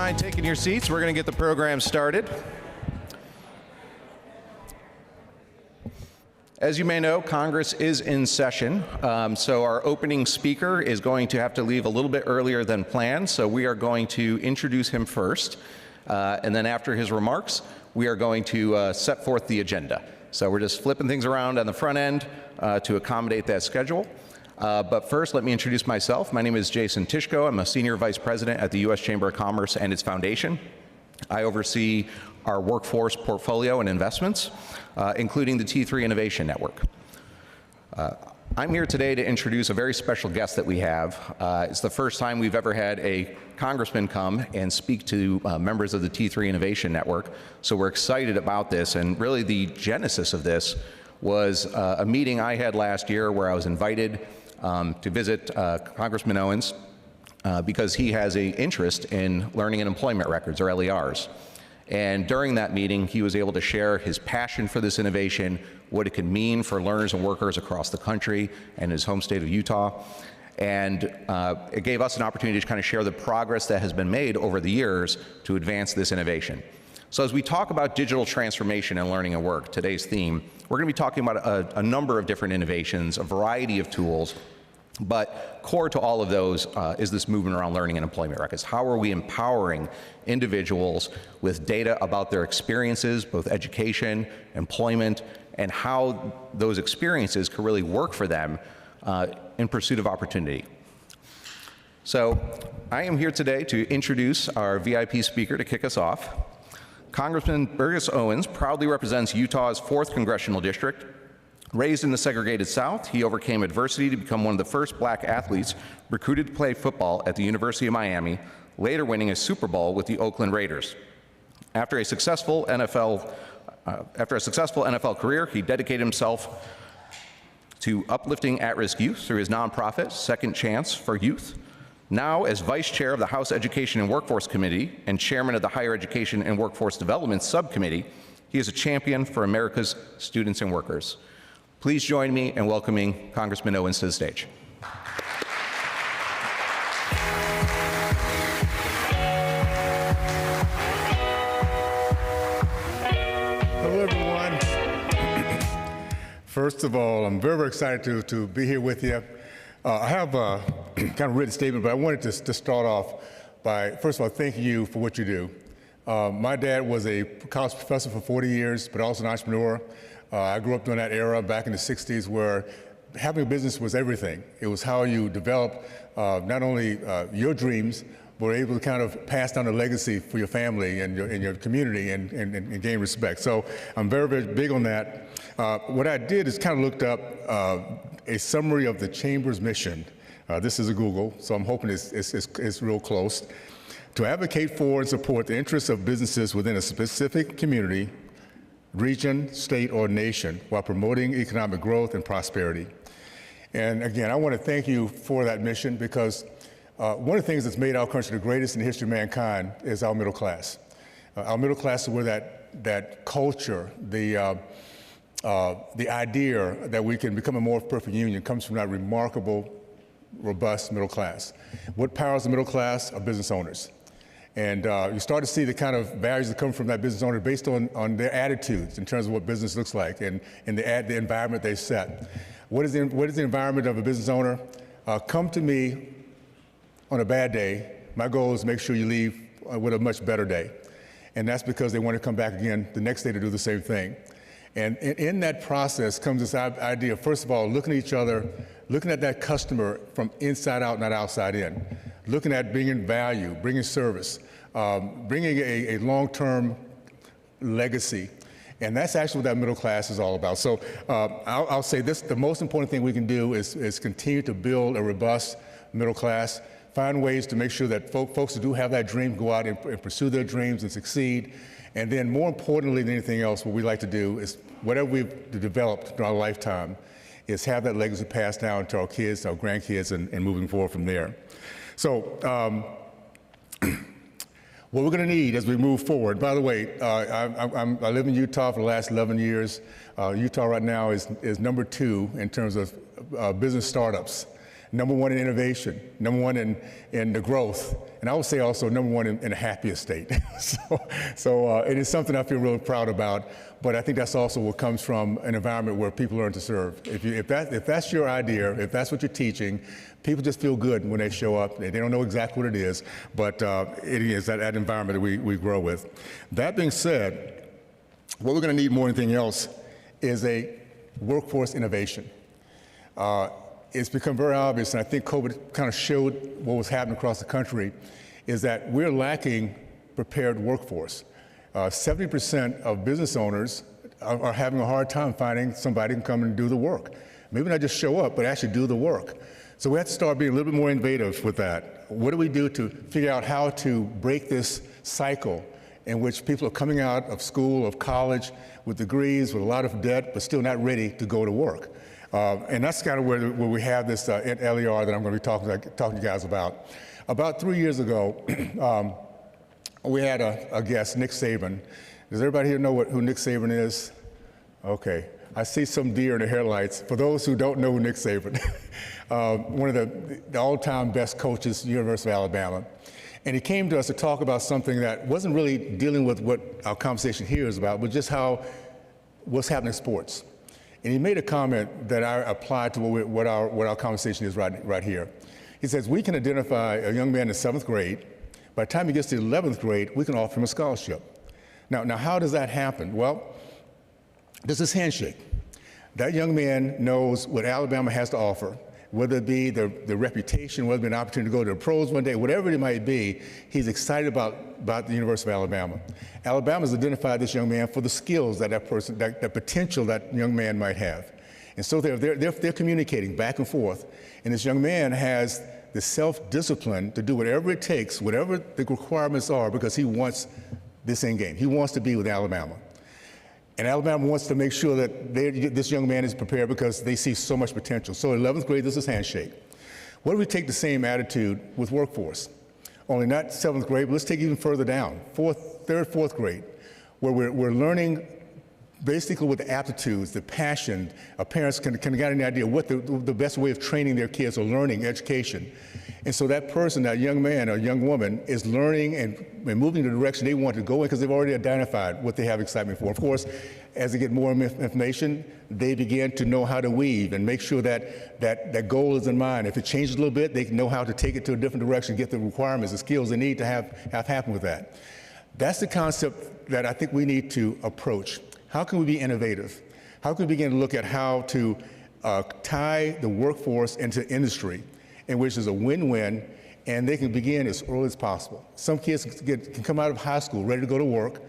mind taking your seats, we're going to get the program started. As you may know, Congress is in session, so our opening speaker is going to have to leave a little bit earlier than planned, so we are going to introduce him first, and then after his remarks, we are going to set forth the agenda. So we're just flipping things around on the front end to accommodate that schedule. But first, let me introduce myself. My name is Jason Tishko. I'm a Senior Vice President at the U.S. Chamber of Commerce and its foundation. I oversee our workforce portfolio and investments, including the T3 Innovation Network. I'm here today to introduce a very special guest that we have. It's the first time we've ever had a congressman come and speak to members of the T3 Innovation Network, so we're excited about this. And really the genesis of this was a meeting I had last year where I was invited to visit Congressman Owens because he has an interest in learning and employment records, or LERs. And during that meeting, he was able to share his passion for this innovation, what it could mean for learners and workers across the country and his home state of Utah. And it gave us an opportunity to kind of share the progress that has been made over the years to advance this innovation. So as we talk about digital transformation and learning and work, today's theme, we're going to be talking about a number of different innovations, a variety of tools, but core to all of those is this movement around learning and employment records. How are we empowering individuals with data about their experiences, both education, employment, and how those experiences can really work for them in pursuit of opportunity? So I am here today to introduce our VIP speaker to kick us off. Congressman Burgess Owens proudly represents Utah's 4th Congressional District. Raised in the segregated South, he overcame adversity to become one of the first black athletes recruited to play football at the University of Miami, later winning a Super Bowl with the Oakland Raiders. After a successful NFL career, he dedicated himself to uplifting at-risk youth through his nonprofit, Second Chance for Youth. Now, as Vice Chair of the House Education and Workforce Committee and Chairman of the Higher Education and Workforce Development Subcommittee, he is a champion for America's students and workers. Please join me in welcoming Congressman Owens to the stage. Hello, everyone. First of all, I'm very, very excited to be here with you. I have a kind of written statement, but I wanted to start off by, first of all, thanking you for what you do. My dad was a college professor for 40 years, but also an entrepreneur. I grew up during that era back in the 60s where having a business was everything. It was how you develop not only your dreams, but were able to kind of pass down a legacy for your family and your community and gain respect. So I'm very, very big on that. What I did is kind of looked up a summary of the Chamber's mission. This is a Google, so I'm hoping it's real close. To advocate for and support the interests of businesses within a specific community, region, state, or nation while promoting economic growth and prosperity. And again, I want to thank you for that mission because one of the things that's made our country the greatest in the history of mankind is our middle class. Our middle class is where that culture, the idea that we can become a more perfect union comes from that remarkable, robust middle class. What powers the middle class are business owners. And you start to see the kind of values that come from that business owner based on their attitudes in terms of what business looks like and the environment they set. What is the environment of a business owner? Come to me on a bad day. My goal is to make sure you leave with a much better day. And that's because they want to come back again the next day to do the same thing. And in that process comes this idea of, first of all, looking at each other, looking at that customer from inside out, not outside in. Looking at bringing value, bringing service, bringing a long-term legacy. And that's actually what that middle class is all about. So I'll say this, the most important thing we can do is continue to build a robust middle class, find ways to make sure that folks who do have that dream go out and pursue their dreams and succeed. And then more importantly than anything else, what we like to do is whatever we've developed in our lifetime is have that legacy passed down to our kids, our grandkids, and moving forward from there. So what we're going to need as we move forward, by the way, I live in Utah for the last 11 years. Utah right now is number 2 in terms of business startups. number one in innovation, number one in the growth, and I would say also number one in a happier state. so it is something I feel really proud about, but I think that's also what comes from an environment where people learn to serve. If that's your idea, if that's what you're teaching, people just feel good when they show up. They don't know exactly what it is, but it is that environment that we grow with. That being said, what we're going to need more than anything else is a workforce innovation. It's become very obvious, and I think COVID kind of showed what was happening across the country, is that we're lacking prepared workforce. 70% of business owners are having a hard time finding somebody who can come and do the work. Maybe not just show up, but actually do the work. So we have to start being a little bit more innovative with that. What do we do to figure out how to break this cycle in which people are coming out of school, of college, with degrees, with a lot of debt, but still not ready to go to work? And that's kind of where we have this LER that I'm going to be talking to you guys about. About 3 years ago, we had a guest, Nick Saban. Does everybody here know who Nick Saban is? Okay. I see some deer in the headlights. For those who don't know who Nick Saban, one of the all-time best coaches at the University of Alabama. And he came to us to talk about something that wasn't really dealing with what our conversation here is about, but just what's happening in sports. And he made a comment that I applied to what our conversation is right here. He says, we can identify a young man in 7th grade. By the time he gets to 11th grade, we can offer him a scholarship. Now how does that happen? Well, this is handshake. That young man knows what Alabama has to offer, whether it be the reputation, whether it be an opportunity to go to the pros one day, whatever it might be, he's excited about the University of Alabama. Alabama's identified this young man for the skills that potential that young man might have. And so they're communicating back and forth. And this young man has the self-discipline to do whatever it takes, whatever the requirements are, because he wants this end game. He wants to be with Alabama. And Alabama wants to make sure that this young man is prepared because they see so much potential. So 11th grade, this is handshake. What if we take the same attitude with workforce? Only not 7th grade, but let's take it even further down, 3rd, 4th grade, where we're learning basically with the aptitudes, the passion. Parents can get any idea what the best way of training their kids or learning, education. And so that person, that young man or young woman, is learning and moving in the direction they want to go in because they've already identified what they have excitement for. Of course, as they get more information, they begin to know how to weave and make sure that goal is in mind. If it changes a little bit, they know how to take it to a different direction, get the requirements, the skills they need to have happen with that. That's the concept that I think we need to approach. How can we be innovative? How can we begin to look at how to tie the workforce into industry, in which is a win-win, and they can begin as early as possible. Some kids can come out of high school ready to go to work,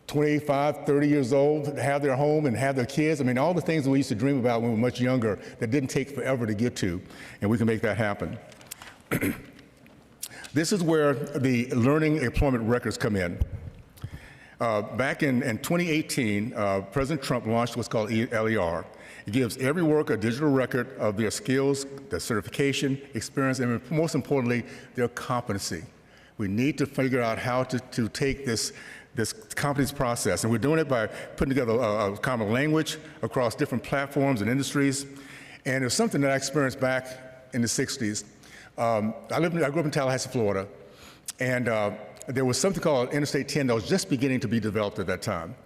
25, 30 years old, have their home and have their kids. I mean, all the things that we used to dream about when we were much younger that didn't take forever to get to, and we can make that happen. This is where the learning employment records come in. Back in 2018, President Trump launched what's called LER. It gives every worker a digital record of their skills, their certification, experience, and most importantly, their competency. We need to figure out how to take this competency process, and we're doing it by putting together a common language across different platforms and industries. And it was something that I experienced back in the 60s. I grew up in Tallahassee, Florida, and there was something called Interstate 10 that was just beginning to be developed at that time.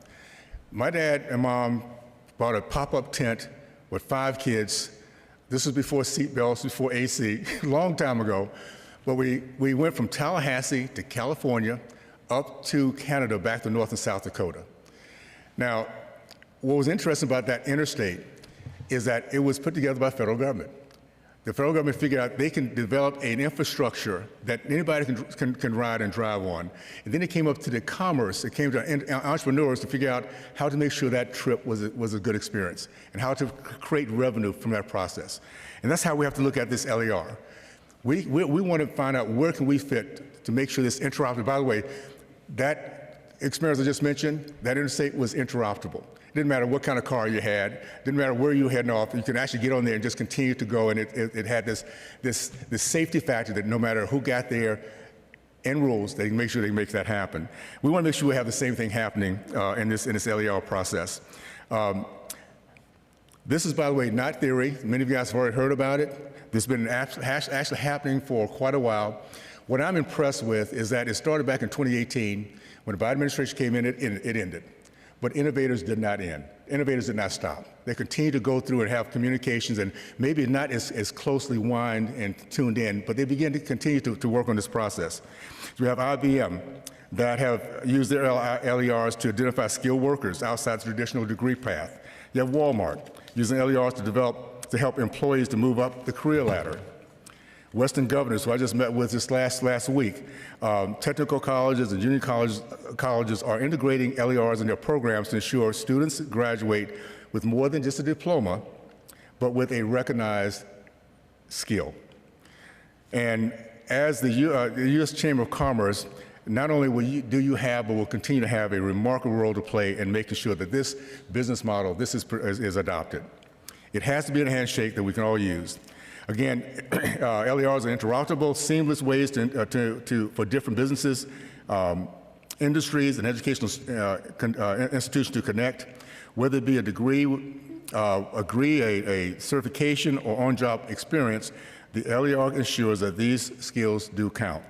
My dad and mom bought a pop-up tent with 5 kids. This was before seat belts, before AC, a long time ago. But we went from Tallahassee to California, up to Canada, back to North and South Dakota. Now, what was interesting about that interstate is that it was put together by the federal government. The federal government figured out they can develop an infrastructure that anybody can ride and drive on. And then it came up to the commerce. It came to entrepreneurs to figure out how to make sure that trip was a good experience and how to create revenue from that process. And that's how we have to look at this LER. We want to find out where can we fit to make sure this interoperable. By the way, that experience I just mentioned, that interstate was interoperable. It didn't matter what kind of car you had, didn't matter where you were heading off, you could actually get on there and just continue to go, and it had this safety factor that no matter who got there and rules, they can make sure they make that happen. We want to make sure we have the same thing happening in this LER process. This is, by the way, not theory. Many of you guys have already heard about it. This has been actually happening for quite a while. What I'm impressed with is that it started back in 2018. When the Biden administration came in, it ended. But innovators did not end. Innovators did not stop. They continue to go through and have communications, and maybe not as closely wind and tuned in, but they begin to continue to work on this process. So we have IBM that have used their LERs to identify skilled workers outside the traditional degree path. You have Walmart using LERs to help employees to move up the career ladder. Western Governors, who I just met with this last week, technical colleges and junior colleges are integrating LERs in their programs to ensure students graduate with more than just a diploma, but with a recognized skill. And as the U.S. Chamber of Commerce, not only do you have, but will continue to have a remarkable role to play in making sure that this business model, is adopted. It has to be a handshake that we can all use. Again, LERs are interoperable, seamless ways for different businesses, industries, and educational institutions to connect, whether it be a degree, a certification, or on-job experience. The LER ensures that these skills do count.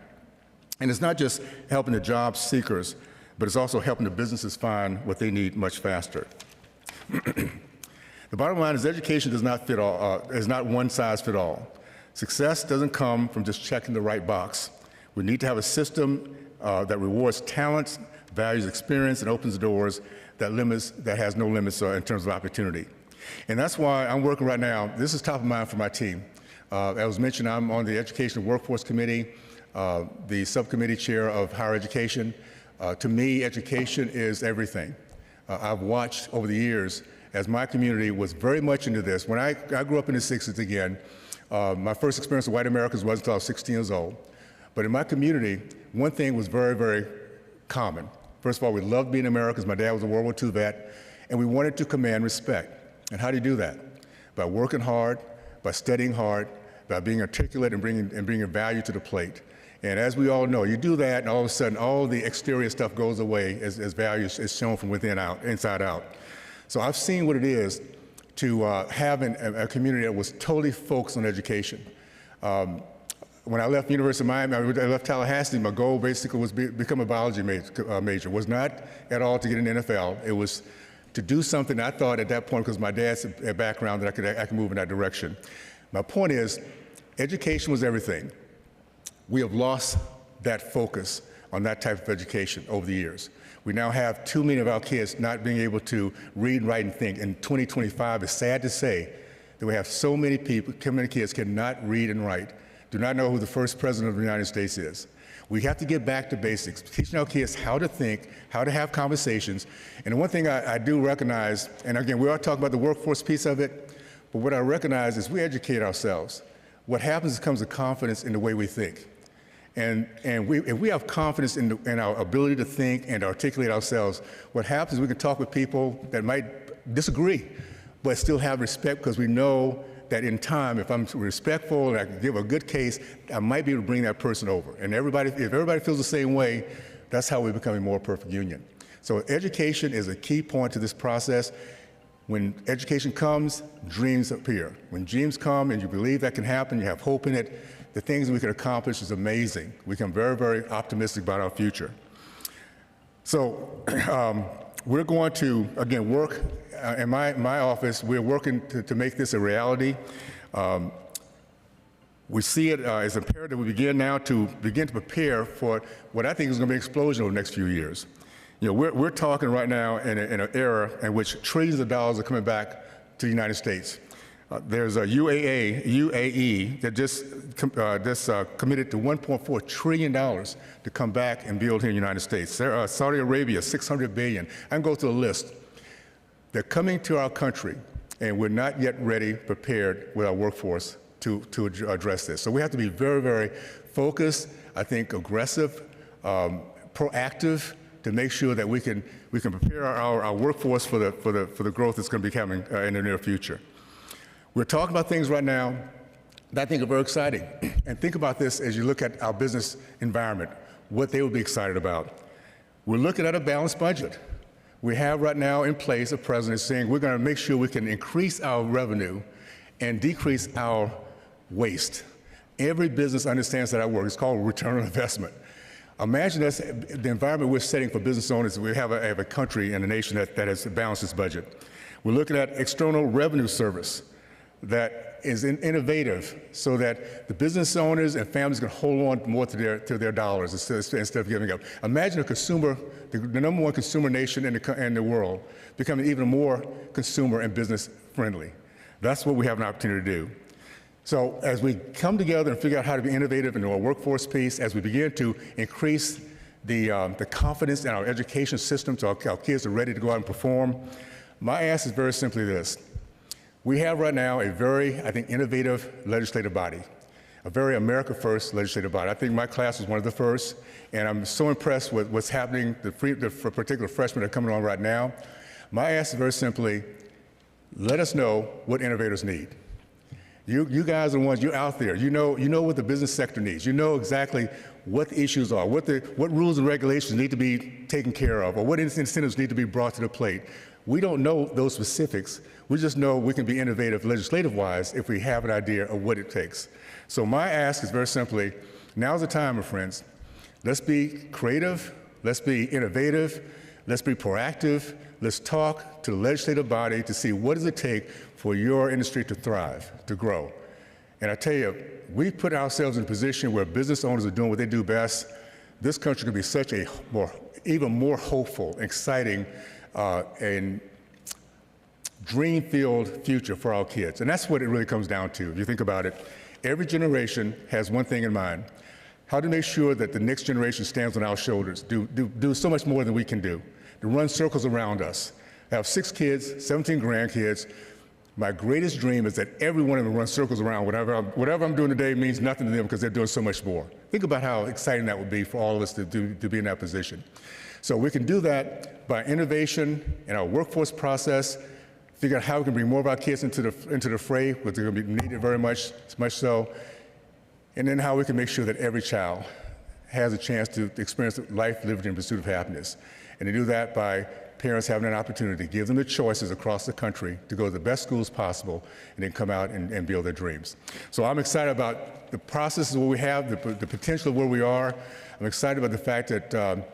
And it's not just helping the job seekers, but it's also helping the businesses find what they need much faster. The bottom line is education does not fit all, is not one size fit all. Success doesn't come from just checking the right box. We need to have a system that rewards talent, values experience, and opens doors that has no limits in terms of opportunity. And that's why I'm working right now. This is top of mind for my team. As was mentioned, I'm on the Education and Workforce Committee, the subcommittee chair of higher education. To me, education is everything. I've watched over the years as my community was very much into this. When I grew up in the 60s again, my first experience with white Americans wasn't until I was 16 years old. But in my community, one thing was very, very common. First of all, we loved being Americans. My dad was a World War II vet, and we wanted to command respect. And how do you do that? By working hard, by studying hard, by being articulate and bringing value to the plate. And as we all know, you do that, and all of a sudden, all the exterior stuff goes away as value is shown from inside out. So I've seen what it is to have a community that was totally focused on education. When I left the University of Miami, I left Tallahassee, my goal basically was become a biology major. It was not at all to get in the NFL. It was to do something I thought at that point, because my dad's background, that I could move in that direction. My point is, education was everything. We have lost that focus on that type of education over the years. We now have too many of our kids not being able to read, write, and think. In 2025, it's sad to say that we have so many kids cannot read and write, do not know who the first president of the United States is. We have to get back to basics, teaching our kids how to think, how to have conversations. And the one thing I do recognize, and again, we are talking about the workforce piece of it, but what I recognize is we educate ourselves. What happens is comes a confidence in the way we think. And if we have confidence in our ability to think and articulate ourselves, what happens is we can talk with people that might disagree, but still have respect, because we know that in time, if I'm respectful and I can give a good case, I might be able to bring that person over. And if everybody feels the same way, that's how we become a more perfect union. So education is a key point to this process. When education comes, dreams appear. When dreams come and you believe that can happen, you have hope in it, the things we can accomplish is amazing. We become very, very optimistic about our future. So we're going to, again, work in my office. We're working to make this a reality. We see it as imperative we begin to prepare for what I think is going to be an explosion over the next few years. You know, we're talking right now in an era in which trillions of dollars are coming back to the United States. There's a UAE that just committed to $1.4 trillion to come back and build here in the United States. Saudi Arabia, $600 billion. I can go through a list. They're coming to our country, and we're not yet ready, prepared with our workforce to address this. So we have to be very, very focused, I think aggressive, proactive, to make sure that we can prepare our workforce for the growth that's going to be coming in the near future. We're talking about things right now that I think are very exciting. And think about this as you look at our business environment, what they will be excited about. We're looking at a balanced budget. We have right now in place a president saying we're going to make sure we can increase our revenue and decrease our waste. Every business understands that our work. It's called return on investment. Imagine that's the environment we're setting for business owners. We have a country and a nation that has balanced its budget. We're looking at external revenue service that is innovative so that the business owners and families can hold on more to their dollars instead of giving up. Imagine a consumer, the number one consumer nation in the world, becoming even more consumer and business friendly. That's what we have an opportunity to do. So as we come together and figure out how to be innovative in our workforce piece, as we begin to increase the confidence in our education system so our kids are ready to go out and perform, my ask is very simply this. We have right now a very, I think, innovative legislative body, a very America First legislative body. I think my class was one of the first, and I'm so impressed with what's happening, the particular freshmen that are coming on right now. My ask is very simply, let us know what innovators need. You guys are the ones, you're out there. You know what the business sector needs. You know exactly what the issues are, what rules and regulations need to be taken care of, or what incentives need to be brought to the plate. We don't know those specifics. We just know we can be innovative legislative-wise if we have an idea of what it takes. So my ask is very simply, now's the time, my friends. Let's be creative. Let's be innovative. Let's be proactive. Let's talk to the legislative body to see what does it take for your industry to thrive, to grow. And I tell you, we put ourselves in a position where business owners are doing what they do best. This country can be such a even more hopeful, exciting, and dream-filled future for our kids. And that's what it really comes down to. If you think about it, every generation has one thing in mind: how to make sure that the next generation stands on our shoulders, do so much more than we can do, to run circles around us. I have 6 kids, 17 grandkids. My greatest dream is that every one of them runs circles around. Whatever I'm doing today means nothing to them because they're doing so much more. Think about how exciting that would be for all of us to be in that position. So we can do that by innovation in our workforce process, figure out how we can bring more of our kids into the fray, which are going to be needed very much so, and then how we can make sure that every child has a chance to experience life, liberty, and pursuit of happiness. And to do that by parents having an opportunity to give them the choices across the country to go to the best schools possible and then come out and build their dreams. So I'm excited about the process of what we have, the potential of where we are. I'm excited about the fact that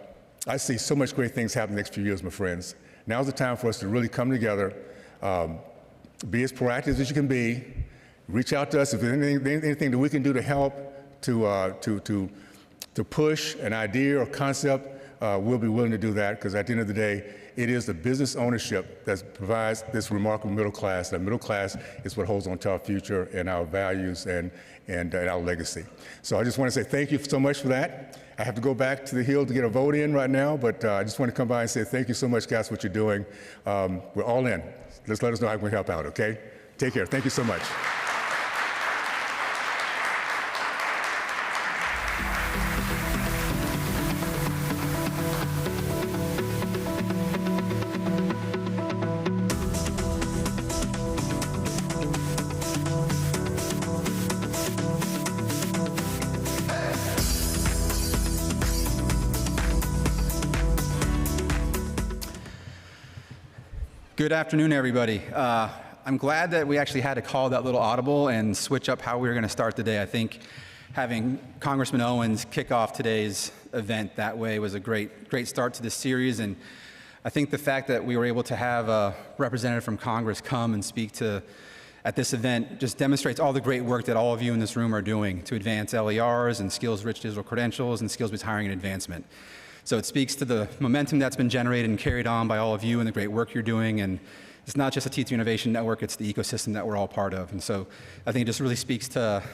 I see so much great things happen in the next few years, my friends. Now's the time for us to really come together, be as proactive as you can be, reach out to us if there's anything that we can do to help, to push an idea or concept. We'll be willing to do that, because at the end of the day, it is the business ownership that provides this remarkable middle class. That middle class is what holds on to our future and our values and our legacy. So I just want to say thank you so much for that. I have to go back to the Hill to get a vote in right now, but I just want to come by and say thank you so much, guys, for what you're doing. We're all in. Just let us know how we can help out, okay? Take care. Thank you so much. Good afternoon, everybody. I'm glad that we actually had to call that little audible and switch up how we were going to start the day. I think having Congressman Owens kick off today's event that way was a great start to this series. And I think the fact that we were able to have a representative from Congress come and speak at this event just demonstrates all the great work that all of you in this room are doing to advance LERs and skills-rich digital credentials and skills-based hiring and advancement. So it speaks to the momentum that's been generated and carried on by all of you and the great work you're doing. And it's not just a T3 Innovation Network, it's the ecosystem that we're all part of. And so I think it just really speaks to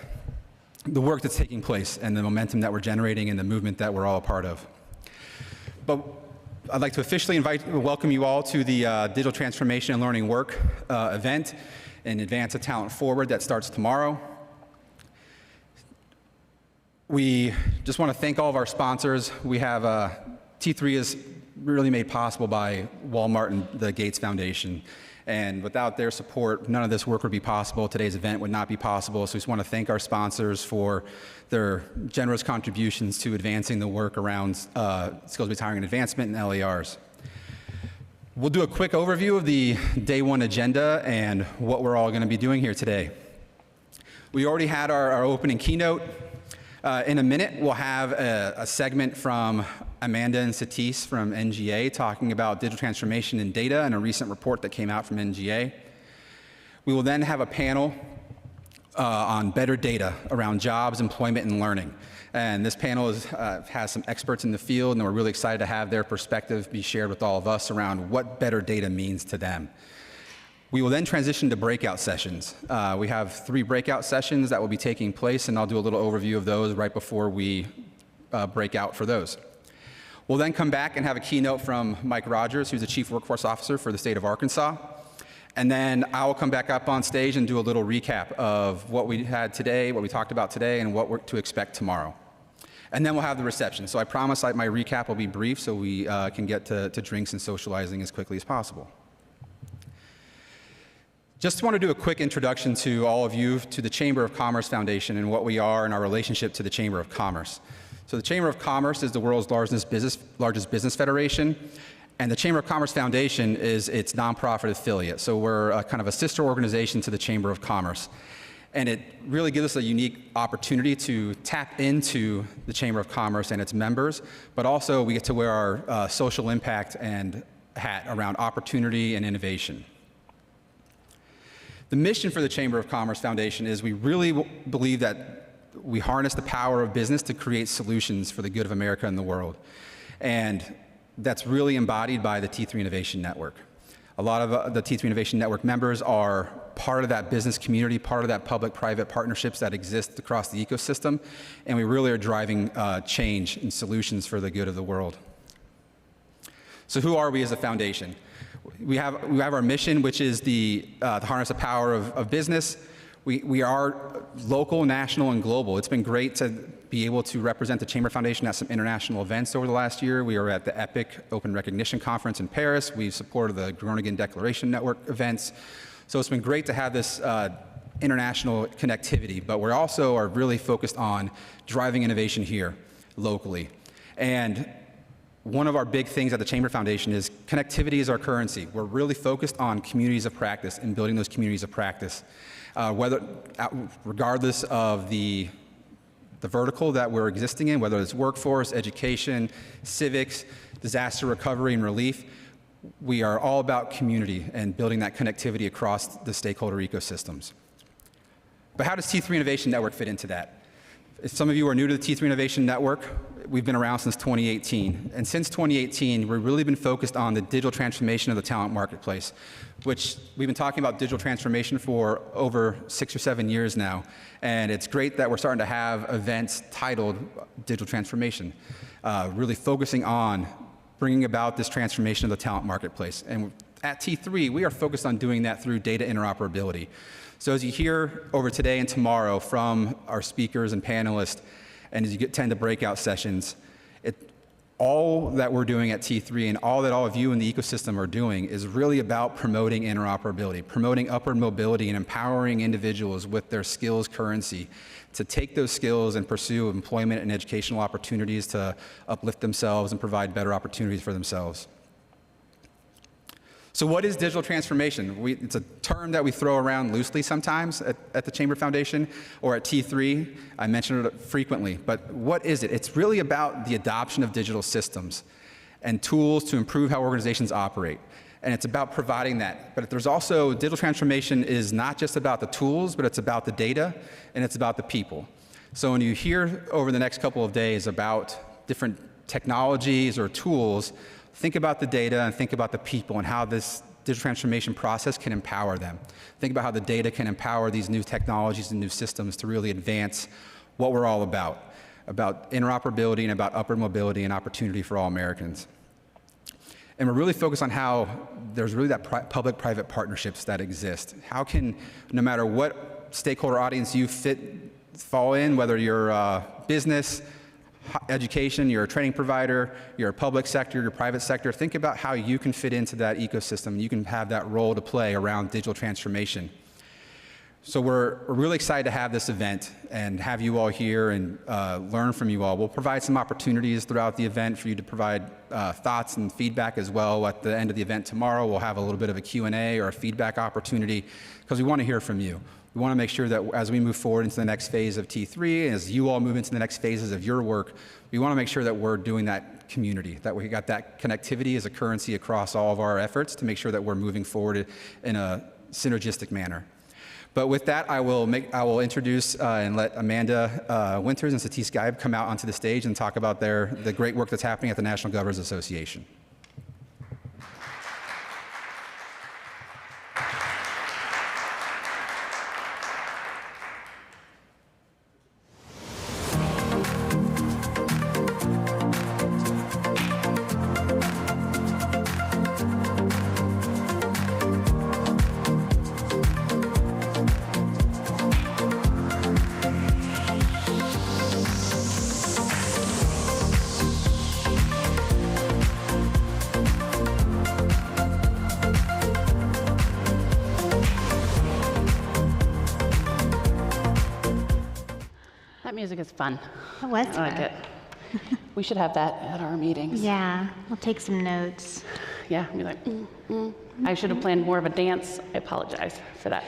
the work that's taking place and the momentum that we're generating and the movement that we're all a part of. But I'd like to officially welcome you all to the Digital Transformation and Learning Work event in advance of Talent Forward that starts tomorrow. We just want to thank all of our sponsors. We have T3 is really made possible by Walmart and the Gates Foundation. And without their support, none of this work would be possible. Today's event would not be possible. So we just want to thank our sponsors for their generous contributions to advancing the work around skills-based hiring and advancement and LERs. We'll do a quick overview of the day one agenda and what we're all going to be doing here today. We already had our opening keynote. In a minute, we'll have a segment from Amanda and Satish from NGA talking about digital transformation in data and a recent report that came out from NGA. We will then have a panel on better data around jobs, employment, and learning. And this panel has some experts in the field, and we're really excited to have their perspective be shared with all of us around what better data means to them. We will then transition to breakout sessions. We have 3 breakout sessions that will be taking place, and I'll do a little overview of those right before we break out for those. We'll then come back and have a keynote from Mike Rogers, who's the Chief Workforce Officer for the state of Arkansas. And then I will come back up on stage and do a little recap of what we had today, what we talked about today, and what we're to expect tomorrow. And then we'll have the reception. So I promise my recap will be brief so we can get to drinks and socializing as quickly as possible. Just want to do a quick introduction to all of you to the Chamber of Commerce Foundation and what we are and our relationship to the Chamber of Commerce. So the Chamber of Commerce is the world's largest business federation, and the Chamber of Commerce Foundation is its nonprofit affiliate. So we're kind of a sister organization to the Chamber of Commerce. And it really gives us a unique opportunity to tap into the Chamber of Commerce and its members, but also we get to wear our social impact and hat around opportunity and innovation. The mission for the Chamber of Commerce Foundation is we really believe that we harness the power of business to create solutions for the good of America and the world. And that's really embodied by the T3 Innovation Network. A lot of the T3 Innovation Network members are part of that business community, part of that public-private partnerships that exist across the ecosystem, and we really are driving change and solutions for the good of the world. So who are we as a foundation? We have our mission, which is to harness the power of business. We are local, national, and global. It's been great to be able to represent the Chamber Foundation at some international events over the last year. We were at the EPIC Open Recognition Conference in Paris. We've supported the Groningen Declaration Network events. So it's been great to have this international connectivity, but we also are really focused on driving innovation here locally. And one of our big things at the Chamber Foundation is connectivity is our currency. We're really focused on communities of practice and building those communities of practice, regardless of the vertical that we're existing in, whether it's workforce, education, civics, disaster recovery and relief. We are all about community and building that connectivity across the stakeholder ecosystems. But how does T3 Innovation Network fit into that? If some of you are new to the T3 Innovation Network, we've been around since 2018. And since 2018, we've really been focused on the digital transformation of the talent marketplace, which we've been talking about digital transformation for over 6 or 7 years now. And it's great that we're starting to have events titled Digital Transformation, really focusing on bringing about this transformation of the talent marketplace. And at T3, we are focused on doing that through data interoperability. So as you hear over today and tomorrow from our speakers and panelists, and as you attend the breakout sessions, all that we're doing at T3 and all that all of you in the ecosystem are doing is really about promoting interoperability, promoting upward mobility and empowering individuals with their skills currency to take those skills and pursue employment and educational opportunities to uplift themselves and provide better opportunities for themselves. So what is digital transformation? It's a term that we throw around loosely sometimes at the Chamber Foundation or at T3. I mention it frequently, but what is it? It's really about the adoption of digital systems and tools to improve how organizations operate. And it's about providing that. But there's also, digital transformation is not just about the tools, but it's about the data and it's about the people. So when you hear over the next couple of days about different technologies or tools, think about the data and think about the people and how this digital transformation process can empower them. Think about how the data can empower these new technologies and new systems to really advance what we're all about interoperability and about upward mobility and opportunity for all Americans. And we're really focused on how there's really that public-private partnerships that exist. How can, no matter what stakeholder audience you fall in, whether you're business, education, you're a training provider, you're a public sector, you're private sector, think about how you can fit into that ecosystem. You can have that role to play around digital transformation. So we're really excited to have this event and have you all here and learn from you all. We'll provide some opportunities throughout the event for you to provide thoughts and feedback as well. At the end of the event tomorrow, we'll have a little bit of a Q&A or a feedback opportunity because we want to hear from you. We want to make sure that as we move forward into the next phase of T3, as you all move into the next phases of your work, we want to make sure that we're doing that community, that we got that connectivity as a currency across all of our efforts to make sure that we're moving forward in a synergistic manner. But with that, I will introduce and let Amanda Winters and Satish Gaib come out onto the stage and talk about the great work that's happening at the National Governors Association. That music is fun. It was I like fun. it. We should have that at our meetings. Yeah, we'll take some notes. Yeah, be like, I should have planned more of a dance. I apologize for that.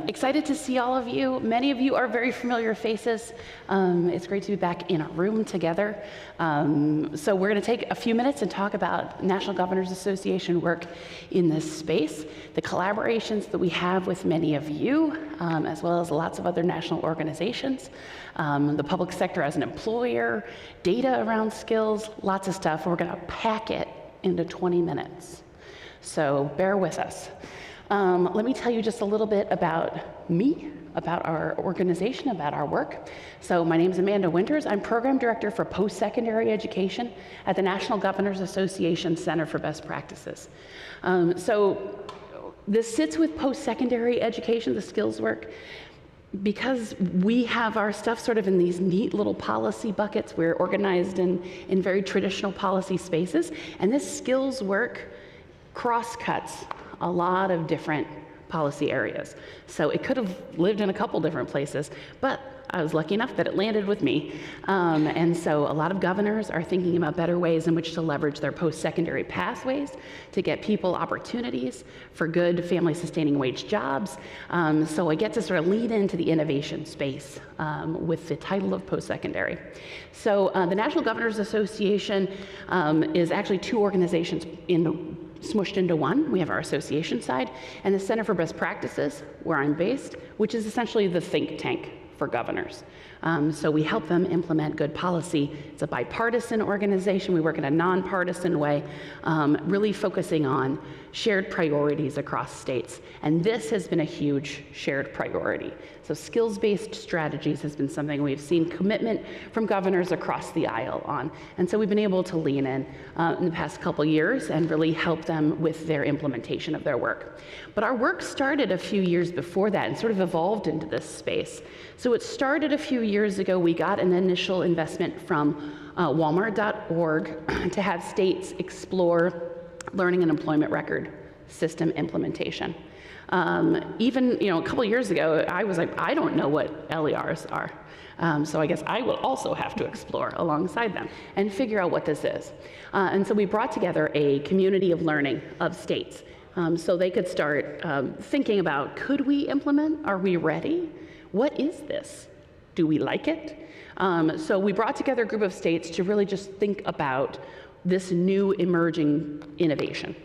Excited to see all of you. Many of you are very familiar faces. It's great to be back in a room together. So we're going to take a few minutes and talk about National Governors Association work in this space, the collaborations that we have with many of you, as well as lots of other national organizations, the public sector as an employer, data around skills, lots of stuff. We're going to pack it into 20 minutes. So bear with us. Let me tell you just a little bit about me, about our organization, about our work. So my name is Amanda Winters. I'm Program Director for Post-Secondary Education at the National Governors Association Center for Best Practices. So this sits with post-secondary education, the skills work, because we have our stuff sort of in these neat little policy buckets. We're organized in very traditional policy spaces, and this skills work cross-cuts a lot of different policy areas. So it could have lived in a couple different places, but I was lucky enough that it landed with me. And so a lot of governors are thinking about better ways in which to leverage their post-secondary pathways to get people opportunities for good family-sustaining wage jobs. So I get to sort of lead into the innovation space with the title of post-secondary. So the National Governors Association is actually two organizations smushed into one. We have our association side and the Center for Best Practices, where I'm based, which is essentially the think tank for governors. So we help them implement good policy. It's a bipartisan organization. We work in a nonpartisan way, really focusing on shared priorities across states. And this has been a huge shared priority. So skills-based strategies has been something we've seen commitment from governors across the aisle on. And so we've been able to lean in the past couple years and really help them with their implementation of their work. But our work started a few years before that and sort of evolved into this space. So it started a few years ago. We got an initial investment from Walmart.org to have states explore learning and employment record system implementation. Even a couple years ago, I was like, I don't know what LERs are. So I guess I will also have to explore alongside them and figure out what this is. And so we brought together a community of learning of states so they could start thinking about, could we implement? Are we ready? What is this? Do we like it? So we brought together a group of states to really just think about this new emerging innovation.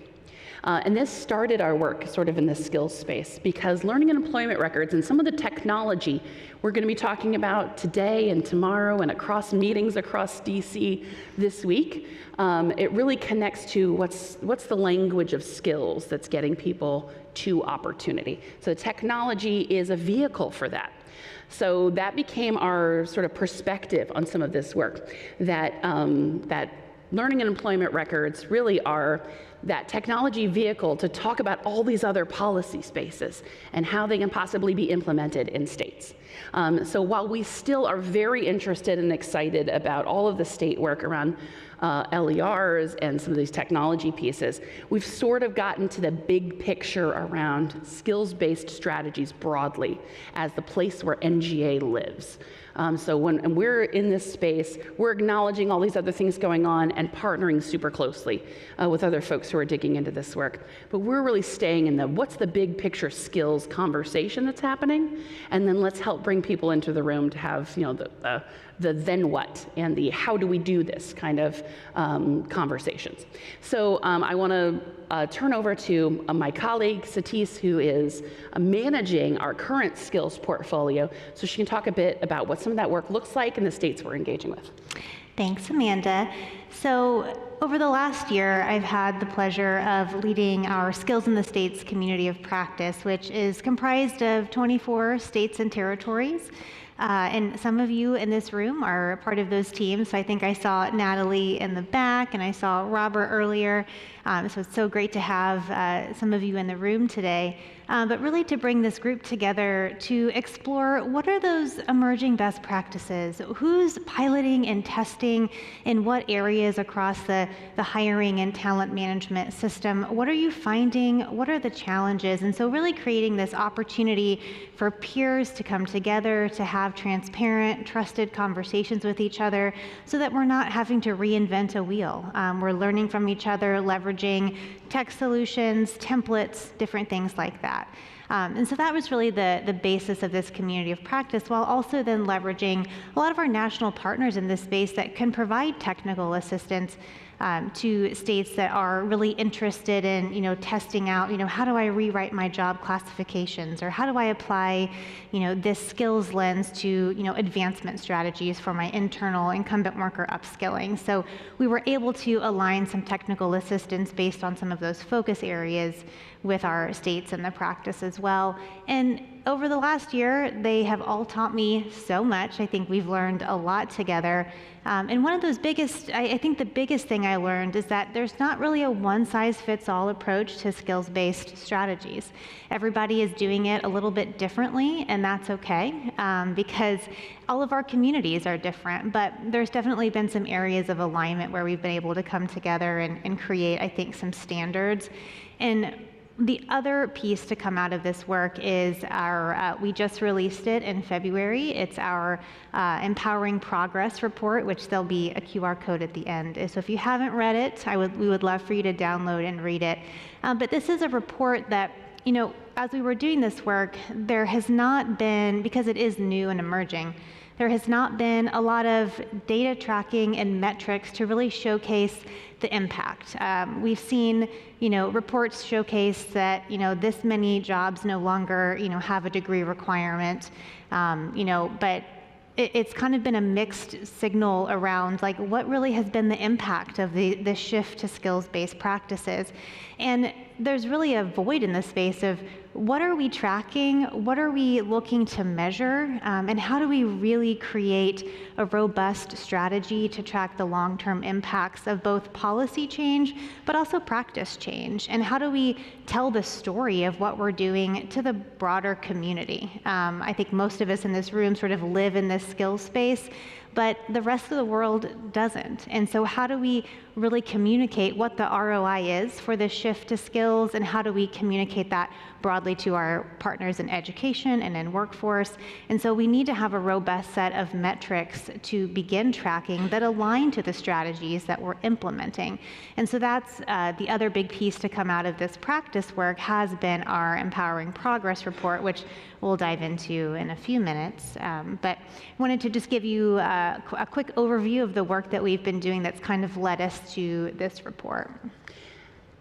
And this started our work sort of in the skills space, because learning and employment records and some of the technology we're going to be talking about today and tomorrow and across meetings across DC this week, it really connects to what's the language of skills that's getting people to opportunity. So technology is a vehicle for that. So that became our sort of perspective on some of this work, that learning and employment records really are that technology vehicle to talk about all these other policy spaces and how they can possibly be implemented in states. So while we still are very interested and excited about all of the state work around LERs and some of these technology pieces, we've sort of gotten to the big picture around skills-based strategies broadly as the place where NGA lives. So when we're in this space, we're acknowledging all these other things going on and partnering super closely with other folks who are digging into this work. But we're really staying in the what's the big picture skills conversation that's happening, and then let's help bring people into the room to have the then what and the how do we do this kind of conversations. So I want to turn over to my colleague, Satis, who is managing our current skills portfolio, so she can talk a bit about what some of that work looks like in the states we're engaging with. Thanks, Amanda. So over the last year, I've had the pleasure of leading our Skills in the States community of practice, which is comprised of 24 states and territories. And some of you in this room are part of those teams. So I think I saw Natalie in the back, and I saw Robert earlier. So it's so great to have some of you in the room today. But really to bring this group together to explore what are those emerging best practices? Who's piloting and testing in what areas across the hiring and talent management system? What are you finding? What are the challenges? And so really creating this opportunity for peers to come together, to have transparent, trusted conversations with each other so that we're not having to reinvent a wheel. We're learning from each other, leveraging tech solutions, templates, different things like that. And so that was really the basis of this community of practice, while also then leveraging a lot of our national partners in this space that can provide technical assistance to states that are really interested in, testing out, how do I rewrite my job classifications, or how do I apply, this skills lens to, advancement strategies for my internal incumbent worker upskilling. So we were able to align some technical assistance based on some of those focus areas with our states and the practice as well. And over the last year, they have all taught me so much. I think we've learned a lot together. And one of those I think the biggest thing I learned is that there's not really a one-size-fits-all approach to skills-based strategies. Everybody is doing it a little bit differently, and that's okay, because all of our communities are different, but there's definitely been some areas of alignment where we've been able to come together and create, I think, some standards. And the other piece to come out of this work is we just released it in February. It's our Empowering Progress report, which there'll be a QR code at the end. So if you haven't read it, we would love for you to download and read it. But this is a report that, as we were doing this work, there has not been, because it is new and emerging, there has not been a lot of data tracking and metrics to really showcase the impact. We've seen, reports showcase that, this many jobs no longer, have a degree requirement, but it's kind of been a mixed signal around like what really has been the impact of the shift to skills-based practices. And there's really a void in the space of what are we tracking, what are we looking to measure, and how do we really create a robust strategy to track the long-term impacts of both policy change, but also practice change, and how do we tell the story of what we're doing to the broader community. I think most of us in this room sort of live in this skills space, but the rest of the world doesn't. And so how do we really communicate what the ROI is for this shift to skills, and how do we communicate that broadly to our partners in education and in workforce? And so we need to have a robust set of metrics to begin tracking that align to the strategies that we're implementing. And so that's the other big piece to come out of this practice work has been our Empowering Progress report, which we'll dive into in a few minutes. But I wanted to just give you a quick overview of the work that we've been doing that's kind of led us to this report.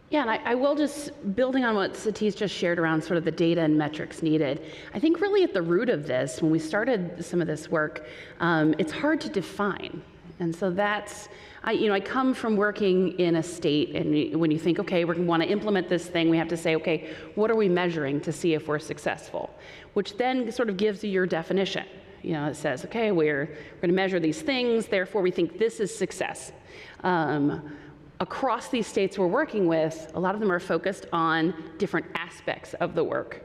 Yeah, and I will just, building on what Satis just shared around sort of the data and metrics needed, I think really at the root of this, when we started some of this work, it's hard to define. And so that's, I come from working in a state, and when you think, okay, we want to implement this thing, we have to say, okay, what are we measuring to see if we're successful? Which then sort of gives you your definition. It says, okay, we're going to measure these things, therefore we think this is success. across these states we're working with, a lot of them are focused on different aspects of the work.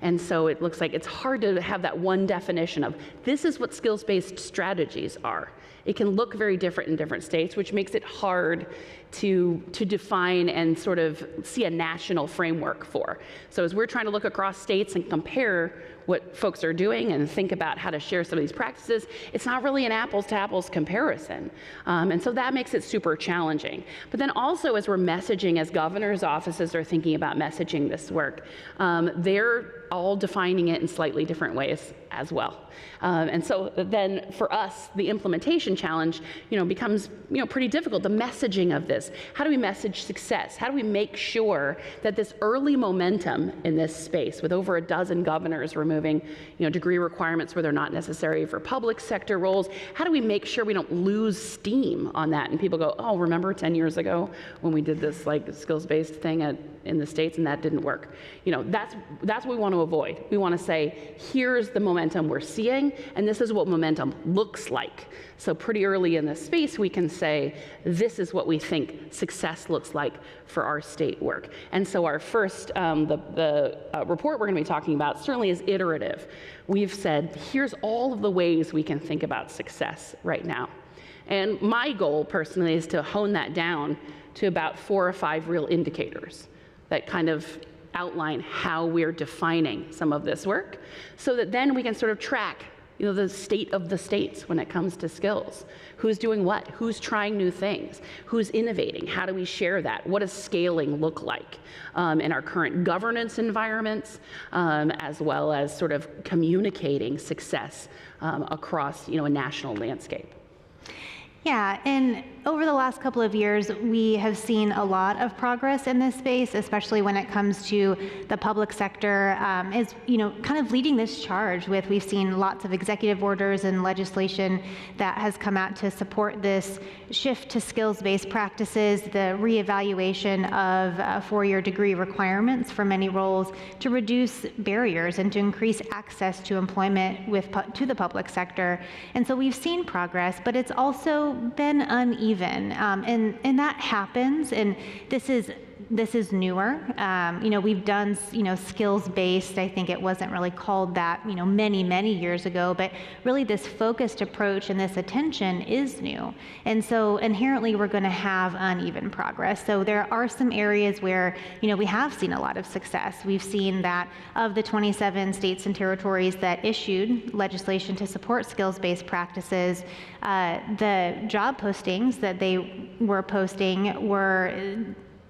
And so it looks like it's hard to have that one definition of this is what skills-based strategies are. It can look very different in different states, which makes it hard to define and sort of see a national framework for. So as we're trying to look across states and compare what folks are doing and think about how to share some of these practices, it's not really an apples to apples comparison. And so that makes it super challenging. But then also as we're messaging, as governors' offices are thinking about messaging this work, they're all defining it in slightly different ways as well. And so then for us, the implementation challenge, becomes, pretty difficult. The messaging of this, how do we message success? How do we make sure that this early momentum in this space, with over a dozen governors removing, degree requirements where they're not necessary for public sector roles, how do we make sure we don't lose steam on that? And people go, oh, remember 10 years ago when we did this skills-based thing in the States and that didn't work? That's what we want to avoid. We want to say, here's the momentum we're seeing, and this is what momentum looks like. So pretty early in this space, we can say, this is what we think success looks like for our state work. And so our first, the report we're going to be talking about certainly is iterative. We've said, here's all of the ways we can think about success right now. And my goal personally is to hone that down to about 4 or 5 real indicators that kind of outline how we're defining some of this work, so that then we can sort of track the state of the states when it comes to skills. Who's doing what? Who's trying new things? Who's innovating? How do we share that? What does scaling look like in our current governance environments, as well as sort of communicating success across a national landscape? Yeah, and over the last couple of years, we have seen a lot of progress in this space, especially when it comes to the public sector, is kind of leading this charge with, we've seen lots of executive orders and legislation that has come out to support this shift to skills-based practices, the reevaluation of 4-year degree requirements for many roles to reduce barriers and to increase access to employment to the public sector. And so we've seen progress, but it's also been uneven, and that happens, and this is newer. We've done skills-based. I think it wasn't really called that many years ago, but really this focused approach and this attention is new, and so inherently we're going to have uneven progress. So there are some areas where we have seen a lot of success. We've seen that of the 27 states and territories that issued legislation to support skills-based practices, the job postings that they were posting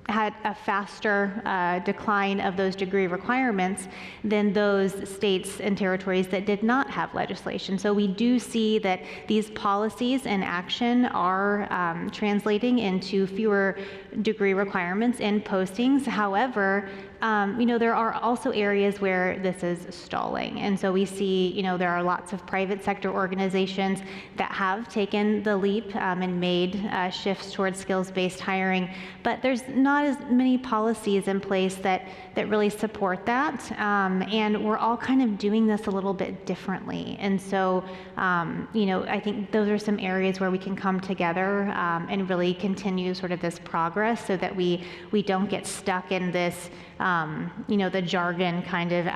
had a faster decline of those degree requirements than those states and territories that did not have legislation. So we do see that these policies and action are translating into fewer degree requirements in postings. However, there are also areas where this is stalling. And so we see, there are lots of private sector organizations that have taken the leap and made shifts towards skills-based hiring, but there's not as many policies in place that really support that. And we're all kind of doing this a little bit differently. And so, I think those are some areas where we can come together and really continue sort of this progress so that we don't get stuck in this, the jargon kind of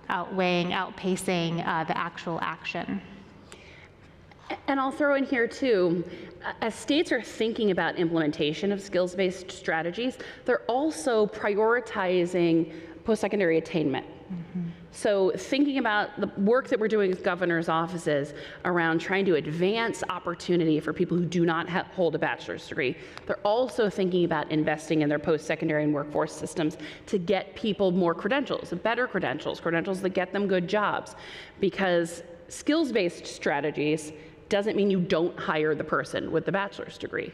outpacing the actual action. And I'll throw in here too, as states are thinking about implementation of skills-based strategies, they're also prioritizing post-secondary attainment. Mm-hmm. So thinking about the work that we're doing with governors' offices around trying to advance opportunity for people who do not hold a bachelor's degree, they're also thinking about investing in their post-secondary and workforce systems to get people more credentials, better credentials that get them good jobs. Because skills-based strategies doesn't mean you don't hire the person with the bachelor's degree.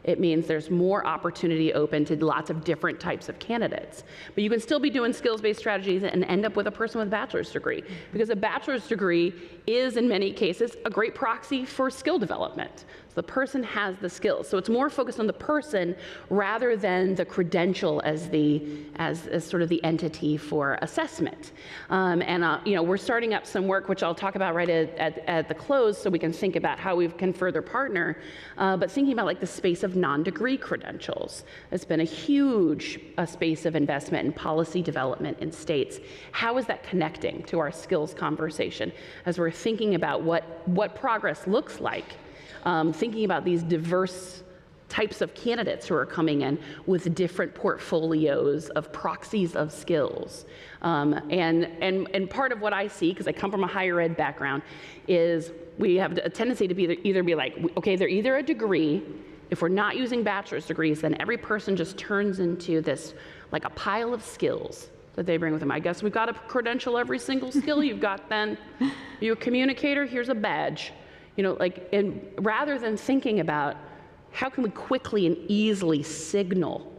It means there's more opportunity open to lots of different types of candidates. But you can still be doing skills-based strategies and end up with a person with a bachelor's degree, because a bachelor's degree is, in many cases, a great proxy for skill development. The person has the skills. So it's more focused on the person rather than the credential as sort of the entity for assessment. We're starting up some work, which I'll talk about right at the close, so we can think about how we can further partner. But thinking about like the space of non-degree credentials. It's been a huge space of investment in policy development in states. How is that connecting to our skills conversation as we're thinking about what progress looks like? Thinking about these diverse types of candidates who are coming in with different portfolios of proxies of skills. And part of what I see, because I come from a higher ed background, is we have a tendency to either be like, okay, they're either a degree. If we're not using bachelor's degrees, then every person just turns into this, like a pile of skills that they bring with them. I guess we've got to credential every single skill you've got then. You're a communicator, here's a badge. And rather than thinking about how can we quickly and easily signal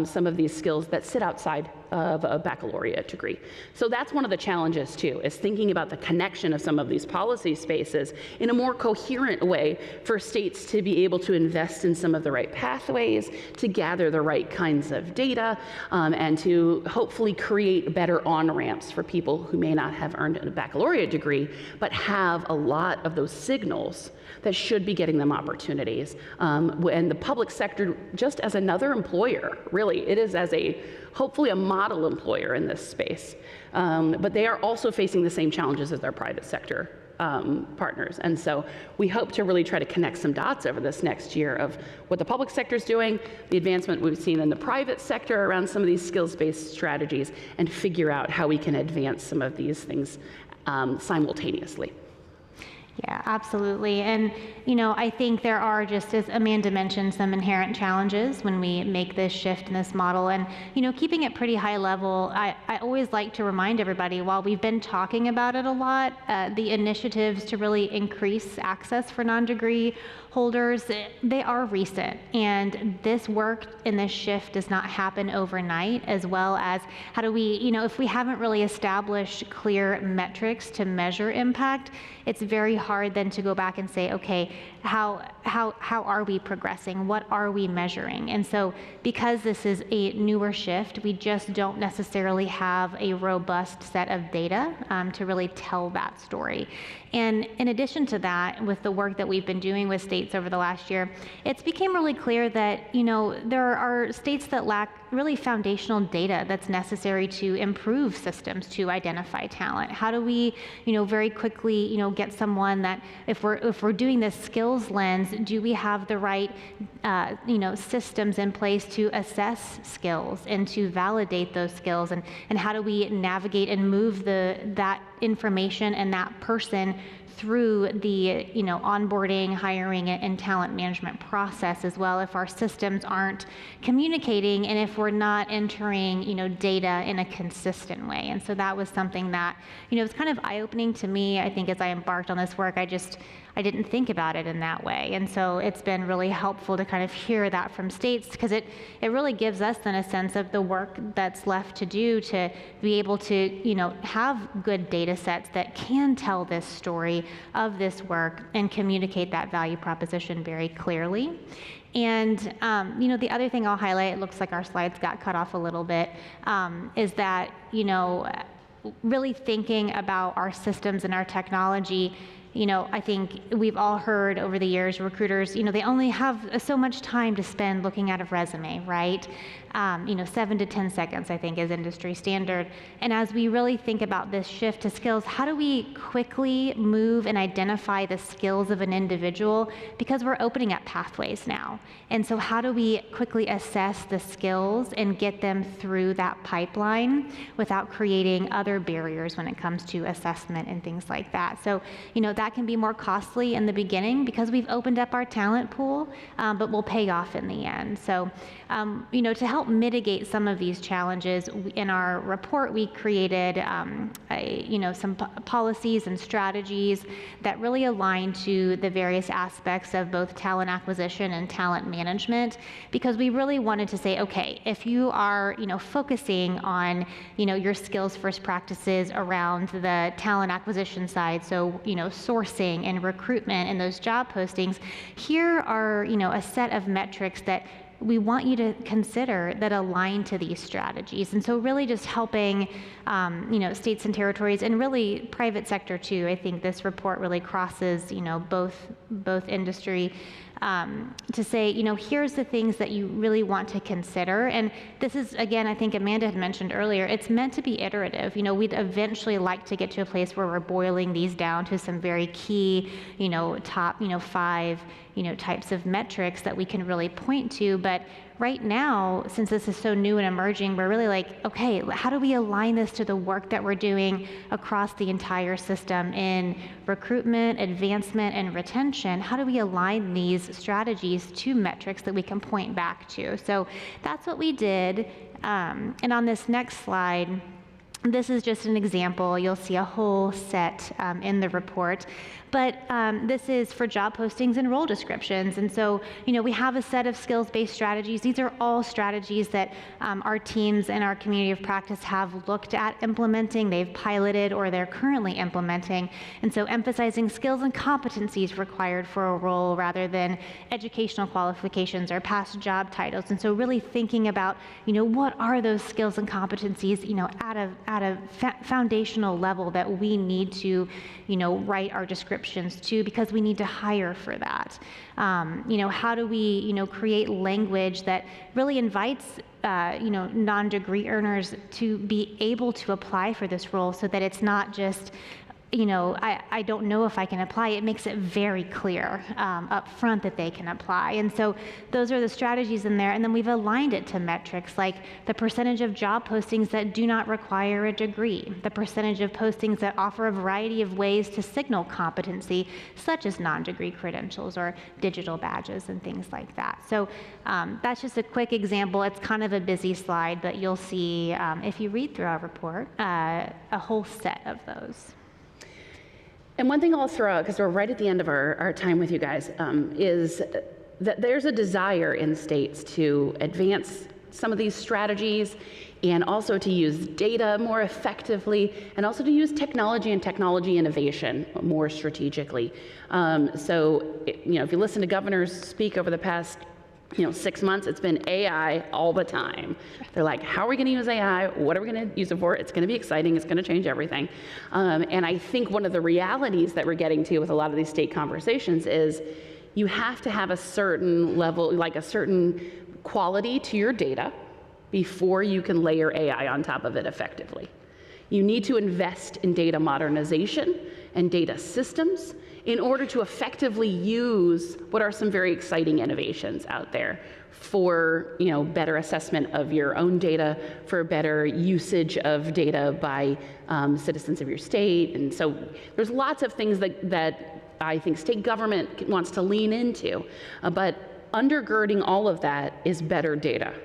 some of these skills that sit outside of a baccalaureate degree. So that's one of the challenges too, is thinking about the connection of some of these policy spaces in a more coherent way for states to be able to invest in some of the right pathways, to gather the right kinds of data, and to hopefully create better on-ramps for people who may not have earned a baccalaureate degree, but have a lot of those signals that should be getting them opportunities. And the public sector, just as another employer, really, it is as hopefully a model employer in this space. But they are also facing the same challenges as their private sector partners. And so we hope to really try to connect some dots over this next year of what the public sector is doing, the advancement we've seen in the private sector around some of these skills-based strategies, and figure out how we can advance some of these things simultaneously. Yeah, absolutely. And, I think there are, just as Amanda mentioned, some inherent challenges when we make this shift in this model. And, keeping it pretty high level, I always like to remind everybody, while we've been talking about it a lot, the initiatives to really increase access for non-degree holders, they are recent. And this work and this shift does not happen overnight, as well as how do we, if we haven't really established clear metrics to measure impact, it's very hard then to go back and say, okay, how are we progressing? What are we measuring? And so because this is a newer shift, we just don't necessarily have a robust set of data to really tell that story. And in addition to that, with the work that we've been doing with states over the last year, it's become really clear that, there are states that lack really foundational data that's necessary to improve systems to identify talent. How do we, very quickly, get someone that, if we're doing this skills lens, do we have the right, systems in place to assess skills and to validate those skills, and how do we navigate and move that information and that person through the onboarding, hiring, and talent management process as well, if our systems aren't communicating and if we're not entering data in a consistent way. And so that was something that was kind of eye-opening to me. I think as I embarked on this work, I didn't think about it in that way. And so it's been really helpful to kind of hear that from states, because it really gives us then a sense of the work that's left to do to be able to have good data sets that can tell this story of this work and communicate that value proposition very clearly. And the other thing I'll highlight, it looks like our slides got cut off a little bit, is that really thinking about our systems and our technology. I think we've all heard over the years, recruiters, they only have so much time to spend looking at a resume, right? 7 to 10 seconds, I think, is industry standard. And as we really think about this shift to skills, how do we quickly move and identify the skills of an individual? Because we're opening up pathways now. And so how do we quickly assess the skills and get them through that pipeline without creating other barriers when it comes to assessment and things like that? So, that can be more costly in the beginning because we've opened up our talent pool, but will pay off in the end. So, to help mitigate some of these challenges, in our report we created some policies and strategies that really align to the various aspects of both talent acquisition and talent management, because we really wanted to say, okay, if you are focusing on your skills first practices around the talent acquisition side, so sourcing and recruitment and those job postings, here are, a set of metrics that we want you to consider that align to these strategies. And so really just helping, states and territories, and really private sector too. I think this report really crosses, both industry, to say, here's the things that you really want to consider. And this is, again, I think Amanda had mentioned earlier, it's meant to be iterative. We'd eventually like to get to a place where we're boiling these down to some very key, top, 5, types of metrics that we can really point to. But right now, since this is so new and emerging, we're really like, okay, how do we align this to the work that we're doing across the entire system in recruitment, advancement, and retention? How do we align these strategies to metrics that we can point back to? So that's what we did. And on this next slide, this is just an example. You'll see a whole set in the report. But this is for job postings and role descriptions. And so, we have a set of skills-based strategies. These are all strategies that our teams and our community of practice have looked at implementing, they've piloted, or they're currently implementing. And so emphasizing skills and competencies required for a role rather than educational qualifications or past job titles. And so really thinking about, what are those skills and competencies, at a foundational level that we need to, write our descriptions to, because we need to hire for that. How do we, create language that really invites, non-degree earners to be able to apply for this role, so that it's not just, I don't know if I can apply. It makes it very clear up front that they can apply. And so those are the strategies in there. And then we've aligned it to metrics like the percentage of job postings that do not require a degree, the percentage of postings that offer a variety of ways to signal competency, such as non-degree credentials or digital badges and things like that. So that's just a quick example. It's kind of a busy slide, but you'll see, if you read through our report, a whole set of those. And one thing I'll throw out, because we're right at the end of our time with you guys, is that there's a desire in states to advance some of these strategies, and also to use data more effectively, and also to use technology and technology innovation more strategically. So, if you listen to governors speak over the past 6 months, it's been AI all the time. They're like, how are we going to use AI? What are we going to use it for? It's going to be exciting. It's going to change everything. And I think one of the realities that we're getting to with a lot of these state conversations is you have to have a certain level, like a certain quality to your data before you can layer AI on top of it effectively. You need to invest in data modernization and data systems in order to effectively use what are some very exciting innovations out there for better assessment of your own data, for better usage of data by citizens of your state. And so there's lots of things that I think state government wants to lean into, but undergirding all of that is better data.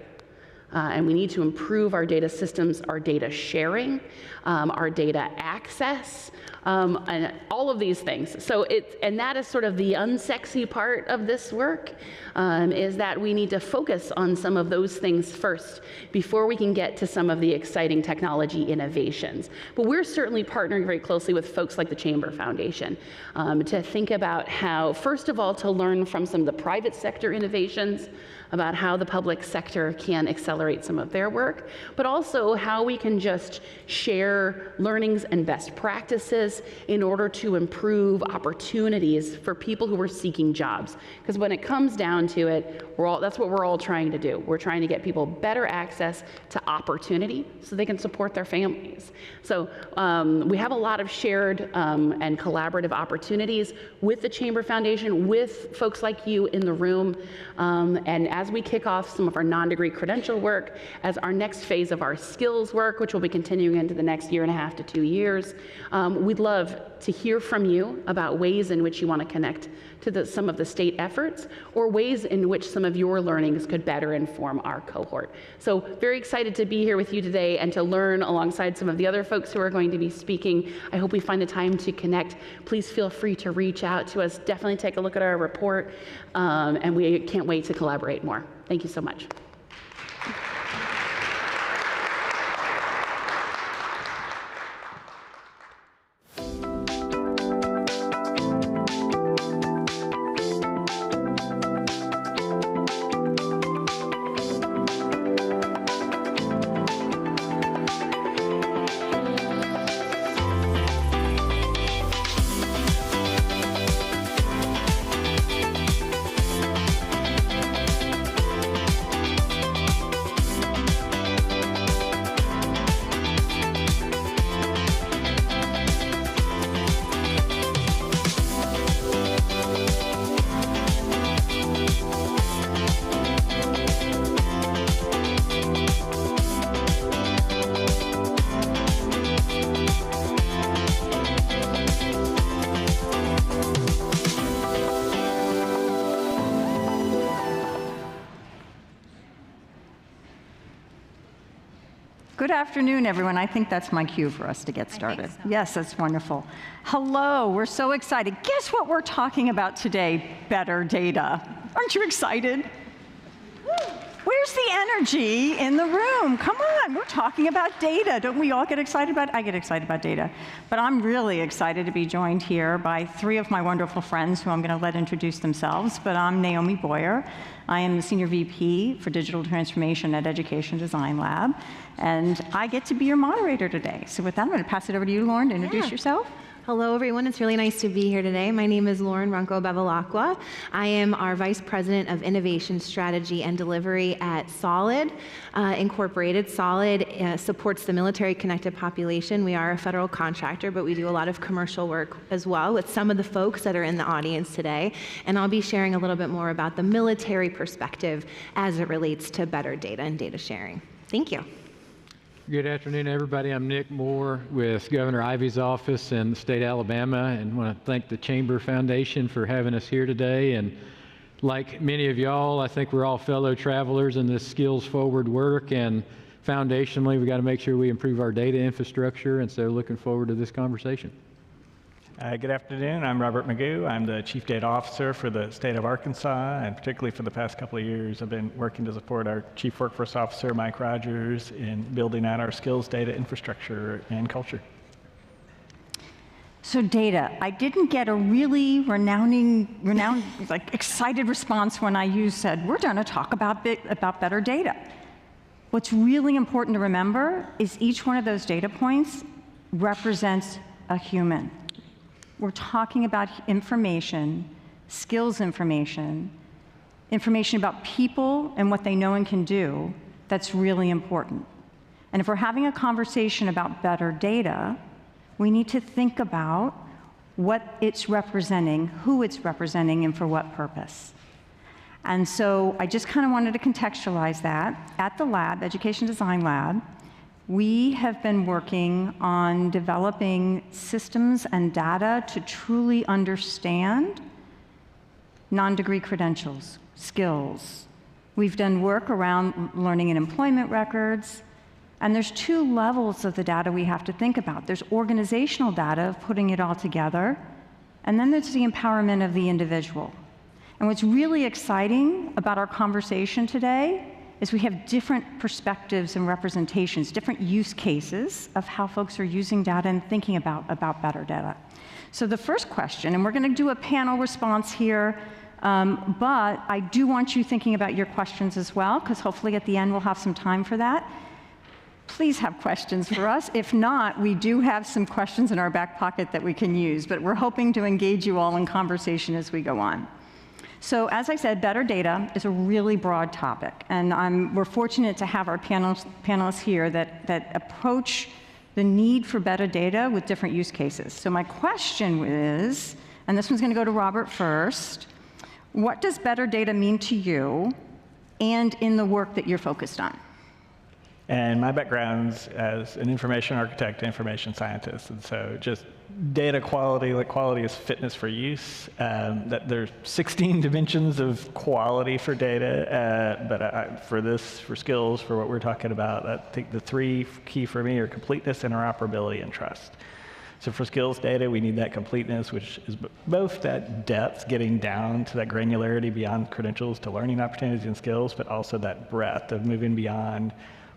And we need to improve our data systems, our data sharing, our data access, and all of these things. So and that is sort of the unsexy part of this work, is that we need to focus on some of those things first before we can get to some of the exciting technology innovations. But we're certainly partnering very closely with folks like the Chamber Foundation to think about how, first of all, to learn from some of the private sector innovations about how the public sector can accelerate some of their work, but also how we can just share learnings and best practices in order to improve opportunities for people who are seeking jobs. Because when it comes down to it, that's what we're all trying to do. We're trying to get people better access to opportunity so they can support their families. So we have a lot of shared and collaborative opportunities with the Chamber Foundation, with folks like you in the room, and as we kick off some of our non-degree credential work, as our next phase of our skills work, which will be continuing into the next 1.5 to 2 years, we'd love to hear from you about ways in which you want to connect to some of the state efforts, or ways in which some of your learnings could better inform our cohort. So very excited to be here with you today and to learn alongside some of the other folks who are going to be speaking. I hope we find the time to connect. Please feel free to reach out to us. Definitely take a look at our report, and we can't wait to collaborate more. Thank you so much. Good afternoon, everyone. I think that's my cue for us to get started. Yes, that's wonderful. Hello, we're so excited. Guess what we're talking about today? Better data. Aren't you excited? Where's the energy in the room? Come on, we're talking about data. Don't we all get excited about it? I get excited about data. But I'm really excited to be joined here by three of my wonderful friends who I'm going to let introduce themselves. But I'm Naomi Boyer. I am the Senior VP for Digital Transformation at Education Design Lab. And I get to be your moderator today. So with that, I'm going to pass it over to you, Lauren, to introduce yourself. Hello, everyone. It's really nice to be here today. My name is Lauren Runco Bevilacqua. I am our Vice President of Innovation Strategy and Delivery at Solid Incorporated. Solid supports the military connected population. We are a federal contractor, but we do a lot of commercial work as well with some of the folks that are in the audience today. And I'll be sharing a little bit more about the military perspective as it relates to better data and data sharing. Thank you. Good afternoon, everybody. I'm Nick Moore with Governor Ivey's office in the state of Alabama, and want to thank the Chamber Foundation for having us here today. And like many of y'all, I think we're all fellow travelers in this skills forward work, and foundationally, we got to make sure we improve our data infrastructure, and so looking forward to this conversation. Good afternoon. I'm Robert Magoo. I'm the Chief Data Officer for the state of Arkansas, and particularly for the past couple of years, I've been working to support our Chief Workforce Officer, Mike Rogers, in building out our skills data infrastructure and culture. So data, I didn't get a really renowned, like excited response when I said, we're going to talk about better data. What's really important to remember is each one of those data points represents a human. We're talking about information, skills information about people and what they know and can do. That's really important. And if we're having a conversation about better data, we need to think about what it's representing, who it's representing, and for what purpose. And so I just kind of wanted to contextualize that. At the lab, Education Design Lab, we have been working on developing systems and data to truly understand non-degree credentials, skills. We've done work around learning and employment records, and there's two levels of the data we have to think about. There's organizational data of putting it all together, and then there's the empowerment of the individual. And what's really exciting about our conversation today is we have different perspectives and representations, different use cases of how folks are using data and thinking about better data. So the first question, and we're going to do a panel response here, but I do want you thinking about your questions as well, because hopefully at the end we'll have some time for that. Please have questions for us. If not, we do have some questions in our back pocket that we can use, but we're hoping to engage you all in conversation as we go on. So as I said, better data is a really broad topic, and we're fortunate to have our panelists here that approach the need for better data with different use cases. So my question is, and this one's going to go to Robert first, what does better data mean to you and in the work that you're focused on? And my background's as an information architect, information scientist, and so just data quality, like quality is fitness for use. That there's 16 dimensions of quality for data, but for skills, for what we're talking about, I think the three key for me are completeness, interoperability, and trust. So for skills data, we need that completeness, which is both that depth, getting down to that granularity beyond credentials to learning opportunities and skills, but also that breadth of moving beyond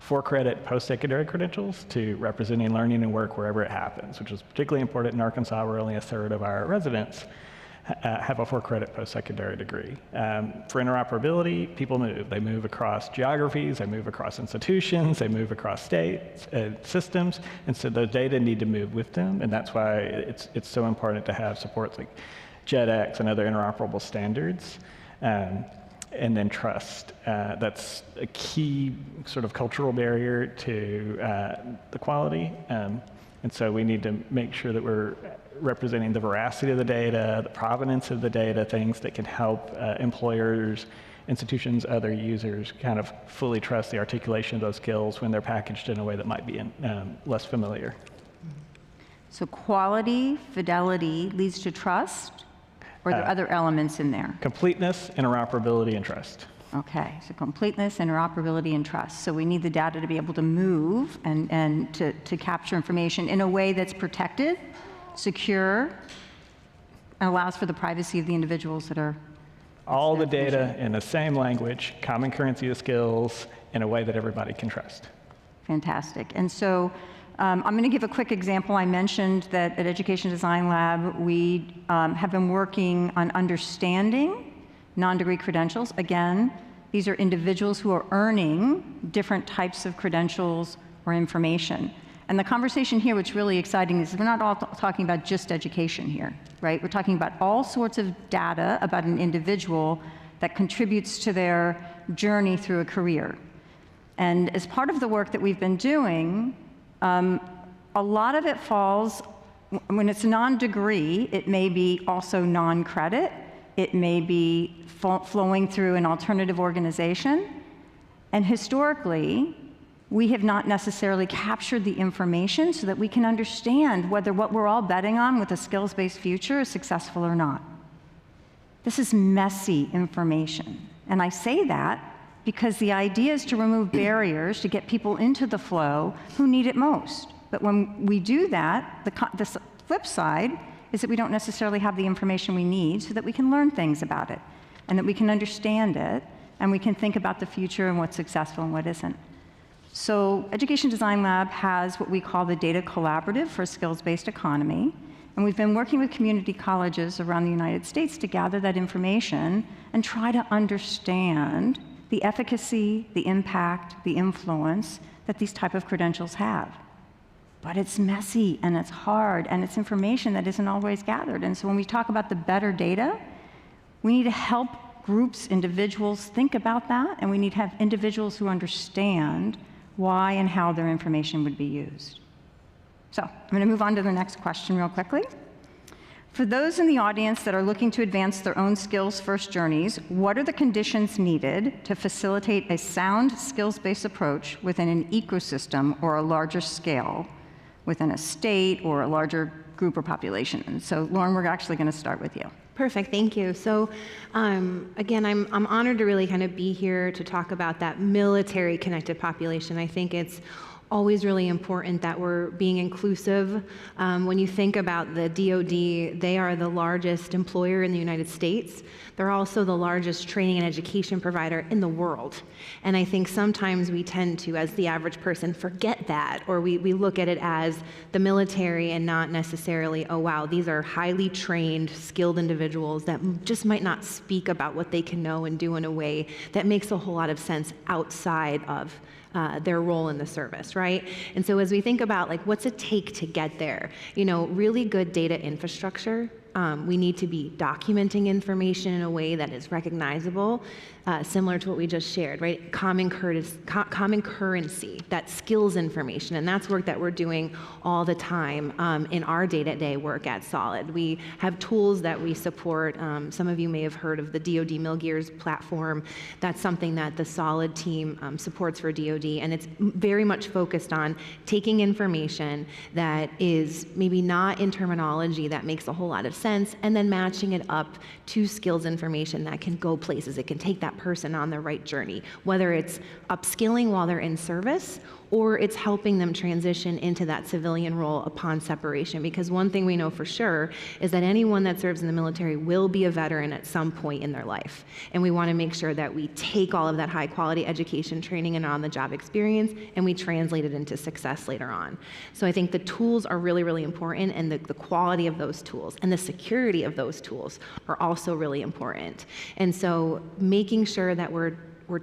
4-credit post-secondary credentials to representing learning and work wherever it happens, which is particularly important in Arkansas, where only a third of our residents have a 4-credit post-secondary degree. For interoperability, people move. They move across geographies, they move across institutions, they move across states, systems, and so those data need to move with them, and that's why it's so important to have supports like JEDX and other interoperable standards. And then trust. That's a key sort of cultural barrier to the quality. And so we need to make sure that we're representing the veracity of the data, the provenance of the data, things that can help employers, institutions, other users kind of fully trust the articulation of those skills when they're packaged in a way that might be less familiar. So quality, fidelity leads to trust? Or are there other elements in there? Completeness, interoperability, and trust. Okay, so completeness, interoperability, and trust. So we need the data to be able to move and to capture information in a way that's protected, secure, and allows for the privacy of the individuals that are. All the data in the same language, common currency of skills, in a way that everybody can trust. Fantastic. And so I'm going to give a quick example. I mentioned that at Education Design Lab, we have been working on understanding non-degree credentials. Again, these are individuals who are earning different types of credentials or information. And the conversation here, what's really exciting, is we're not all talking about just education here, right? We're talking about all sorts of data about an individual that contributes to their journey through a career. And as part of the work that we've been doing, a lot of it falls, when it's non-degree, it may be also non-credit. It may be flowing through an alternative organization. And historically, we have not necessarily captured the information so that we can understand whether what we're all betting on with a skills-based future is successful or not. This is messy information. And I say that because the idea is to remove barriers to get people into the flow who need it most. But when we do that, the flip side is that we don't necessarily have the information we need so that we can learn things about it, and that we can understand it, and we can think about the future and what's successful and what isn't. So Education Design Lab has what we call the Data Collaborative for a Skills-Based Economy, and we've been working with community colleges around the United States to gather that information and try to understand the efficacy, the impact, the influence that these type of credentials have. But it's messy and it's hard and it's information that isn't always gathered. And so when we talk about the better data, we need to help groups, individuals think about that, and we need to have individuals who understand why and how their information would be used. So I'm going to move on to the next question real quickly. For those in the audience that are looking to advance their own skills-first journeys, what are the conditions needed to facilitate a sound skills-based approach within an ecosystem or a larger scale, within a state or a larger group or population? And so, Lauren, we're actually going to start with you. Perfect, thank you. So again, I'm honored to really kind of be here to talk about that military connected population. I think it's always really important that we're being inclusive. When you think about the DoD, they are the largest employer in the United States. They're also the largest training and education provider in the world. And I think sometimes we tend to, as the average person, forget that, or we look at it as the military and not necessarily, oh wow, these are highly trained, skilled individuals that just might not speak about what they can know and do in a way that makes a whole lot of sense outside of their role in the service, right? And so as we think about like what's it take to get there, you know, really good data infrastructure. We need to be documenting information in a way that is recognizable, similar to what we just shared, right? Common currency, that skills information, and that's work that we're doing all the time in our day-to-day work at Solid. We have tools that we support. Some of you may have heard of the DoD MilGears platform. That's something that the Solid team supports for DoD, and it's very much focused on taking information that is maybe not in terminology that makes a whole lot of sense, and then matching it up to skills information that can go places. It can take that person on the right journey, whether it's upskilling while they're in service or it's helping them transition into that civilian role upon separation. Because one thing we know for sure is that anyone that serves in the military will be a veteran at some point in their life. And we want to make sure that we take all of that high quality education, training, and on-the-job experience, and we translate it into success later on. So I think the tools are really, really important, and the quality of those tools and the security of those tools are also really important. And so making sure that we're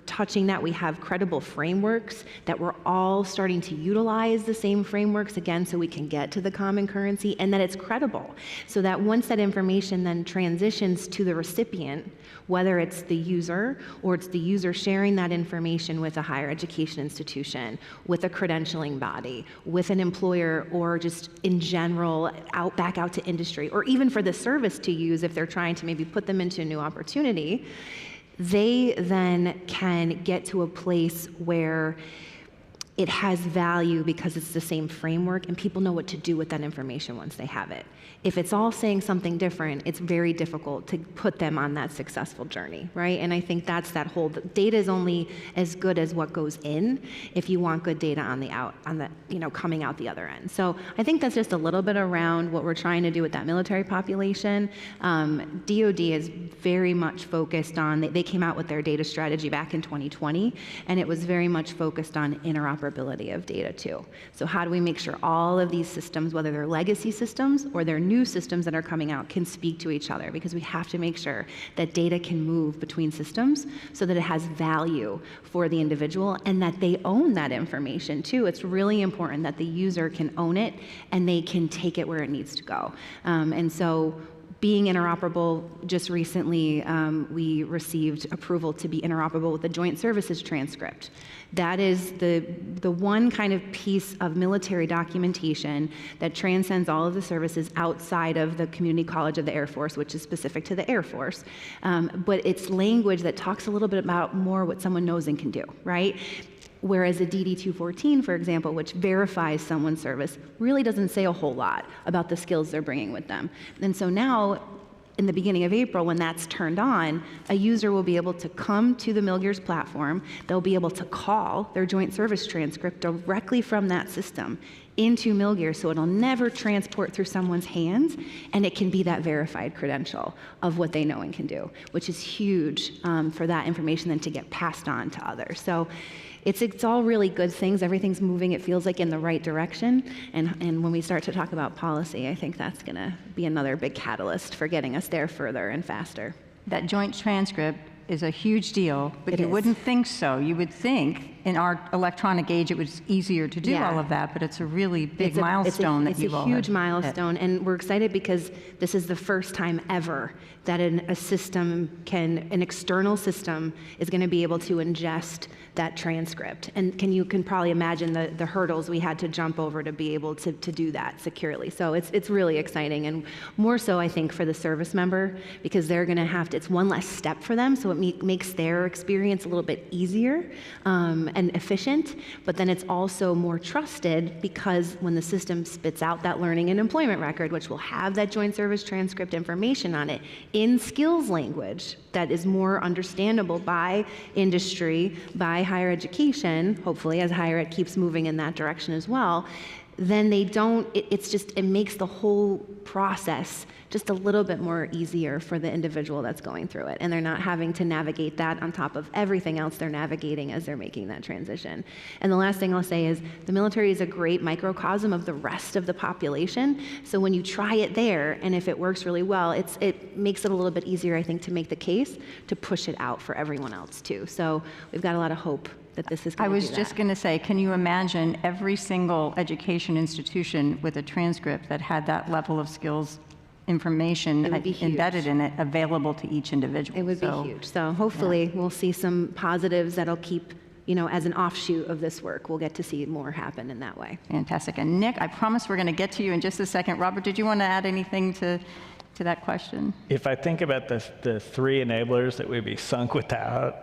touching that, we have credible frameworks, that we're all starting to utilize the same frameworks again so we can get to the common currency, and that it's credible. So that once that information then transitions to the recipient, whether it's the user or it's the user sharing that information with a higher education institution, with a credentialing body, with an employer, or just in general back out to industry, or even for the service to use if they're trying to maybe put them into a new opportunity, they then can get to a place where it has value because it's the same framework and people know what to do with that information once they have it. If it's all saying something different, it's very difficult to put them on that successful journey, right? And I think that's that whole, data is only as good as what goes in if you want good data on the coming out the other end. So I think that's just a little bit around what we're trying to do with that military population. DoD is very much focused on, they came out with their data strategy back in 2020, and it was very much focused on interoperability of data too. So how do we make sure all of these systems, whether they're legacy systems or they're new systems that are coming out, can speak to each other, because we have to make sure that data can move between systems so that it has value for the individual and that they own that information too. It's really important that the user can own it and they can take it where it needs to go. And so being interoperable, just recently we received approval to be interoperable with the Joint Services transcript. That is the one kind of piece of military documentation that transcends all of the services outside of the Community College of the Air Force, which is specific to the Air Force. But it's language that talks a little bit about more what someone knows and can do, right? Whereas a DD-214, for example, which verifies someone's service, really doesn't say a whole lot about the skills they're bringing with them. And so now, in the beginning of April, when that's turned on, a user will be able to come to the MilGears platform. They'll be able to call their joint service transcript directly from that system into MilGears, so it'll never transport through someone's hands, and it can be that verified credential of what they know and can do, which is huge for that information then to get passed on to others. So it's all really good things. Everything's moving, it feels like, in the right direction. And when we start to talk about policy, I think that's going to be another big catalyst for getting us there further and faster. That joint transcript is a huge deal, but It you is. wouldn't think so. You would think in our electronic age it was easier to do Yeah. all of that, but it's a really big milestone that you've all It's a huge hit. milestone, and we're excited because this is the first time ever that an external system is going to be able to ingest that transcript. And you can probably imagine the hurdles we had to jump over to be able to do that securely. So it's really exciting, and more so I think for the service member, because they're going to have to, it's one less step for them, so it makes their experience a little bit easier and efficient, but then it's also more trusted because when the system spits out that learning and employment record, which will have that joint service transcript information on it in skills language that is more understandable by industry, by higher education, hopefully as higher ed keeps moving in that direction as well, then it makes the whole process just a little bit more easier for the individual that's going through it. And they're not having to navigate that on top of everything else they're navigating as they're making that transition. And the last thing I'll say is the military is a great microcosm of the rest of the population. So when you try it there, and if it works really well, it makes it a little bit easier, I think, to make the case to push it out for everyone else too. So we've got a lot of hope that this is going to do that. I was just going to say, can you imagine every single education institution with a transcript that had that level of skills information It would be huge. embedded in it available to each individual? It would be huge. So hopefully we'll see some positives that'll keep, as an offshoot of this work, we'll get to see more happen in that way. Fantastic. And Nick, I promise we're going to get to you in just a second. Robert, did you want to add anything to that question? If I think about the three enablers that we'd be sunk without,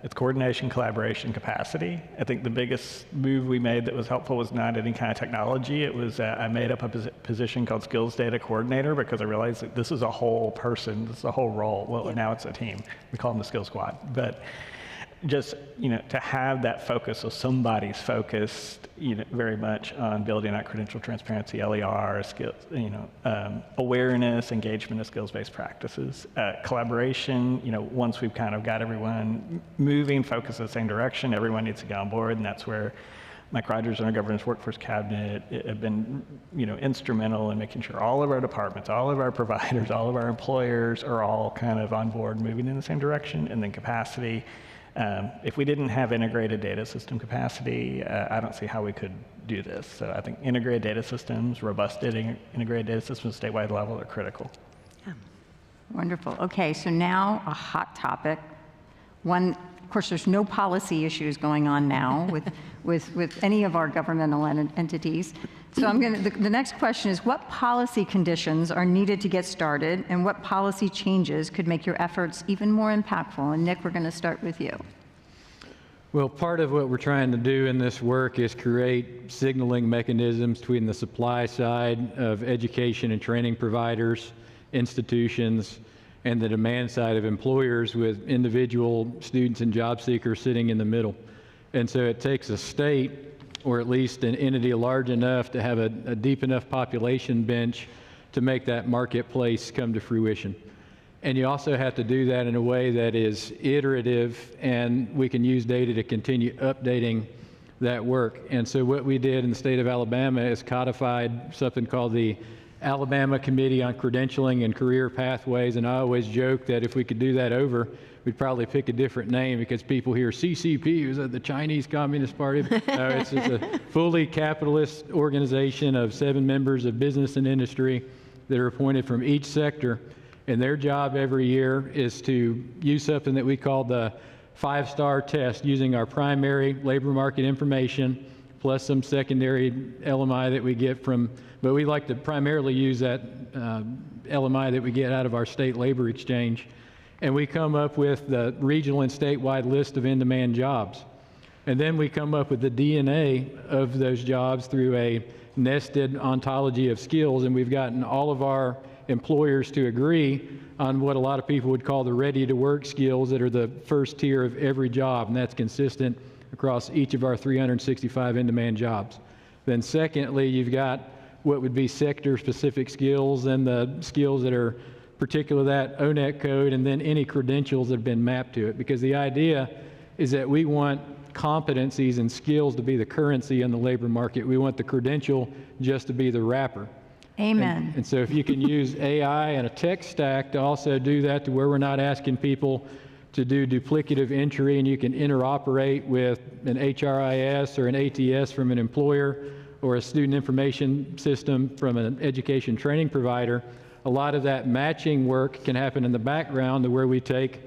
it's coordination, collaboration, capacity. I think the biggest move we made that was helpful was not any kind of technology. It was I made up a position called Skills Data Coordinator because I realized that this is a whole person, this is a whole role. Well, now it's a team. We call them the Skill Squad. But just to have that focus, so somebody's focused very much on building that credential transparency, LER, skills, awareness, engagement of skills-based practices, collaboration. Once we've kind of got everyone moving, focused in the same direction, everyone needs to get on board, and that's where Mike Rogers and our governance workforce cabinet have been, instrumental in making sure all of our departments, all of our providers, all of our employers are all kind of on board, moving in the same direction, and then capacity. If we didn't have integrated data system capacity, I don't see how we could do this. So I think integrated data systems, robust integrated data systems at statewide level are critical. Yeah. Wonderful. Okay, so now a hot topic. One, of course, there's no policy issues going on now with any of our governmental entities. So the next question is, what policy conditions are needed to get started, and what policy changes could make your efforts even more impactful? And Nick, we're going to start with you. Well, part of what we're trying to do in this work is create signaling mechanisms between the supply side of education and training providers, institutions, and the demand side of employers, with individual students and job seekers sitting in the middle. And so it takes a state, or at least an entity large enough to have a deep enough population bench to make that marketplace come to fruition. And you also have to do that in a way that is iterative, and we can use data to continue updating that work. And so what we did in the state of Alabama is codified something called the Alabama Committee on Credentialing and Career Pathways. And I always joke that if we could do that over, we'd probably pick a different name, because people hear CCP, is that the Chinese Communist Party? No, it's just a fully capitalist organization of 7 members of business and industry that are appointed from each sector. And their job every year is to use something that we call the 5-star test, using our primary labor market information plus some secondary LMI that we get from, but we like to primarily use that LMI that we get out of our state labor exchange. And we come up with the regional and statewide list of in-demand jobs. And then we come up with the DNA of those jobs through a nested ontology of skills, and we've gotten all of our employers to agree on what a lot of people would call the ready-to-work skills that are the first tier of every job, and that's consistent across each of our 365 in-demand jobs. Then secondly, you've got what would be sector-specific skills, and the skills that are particular to that ONET code, and then any credentials that have been mapped to it, because the idea is that we want competencies and skills to be the currency in the labor market. We want the credential just to be the wrapper. Amen. And so if you can use AI and a tech stack to also do that, to where we're not asking people to do duplicative entry, and you can interoperate with an HRIS or an ATS from an employer, or a student information system from an education training provider, a lot of that matching work can happen in the background, to where we take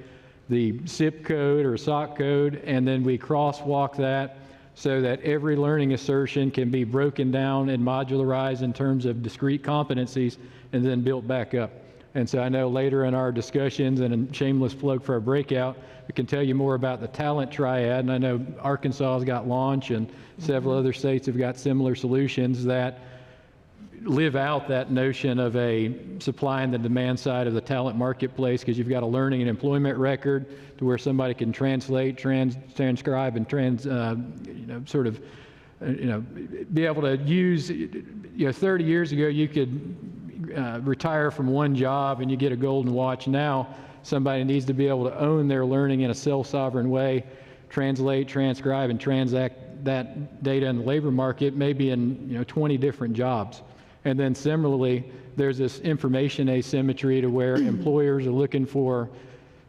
the SIP code or SOC code, and then we crosswalk that so that every learning assertion can be broken down and modularized in terms of discrete competencies and then built back up. And so I know later in our discussions, and a shameless plug for our breakout, we can tell you more about the talent triad. And I know Arkansas has got launch, and several other states have got similar solutions that live out that notion of a supply and the demand side of the talent marketplace, because you've got a learning and employment record to where somebody can translate, transcribe, and be able to use, 30 years ago you could retire from one job and you get a golden watch. Now somebody needs to be able to own their learning in a self-sovereign way, translate, transcribe, and transact that data in the labor market, maybe in 20 different jobs. And then similarly, there's this information asymmetry to where employers are looking for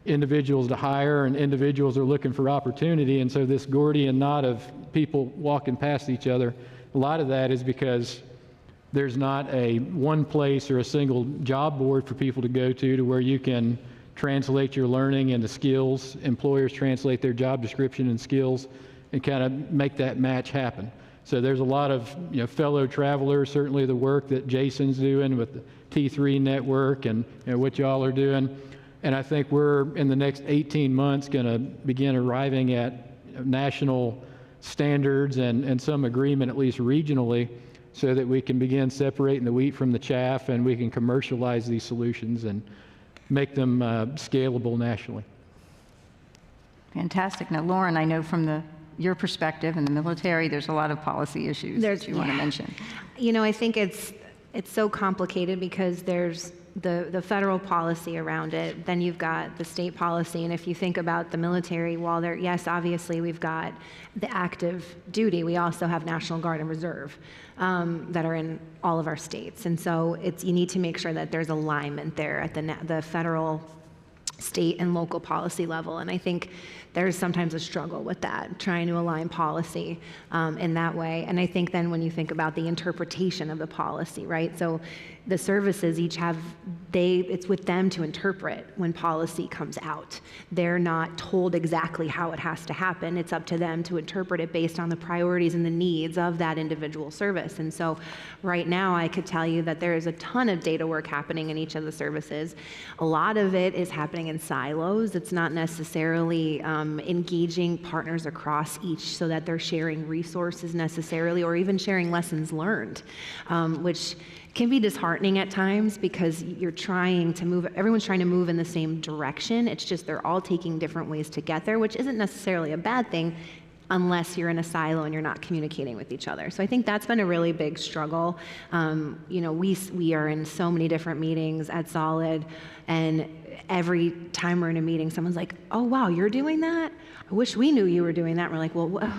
individuals to hire and individuals are looking for opportunity. And so this Gordian knot of people walking past each other, a lot of that is because there's not a one place or a single job board for people to go to where you can translate your learning into skills, employers translate their job description and skills, and kind of make that match happen. So there's a lot of fellow travelers, certainly the work that Jason's doing with the T3 network and what y'all are doing. And I think we're, in the next 18 months, going to begin arriving at national standards and some agreement, at least regionally, so that we can begin separating the wheat from the chaff, and we can commercialize these solutions and make them scalable nationally. Fantastic. Now, Lauren, I know from your perspective in the military, there's a lot of policy issues that you want to mention. I think it's so complicated, because there's the federal policy around it, then you've got the state policy, and if you think about the military, while yes, obviously we've got the active duty, we also have National Guard and Reserve that are in all of our states, and so you need to make sure that there's alignment there at the federal, state, and local policy level. And I think there's sometimes a struggle with that, trying to align policy in that way. And I think then when you think about the interpretation of the policy, right? So the services each it's with them to interpret when policy comes out. They're not told exactly how it has to happen. It's up to them to interpret it based on the priorities and the needs of that individual service. And so right now I could tell you that there is a ton of data work happening in each of the services. A lot of it is happening in silos. It's not necessarily engaging partners across each so that they're sharing resources necessarily or even sharing lessons learned, which can be disheartening at times because you're trying to move, everyone's trying to move in the same direction. It's just they're all taking different ways to get there, which isn't necessarily a bad thing unless you're in a silo and you're not communicating with each other. So I think that's been a really big struggle. We are in so many different meetings at Solid, and every time we're in a meeting, someone's like, oh, wow, you're doing that? I wish we knew you were doing that. And we're like, well,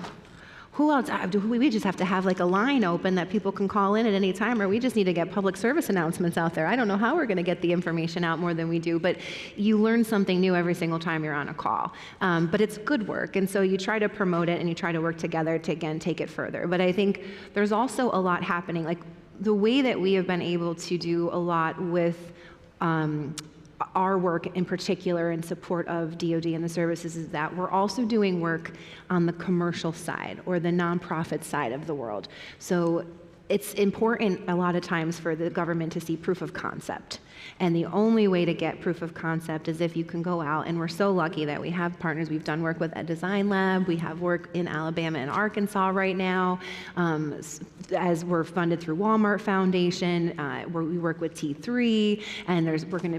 who else? We just have to have like a line open that people can call in at any time, or we just need to get public service announcements out there. I don't know how we're going to get the information out more than we do, but you learn something new every single time you're on a call. But it's good work, and so you try to promote it and you try to work together to, again, take it further. But I think there's also a lot happening. Like the way that we have been able to do a lot with our work in particular in support of DoD and the services is that we're also doing work on the commercial side or the nonprofit side of the world. So it's important a lot of times for the government to see proof of concept. And the only way to get proof of concept is if you can go out, and we're so lucky that we have partners. We've done work with a design lab. We have work in Alabama and Arkansas right now, as we're funded through Walmart Foundation, where we work with T3, and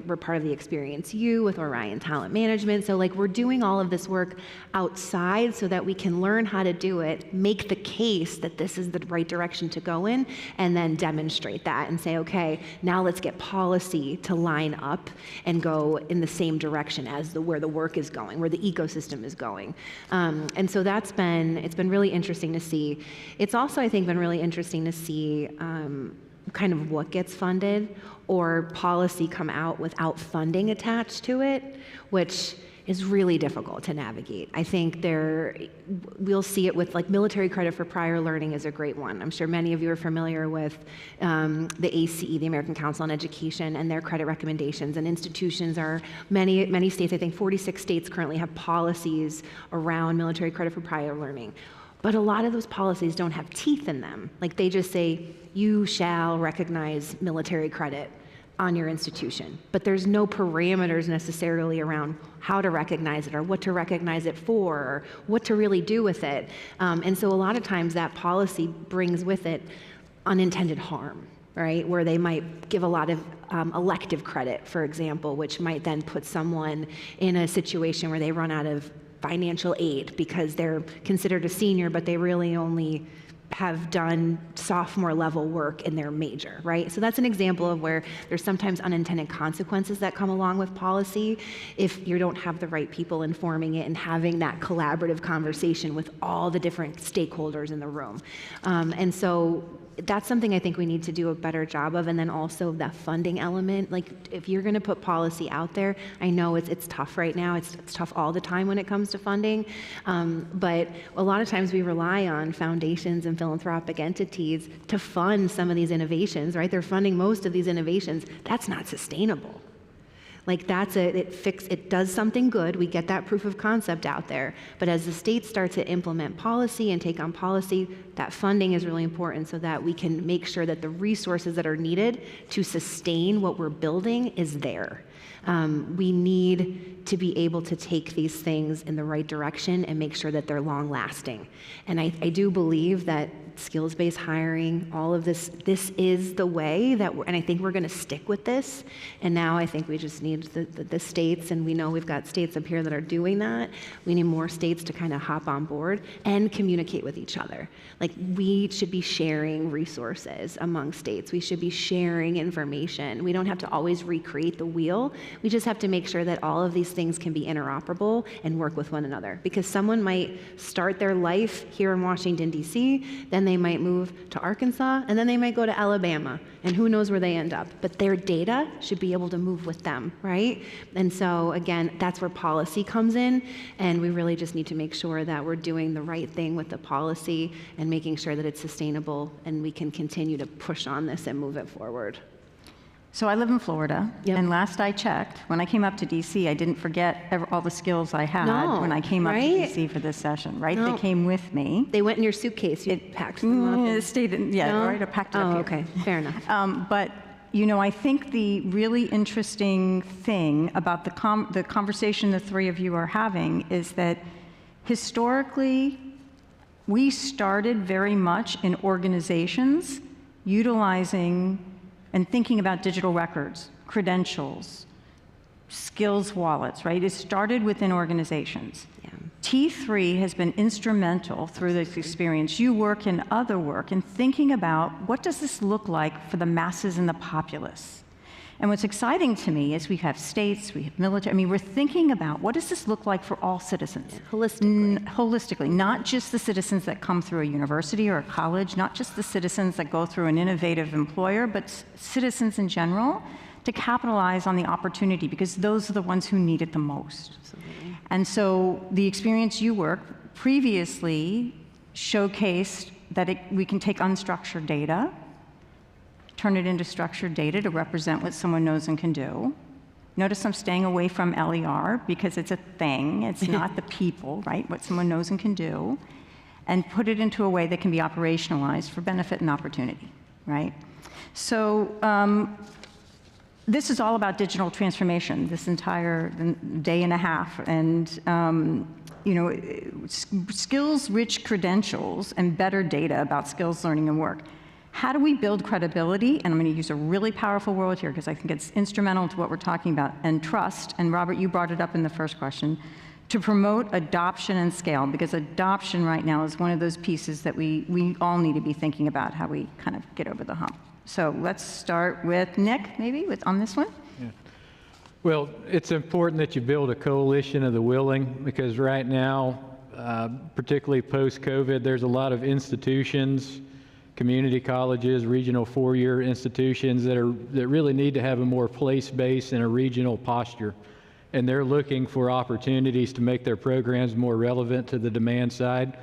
we're part of the Experience U with Orion Talent Management. So like we're doing all of this work outside so that we can learn how to do it, make the case that this is the right direction to go in, and then demonstrate that and say, okay, now let's get policy to line up and go in the same direction as where the work is going, where the ecosystem is going. And so it's been really interesting to see. It's also, I think, been really interesting to see kind of what gets funded or policy come out without funding attached to it, which is really difficult to navigate. I think we'll see it with like military credit for prior learning is a great one. I'm sure many of you are familiar with the ACE, the American Council on Education, and their credit recommendations. And institutions are, many states, I think 46 states currently have policies around military credit for prior learning. But a lot of those policies don't have teeth in them. Like they just say, you shall recognize military credit on your institution, but there's no parameters necessarily around how to recognize it or what to recognize it for or what to really do with it. And so a lot of times that policy brings with it unintended harm, right? Where they might give a lot of elective credit, for example, which might then put someone in a situation where they run out of financial aid because they're considered a senior, but they really only have done sophomore level work in their major, right? So that's an example of where there's sometimes unintended consequences that come along with policy if you don't have the right people informing it and having that collaborative conversation with all the different stakeholders in the room. And so that's something I think we need to do a better job of. And then also that funding element, like if you're going to put policy out there, I know it's tough right now. It's tough all the time when it comes to funding. But a lot of times we rely on foundations and philanthropic entities to fund some of these innovations, right? They're funding most of these innovations. That's not sustainable. Like it does something good. We get that proof of concept out there. But as the states start to implement policy and take on policy, that funding is really important so that we can make sure that the resources that are needed to sustain what we're building is there. We need to be able to take these things in the right direction and make sure that they're long lasting. And I do believe that skills-based hiring, all of this is the way that and I think we're going to stick with this. And now I think we just need the states, and we know we've got states up here that are doing that. We need more states to kind of hop on board and communicate with each other. Like we should be sharing resources among states. We should be sharing information. We don't have to always recreate the wheel. We just have to make sure that all of these things can be interoperable and work with one another. Because someone might start their life here in Washington, D.C., then they might move to Arkansas, and then they might go to Alabama, and who knows where they end up. But their data should be able to move with them, right? And so, again, that's where policy comes in, and we really just need to make sure that we're doing the right thing with the policy and making sure that it's sustainable, and we can continue to push on this and move it forward. So I live in Florida, Yep. and last I checked, when I came up to DC, I didn't forget all the skills I had when I came up to right? DC for this session, right? No. They came with me. They went in your suitcase. You packed them up. It stayed in, yeah, No? right, I packed it up Oh, here. okay, fair enough. But you know, I think the really interesting thing about the conversation the three of you are having is that historically, we started very much in organizations utilizing and thinking about digital records, credentials, skills wallets, right? It started within organizations. Yeah. T3 has been instrumental through this experience, you work and other work, in thinking about what does this look like for the masses and the populace. And what's exciting to me is we have states, we have military, I mean, we're thinking about what does this look like for all citizens? Yeah, holistically. Holistically, not just the citizens that come through a university or a college, not just the citizens that go through an innovative employer, but citizens in general, to capitalize on the opportunity, because those are the ones who need it the most. Absolutely. And so the experience you work previously showcased that we can take unstructured data, turn it into structured data to represent what someone knows and can do. Notice I'm staying away from LER because it's a thing, it's not the people, right? What someone knows and can do, and put it into a way that can be operationalized for benefit and opportunity, right? So, this is all about digital transformation, this entire day and a half. And you know, skills-rich credentials and better data about skills, learning, and work. How do we build credibility? And I'm going to use a really powerful word here because I think it's instrumental to what we're talking about, and trust. And Robert, you brought it up in the first question, to promote adoption and scale, because adoption right now is one of those pieces that we all need to be thinking about how we kind of get over the hump. So let's start with Nick, maybe, on this one. Yeah. Well, it's important that you build a coalition of the willing, because right now, particularly post-COVID, there's a lot of institutions, community colleges, regional four-year institutions that really need to have a more place-based and a regional posture. And they're looking for opportunities to make their programs more relevant to the demand side.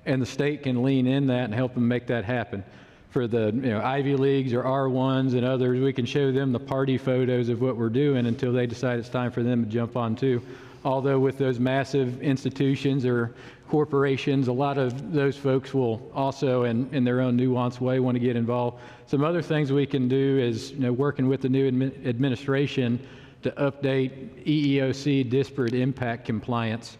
And the state can lean in that and help them make that happen. For the Ivy Leagues or R1s and others, we can show them the party photos of what we're doing until they decide it's time for them to jump on too. Although with those massive institutions or corporations, a lot of those folks will also, in their own nuanced way, want to get involved. Some other things we can do is working with the new administration to update EEOC disparate impact compliance.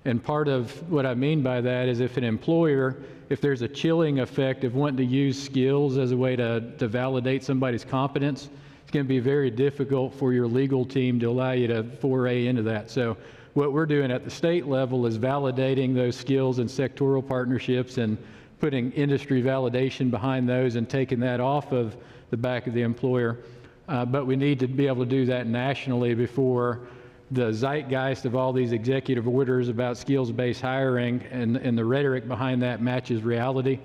And part of what I mean by that is if an employer, if there's a chilling effect of wanting to use skills as a way to validate somebody's competence, it's going to be very difficult for your legal team to allow you to foray into that. So what we're doing at the state level is validating those skills and sectoral partnerships and putting industry validation behind those and taking that off of the back of the employer. But we need to be able to do that nationally before the zeitgeist of all these executive orders about skills-based hiring and the rhetoric behind that matches reality.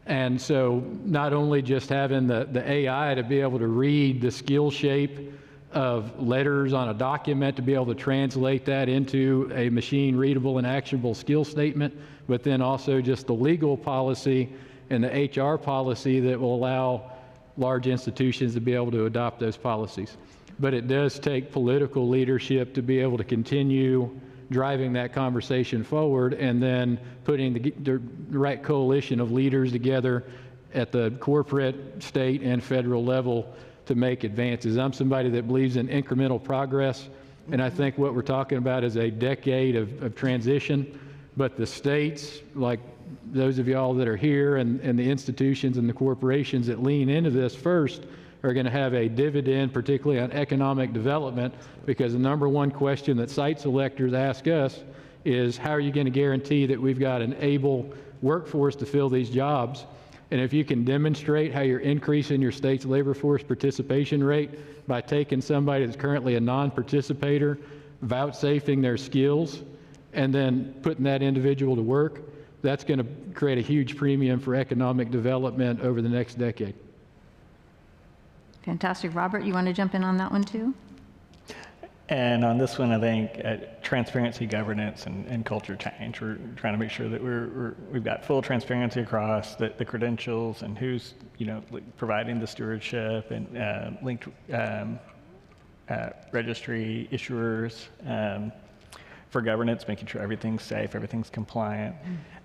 And so not only just having the AI to be able to read the skill shape of letters on a document to be able to translate that into a machine-readable and actionable skill statement, but then also just the legal policy and the HR policy that will allow large institutions to be able to adopt those policies. But it does take political leadership to be able to continue driving that conversation forward and then putting the right coalition of leaders together at the corporate, state, and federal level to make advances. I'm somebody that believes in incremental progress, and I think what we're talking about is a decade of transition, but the states, like those of y'all that are here and the institutions and the corporations that lean into this first, are going to have a dividend, particularly on economic development, because the number one question that site selectors ask us is, how are you going to guarantee that we've got an able workforce to fill these jobs? And if you can demonstrate how you're increasing your state's labor force participation rate by taking somebody that's currently a non-participator, vouchsafing their skills, and then putting that individual to work, that's going to create a huge premium for economic development over the next decade. Fantastic. Robert, you want to jump in on that one too? And on this one, I think transparency, governance, and culture change. We're trying to make sure that we've got full transparency across the credentials and who's providing the stewardship and linked registry issuers. for governance, making sure everything's safe, everything's compliant,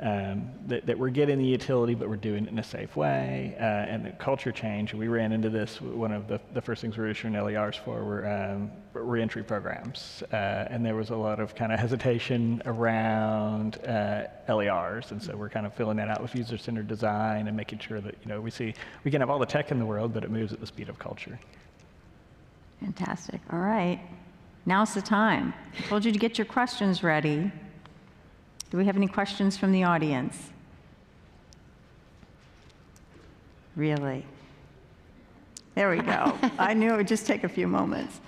that we're getting the utility, but we're doing it in a safe way, and the culture change. We ran into this. One of the first things we were issuing LERs for were reentry programs, and there was a lot of kind of hesitation around LERs, and so we're kind of filling that out with user-centered design and making sure that we can have all the tech in the world, but it moves at the speed of culture. Fantastic. All right. Now's the time. I told you to get your questions ready. Do we have any questions from the audience? Really? There we go. I knew it would just take a few moments.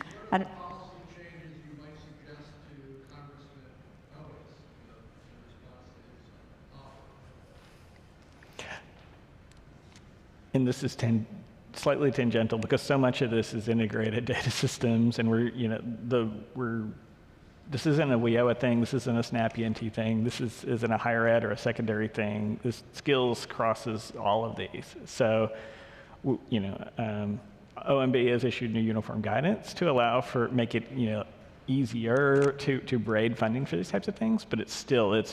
And this is slightly tangential because so much of this is integrated data systems, and this isn't a WIOA thing, this isn't a SnapENT thing, this isn't a higher ed or a secondary thing. This skills crosses all of these. So, OMB has issued new uniform guidance to allow make it easier to braid funding for these types of things, but it's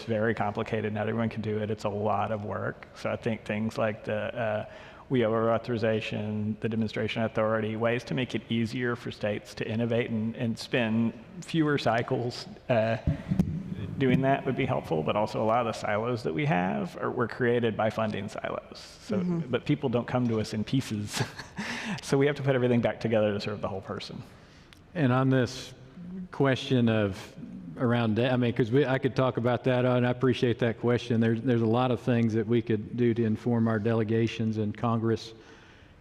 very complicated. Not everyone can do it. It's a lot of work. So I think things like the WIOA authorization, the demonstration authority, ways to make it easier for states to innovate and spend fewer cycles doing that would be helpful, but also a lot of the silos that we have were created by funding silos. So, but people don't come to us in pieces. So we have to put everything back together to serve the whole person. And on this question of around, because I could talk about that, and I appreciate that question. There's a lot of things that we could do to inform our delegations in Congress,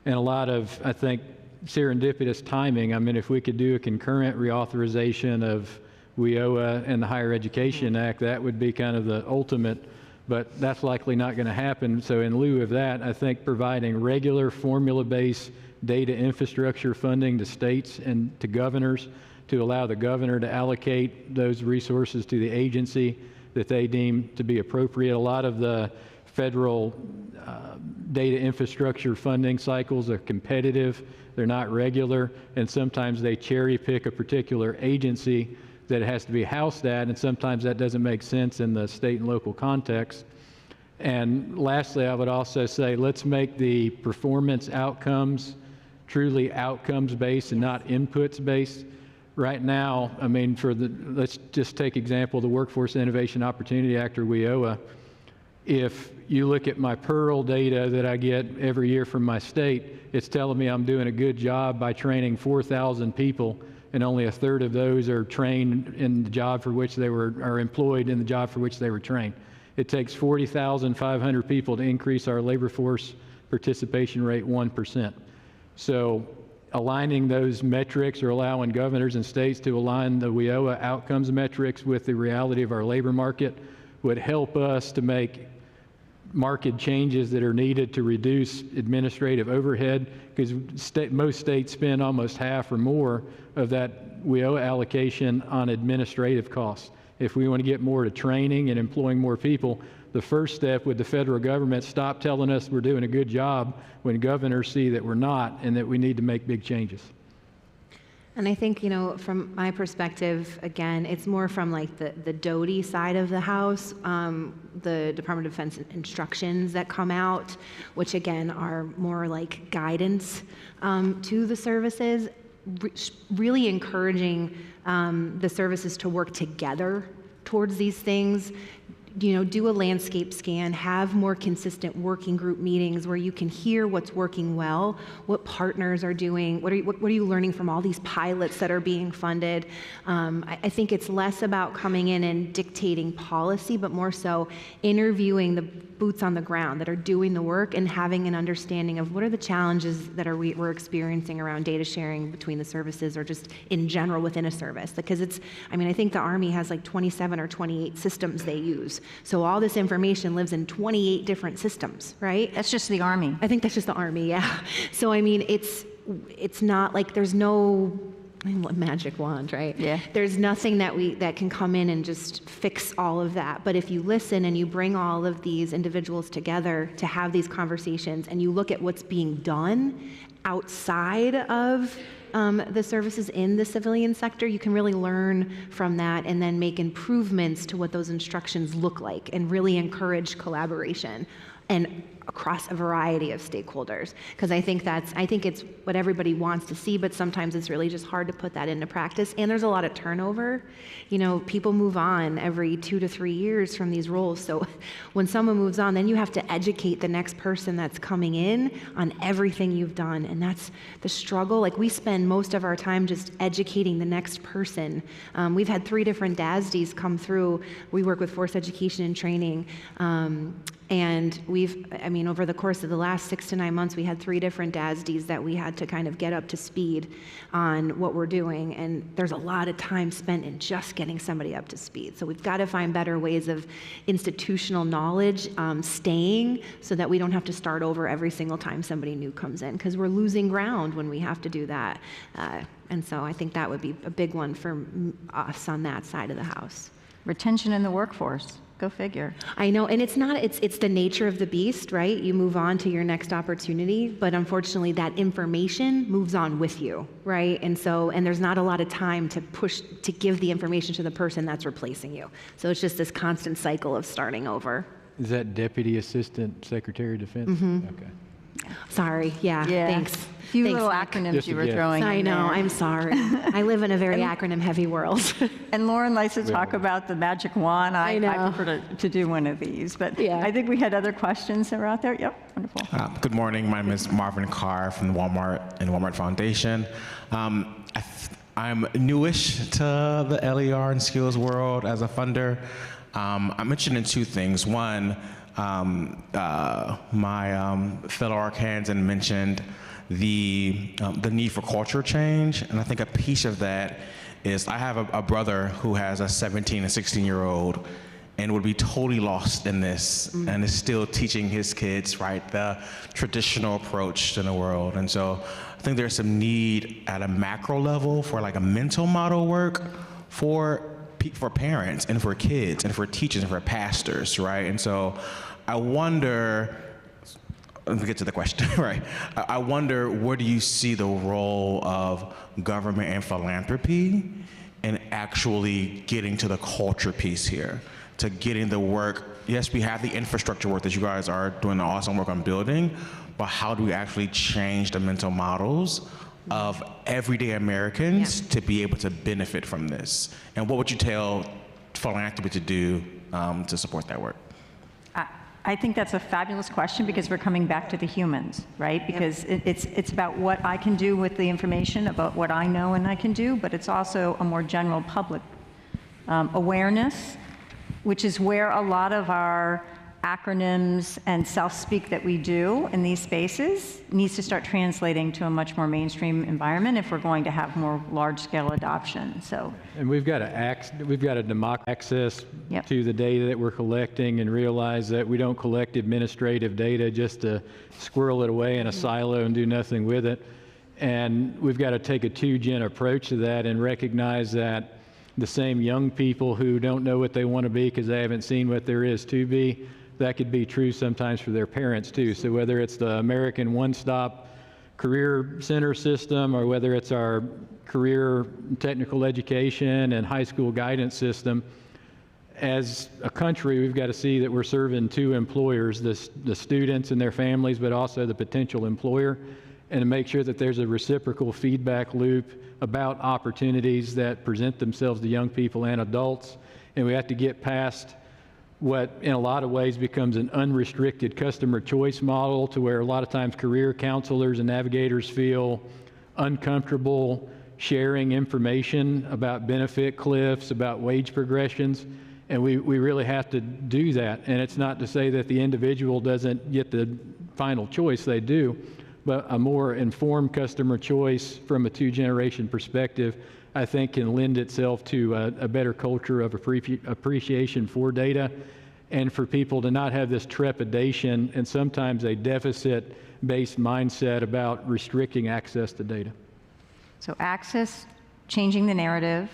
and a lot of, I think, serendipitous timing. If we could do a concurrent reauthorization of WIOA and the Higher Education Act, that would be kind of the ultimate, but that's likely not going to happen. So in lieu of that, I think providing regular formula-based data infrastructure funding to states and to governors to allow the governor to allocate those resources to the agency that they deem to be appropriate. A lot of the federal data infrastructure funding cycles are competitive, they're not regular, and sometimes they cherry pick a particular agency that it has to be housed at, and sometimes that doesn't make sense in the state and local context. And lastly, I would also say let's make the performance outcomes truly outcomes-based and not inputs-based. Right now, let's just take example, the Workforce Innovation Opportunity Act, or WIOA. If you look at my Pearl data that I get every year from my state, it's telling me I'm doing a good job by training 4,000 people, and only a third of those are trained in the job for which are employed in the job for which they were trained. It takes 40,500 people to increase our labor force participation rate 1%. So aligning those metrics, or allowing governors and states to align the WIOA outcomes metrics with the reality of our labor market, would help us to make market changes that are needed to reduce administrative overhead, because most states spend almost half or more of that WIOA allocation on administrative costs. If we want to get more to training and employing more people, the first step with the federal government, stop telling us we're doing a good job when governors see that we're not, and that we need to make big changes. And I think, from my perspective, again, it's more from like the DOTI side of the house, the Department of Defense instructions that come out, which again are more like guidance to the services, really encouraging the services to work together towards these things. Do a landscape scan, have more consistent working group meetings where you can hear what's working well, what partners are doing, what are you learning from all these pilots that are being funded. I think it's less about coming in and dictating policy, but more so interviewing the boots on the ground that are doing the work and having an understanding of what are the challenges that we're experiencing around data sharing between the services, or just in general within a service. Because I think the Army has like 27 or 28 systems they use. So all this information lives in 28 different systems, right? That's just the Army. I think that's just the Army, yeah. So it's not like there's no magic wand, right? Yeah. There's nothing that can come in and just fix all of that. But if you listen and you bring all of these individuals together to have these conversations, and you look at what's being done outside of the services in the civilian sector, you can really learn from that and then make improvements to what those instructions look like and really encourage collaboration and across a variety of stakeholders. Because I think it's what everybody wants to see, but sometimes it's really just hard to put that into practice. And there's a lot of turnover. You know, people move on every 2 to 3 years from these roles. So when someone moves on, then you have to educate the next person that's coming in on everything you've done. And that's the struggle. Like, we spend most of our time just educating the next person. We've had 3 different DASDs come through. We work with Force Education and Training. And over the course of the last 6 to 9 months, we had 3 different DASDs that we had to kind of get up to speed on what we're doing. And there's a lot of time spent in just getting somebody up to speed. So we've got to find better ways of institutional knowledge staying, so that we don't have to start over every single time somebody new comes in, because we're losing ground when we have to do that. And so I think that would be a big one for us on that side of the house. Retention in the workforce. Go figure. I know, and it's the nature of the beast, right? You move on to your next opportunity, but unfortunately that information moves on with you, right? And there's not a lot of time to give the information to the person that's replacing you. So it's just this constant cycle of starting over. Is that Deputy Assistant Secretary of Defense? Mm-hmm. Okay. Sorry, yeah. Thanks. A few little acronyms Just you were a guess. throwing I in know, there. I'm sorry. I live in a very acronym-heavy world. And Lauren likes to talk about the magic wand. I know. I prefer to do one of these, but Yeah. I think we had other questions that were out there. Yep, wonderful. Good morning. My name is Marvin Carr from Walmart and Walmart Foundation. I'm newish to the LER and skills world as a funder. I'm interested in 2 things. One, my fellow Arkansan mentioned the need for culture change, and I think a piece of that is I have a brother who has a 17 and 16-year-old and would be totally lost in this, and is still teaching his kids, right, the traditional approach to the world. And so I think there's some need at a macro level for like a mental model work for parents and for kids and for teachers and for pastors, right? And so I wonder, let me get to the question, right? I wonder, where do you see the role of government and philanthropy in actually getting to the culture piece here, to getting the work? Yes, we have the infrastructure work that you guys are doing awesome work on building, but how do we actually change the mental models of everyday Americans to be able to benefit from this? And what would you tell philanthropy to do to support that work? I think that's a fabulous question, because we're coming back to the humans, right? Because it's about what I can do with the information, about what I know and I can do, but it's also a more general public awareness, which is where a lot of our acronyms and self-speak that we do in these spaces needs to start translating to a much more mainstream environment if we're going to have more large-scale adoption. So, And we've got to democratize access Yep. to the data that we're collecting, and realize that we don't collect administrative data just to squirrel it away in a silo and do nothing with it. And we've got to take a 2-gen approach to that and recognize that the same young people who don't know what they want to be because they haven't seen what there is to be, that could be true sometimes for their parents too. So whether it's the American one-stop career center system, or whether it's our career technical education and high school guidance system, as a country, we've got to see that we're serving 2 employers, the students and their families, but also the potential employer, and to make sure that there's a reciprocal feedback loop about opportunities that present themselves to young people and adults. And we have to get past what in a lot of ways becomes an unrestricted customer choice model, to where a lot of times career counselors and navigators feel uncomfortable sharing information about benefit cliffs, about wage progressions, and we really have to do that. And it's not to say that the individual doesn't get the final choice, they do, but a more informed customer choice from a 2-generation perspective, I think, can lend itself to a better culture of appreciation for data, and for people to not have this trepidation and sometimes a deficit-based mindset about restricting access to data. So access changing the narrative.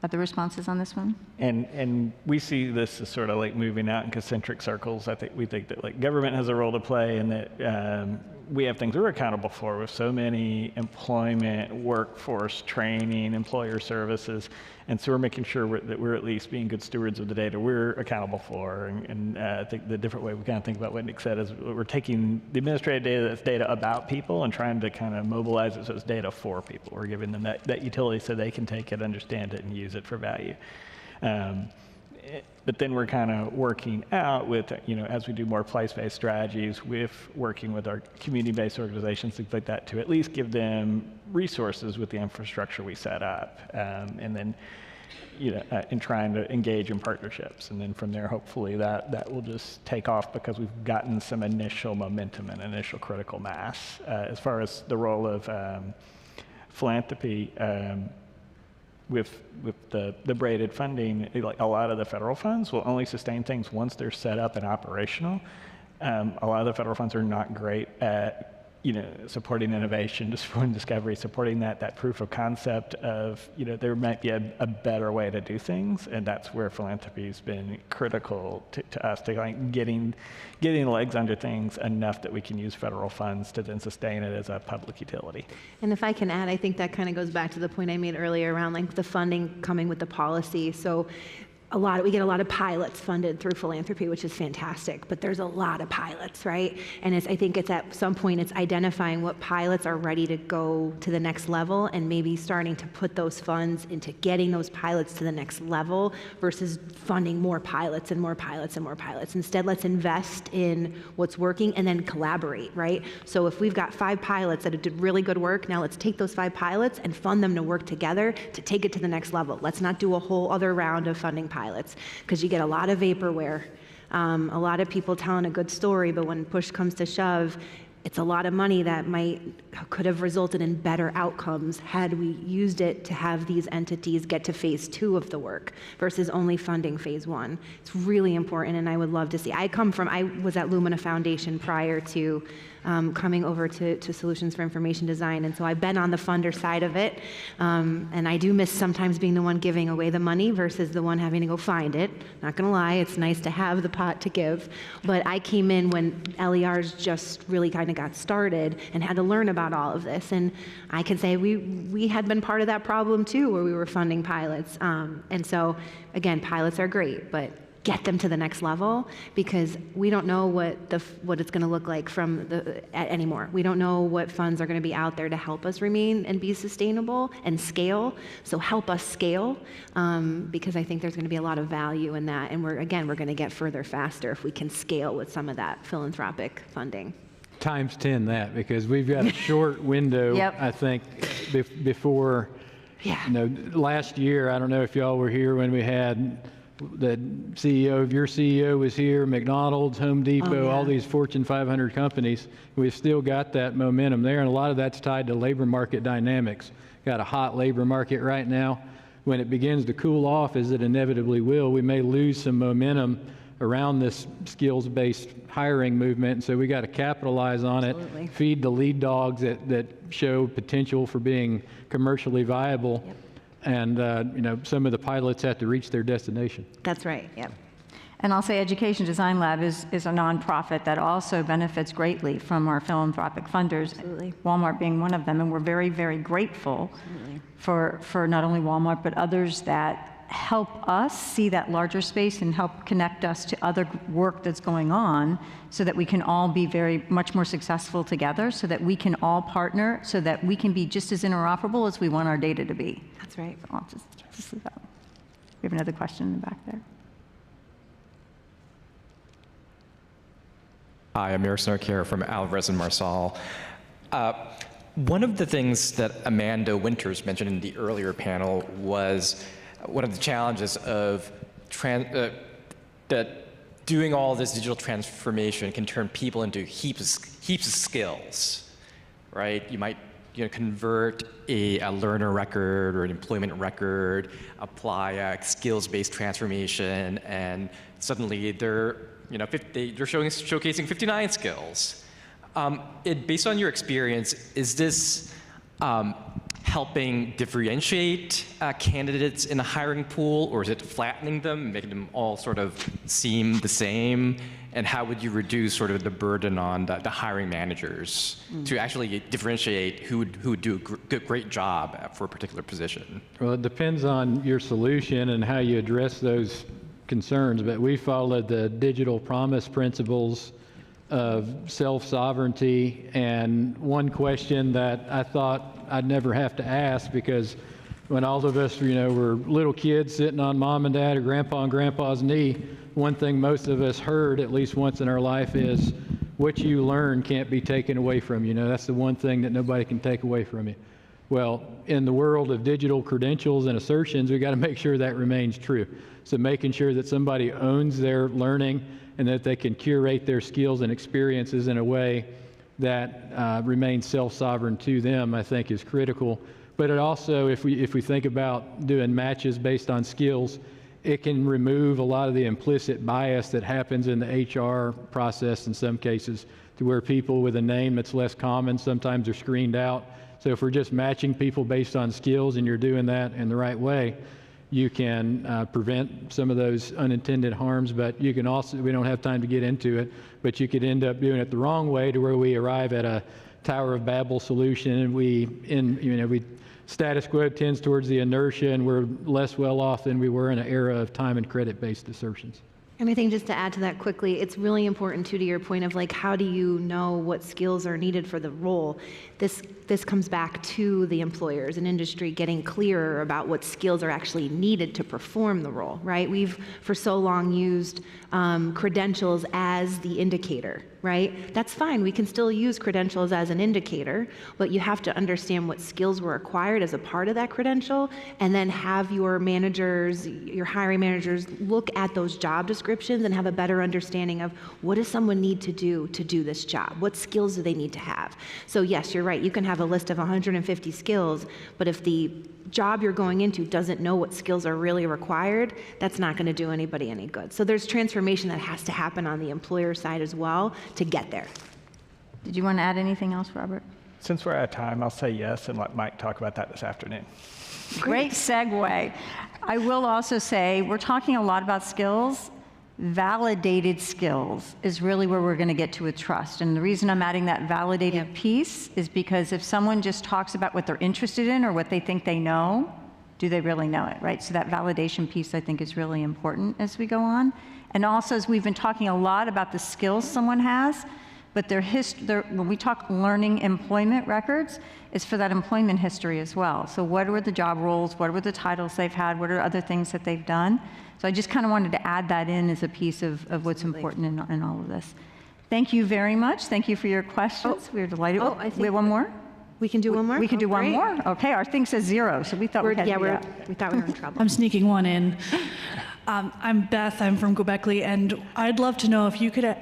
Other responses on this one? And we see this as sort of like moving out in concentric circles. We think that like government has a role to play, and that we have things we're accountable for with so many employment, workforce, training, employer services. And so we're making sure that we're at least being good stewards of the data we're accountable for. And I think the different way we kind of think about what Nick said is we're taking the administrative data that's data about people and trying to kind of mobilize it so it's data for people. We're giving them that utility so they can take it, understand it, and use it for value. But then we're kind of working out with, as we do more place-based strategies, with working with our community-based organizations, things like that, to at least give them resources with the infrastructure we set up. And then, in trying to engage in partnerships. And then from there, hopefully that will just take off because we've gotten some initial momentum and initial critical mass. As far as the role of philanthropy, with the braided funding, like a lot of the federal funds will only sustain things once they're set up and operational. A lot of the federal funds are not great at supporting innovation, supporting discovery, supporting that proof of concept of, there might be a better way to do things, and that's where philanthropy has been critical to us, to like getting legs under things enough that we can use federal funds to then sustain it as a public utility. And if I can add, I think that kind of goes back to the point I made earlier around like the funding coming with the policy. So we get a lot of pilots funded through philanthropy, which is fantastic, but there's a lot of pilots, right? And I think it's at some point it's identifying what pilots are ready to go to the next level and maybe starting to put those funds into getting those pilots to the next level versus funding more pilots and more pilots and more pilots. Instead, let's invest in what's working and then collaborate, right? So if we've got 5 pilots that did really good work, now let's take those 5 pilots and fund them to work together to take it to the next level. Let's not do a whole other round of funding pilots, because you get a lot of vaporware, a lot of people telling a good story, but when push comes to shove, it's a lot of money that could have resulted in better outcomes had we used it to have these entities get to phase 2 of the work versus only funding phase 1. It's really important, and I would love to see. I was at Lumina Foundation prior to coming over to Solutions for Information Design, and so I've been on the funder side of it, and I do miss sometimes being the one giving away the money versus the one having to go find it. Not gonna lie, it's nice to have the pot to give, but I came in when LERs just really kind of got started and had to learn about all of this, and I can say we had been part of that problem too, where we were funding pilots, and so again, pilots are great, but get them to the next level, because we don't know what it's going to look like anymore. We don't know what funds are going to be out there to help us remain and be sustainable and scale. So help us scale, because I think there's going to be a lot of value in that. And we're going to get further faster if we can scale with some of that philanthropic funding. Times 10 that, because we've got a short window, Yep. I think, before, last year, I don't know if y'all were here when we had the your CEO was here, McDonald's, Home Depot, all these Fortune 500 companies. We've still got that momentum there, and a lot of that's tied to labor market dynamics. Got a hot labor market right now. When it begins to cool off, as it inevitably will, we may lose some momentum around this skills-based hiring movement, and so we got to capitalize on Absolutely. it, feed the lead dogs that show potential for being commercially viable. Yep. And some of the pilots have to reach their destination. That's right, yep. And I'll say Education Design Lab is a nonprofit that also benefits greatly from our philanthropic funders, Absolutely. Walmart being one of them, and we're very, very grateful for not only Walmart, but others that help us see that larger space and help connect us to other work that's going on so that we can all be very much more successful together, so that we can all partner, so that we can be just as interoperable as we want our data to be. That's right. So I'll just leave that. We have another question in the back there. Hi, I'm Amir Snark here from Alvarez and Marsal. One of the things that Amanda Winters mentioned in the earlier panel was one of the challenges of that doing all this digital transformation can turn people into heaps of skills, right? You might convert a learner record or an employment record, apply a skills-based transformation, and suddenly they're showcasing 59 skills. Based on your experience, is this helping differentiate candidates in the hiring pool, or is it flattening them, making them all sort of seem the same? And how would you reduce sort of the burden on the hiring managers to actually differentiate who would do a great job for a particular position? Well, it depends on your solution and how you address those concerns, but we followed the digital promise principles of self-sovereignty, and one question that I thought I'd never have to ask, because when all of us, were little kids sitting on mom and dad or grandpa and grandpa's knee, one thing most of us heard at least once in our life is, what you learn can't be taken away from you. That's the one thing that nobody can take away from you. Well, in the world of digital credentials and assertions, we got to make sure that remains true. So making sure that somebody owns their learning and that they can curate their skills and experiences in a way that remains self-sovereign to them, I think is critical. But it also, if we think about doing matches based on skills, it can remove a lot of the implicit bias that happens in the HR process in some cases, to where people with a name that's less common sometimes are screened out. So if we're just matching people based on skills and you're doing that in the right way, you can prevent some of those unintended harms. But you can also, we don't have time to get into it, but you could end up doing it the wrong way, to where we arrive at a Tower of Babel solution, and we status quo tends towards the inertia, and we're less well off than we were in an era of time and credit-based assertions. And I think just to add to that quickly, it's really important too, to your point of like, how do you know what skills are needed for the role? This comes back to the employers and industry getting clearer about what skills are actually needed to perform the role, right? We've for so long used credentials as the indicator, right? That's fine. We can still use credentials as an indicator, but you have to understand what skills were acquired as a part of that credential, and then have your managers, your hiring managers, look at those job descriptions and have a better understanding of what does someone need to do this job? What skills do they need to have? So yes, you're right. You can have a list of 150 skills, but if the job you're going into doesn't know what skills are really required, that's not going to do anybody any good. So there's transformation that has to happen on the employer side as well to get there. Did you want to add anything else, Robert? Since we're out of time, I'll say yes and let Mike talk about that this afternoon. Great segue. I will also say, we're talking a lot about skills. Validated skills is really where we're going to get to with trust. And the reason I'm adding that validated piece is because if someone just talks about what they're interested in or what they think they know, do they really know it, right? So that validation piece, I think, is really important as we go on. And also, as we've been talking a lot about the skills someone has, but when we talk learning employment records, it's for that employment history as well. So what were the job roles? What were the titles they've had? What are other things that they've done? So I just kind of wanted to add that in as a piece of what's important in all of this. Thank you very much. Thank you for your questions. We're delighted. I think we have one more? we can do one more. We can do one more? Okay, our thing says 0, so we thought we had we thought we were in trouble. I'm sneaking one in. I'm Beth, I'm from Göbekli, and I'd love to know if you could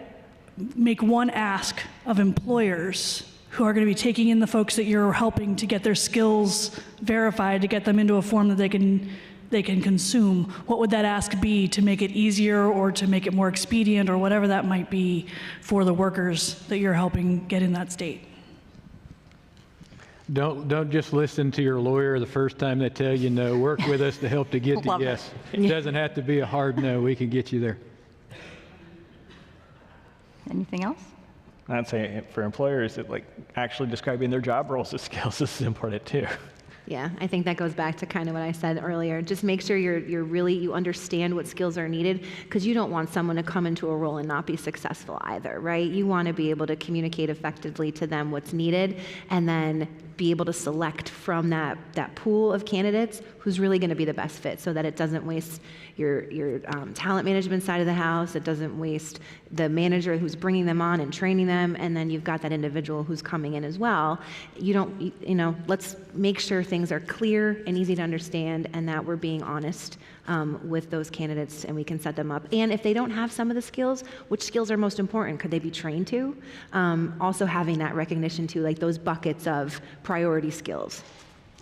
make one ask of employers who are going to be taking in the folks that you're helping to get their skills verified, to get them into a form that they can consume. What would that ask be to make it easier or to make it more expedient or whatever that might be for the workers that you're helping get in that state? Don't just listen to your lawyer the first time they tell you no. Work with us to help to get to yes. It doesn't have to be a hard no. We can get you there. Anything else? I'd say for employers, that actually describing their job roles as skills is important too. Yeah, I think that goes back to kind of what I said earlier. Just make sure you understand what skills are needed, because you don't want someone to come into a role and not be successful either, right? You want to be able to communicate effectively to them what's needed, and then be able to select from that pool of candidates who's really going to be the best fit, so that it doesn't waste your talent management side of the house, it doesn't waste the manager who's bringing them on and training them, and then you've got that individual who's coming in as well. Let's make sure things are clear and easy to understand, and that we're being honest with those candidates, and we can set them up. And if they don't have some of the skills, which skills are most important? Could they be trained to? Also having that recognition too, like those buckets of priority skills.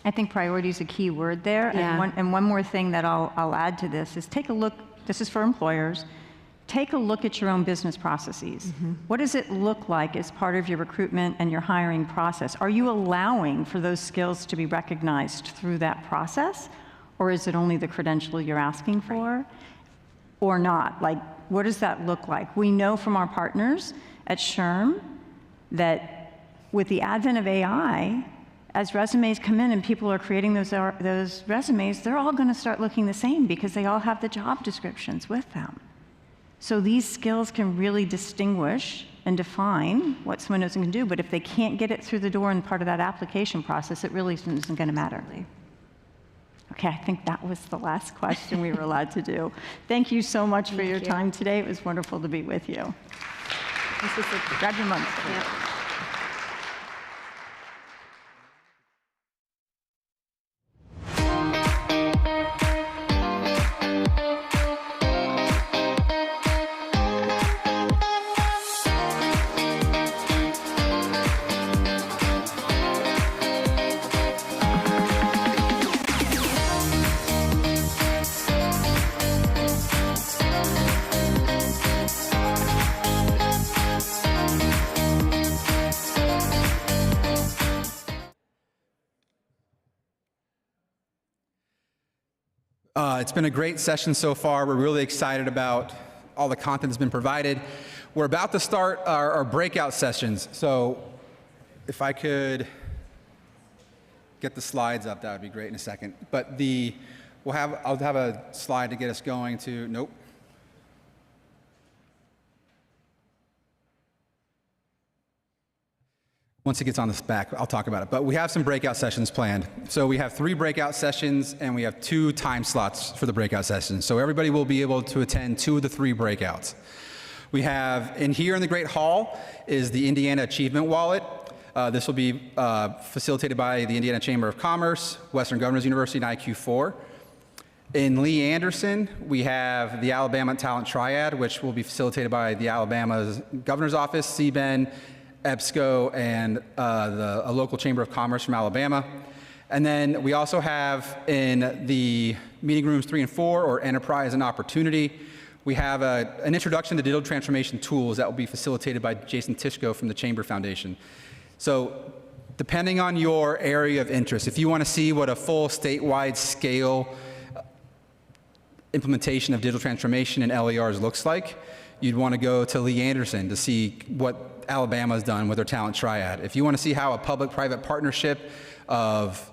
I think priority is a key word there. Yeah. And one more thing that I'll add to this is take a look, this is for employers, take a look at your own business processes. What does it look like as part of your recruitment and your hiring process? Are you allowing for those skills to be recognized through that process? Or is it only the credential you're asking for? Or not? Like, what does that look like? We know from our partners at SHRM that with the advent of AI, as resumes come in and people are creating those resumes, they're all going to start looking the same because they all have the job descriptions with them. So these skills can really distinguish and define what someone knows and can do, but if they can't get it through the door and part of that application process, it really isn't going to matter. Okay, I think that was the last question we were allowed to do. Thank you so much for your time today. It was wonderful to be with you. Grab your mugs. It's been a great session so far. We're really excited about all the content that's been provided. We're about to start our breakout sessions. So if I could get the slides up, that would be great in a second. But I'll have a slide to get us going to, nope. Once it gets on this back, I'll talk about it. But we have some breakout sessions planned. So we have 3 breakout sessions, and we have 2 time slots for the breakout sessions. So everybody will be able to attend 2 of the 3 breakouts. We have, here in the Great Hall is the Indiana Achievement Wallet. This will be facilitated by the Indiana Chamber of Commerce, Western Governors University, and IQ4. In Lee Anderson, we have the Alabama Talent Triad, which will be facilitated by the Alabama Governor's Office, CBEN, EBSCO, and a local chamber of commerce from Alabama. And then we also have in the meeting rooms 3 and 4, or enterprise and opportunity, we have an introduction to digital transformation tools that will be facilitated by Jason Tishko from the Chamber Foundation. So depending on your area of interest, if you want to see what a full statewide scale implementation of digital transformation in LERs looks like, you'd want to go to Lee Anderson to see what Alabama's done with their talent triad. If you want to see how a public-private partnership of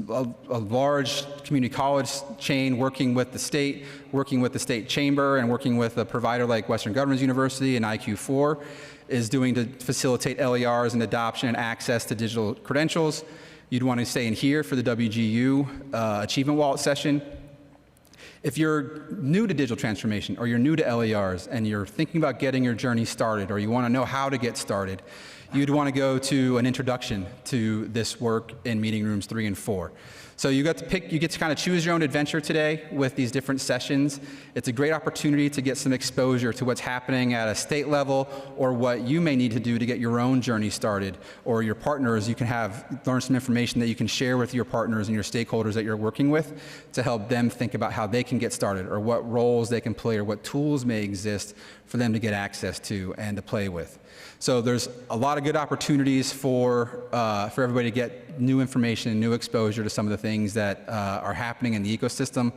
a large community college chain working with the state chamber, and working with a provider like Western Governors University and IQ4 is doing to facilitate LERs and adoption and access to digital credentials, you'd want to stay in here for the WGU Achievement Wallet session. If you're new to digital transformation, or you're new to LERs, and you're thinking about getting your journey started, or you want to know how to get started, you'd want to go to an introduction to this work in meeting rooms 3 and 4. So you get to kind of choose your own adventure today with these different sessions. It's a great opportunity to get some exposure to what's happening at a state level, or what you may need to do to get your own journey started, or your partners. You can learn some information that you can share with your partners and your stakeholders that you're working with to help them think about how they can get started, or what roles they can play, or what tools may exist for them to get access to and to play with. So there's a lot of good opportunities for everybody to get new information and new exposure to some of the things that are happening in the ecosystem.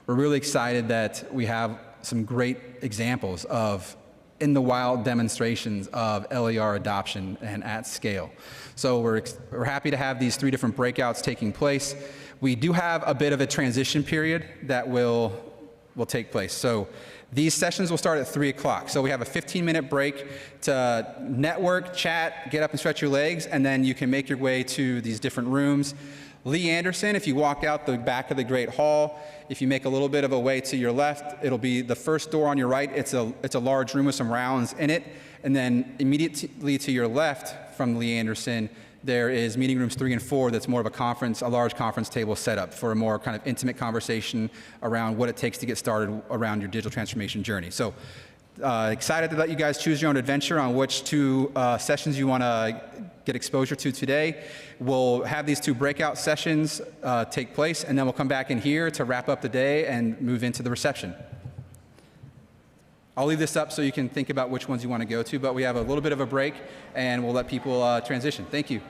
We're really excited that we have some great examples of in the wild demonstrations of LER adoption and at scale. So we're happy to have these 3 different breakouts taking place. We do have a bit of a transition period that will take place. So these sessions will start at 3 o'clock. So we have a 15-minute break to network, chat, get up and stretch your legs, and then you can make your way to these different rooms. Lee Anderson, if you walk out the back of the Great Hall, if you make a little bit of a way to your left, it'll be the first door on your right. It's a large room with some rounds in it. And then immediately to your left from Lee Anderson, there is meeting rooms 3 and 4 that's more of a large conference table setup for a more kind of intimate conversation around what it takes to get started around your digital transformation journey. So excited to let you guys choose your own adventure on which 2 sessions you want to get exposure to today. We'll have these 2 breakout sessions take place, and then we'll come back in here to wrap up the day and move into the reception. I'll leave this up so you can think about which ones you want to go to, but we have a little bit of a break, and we'll let people transition. Thank you.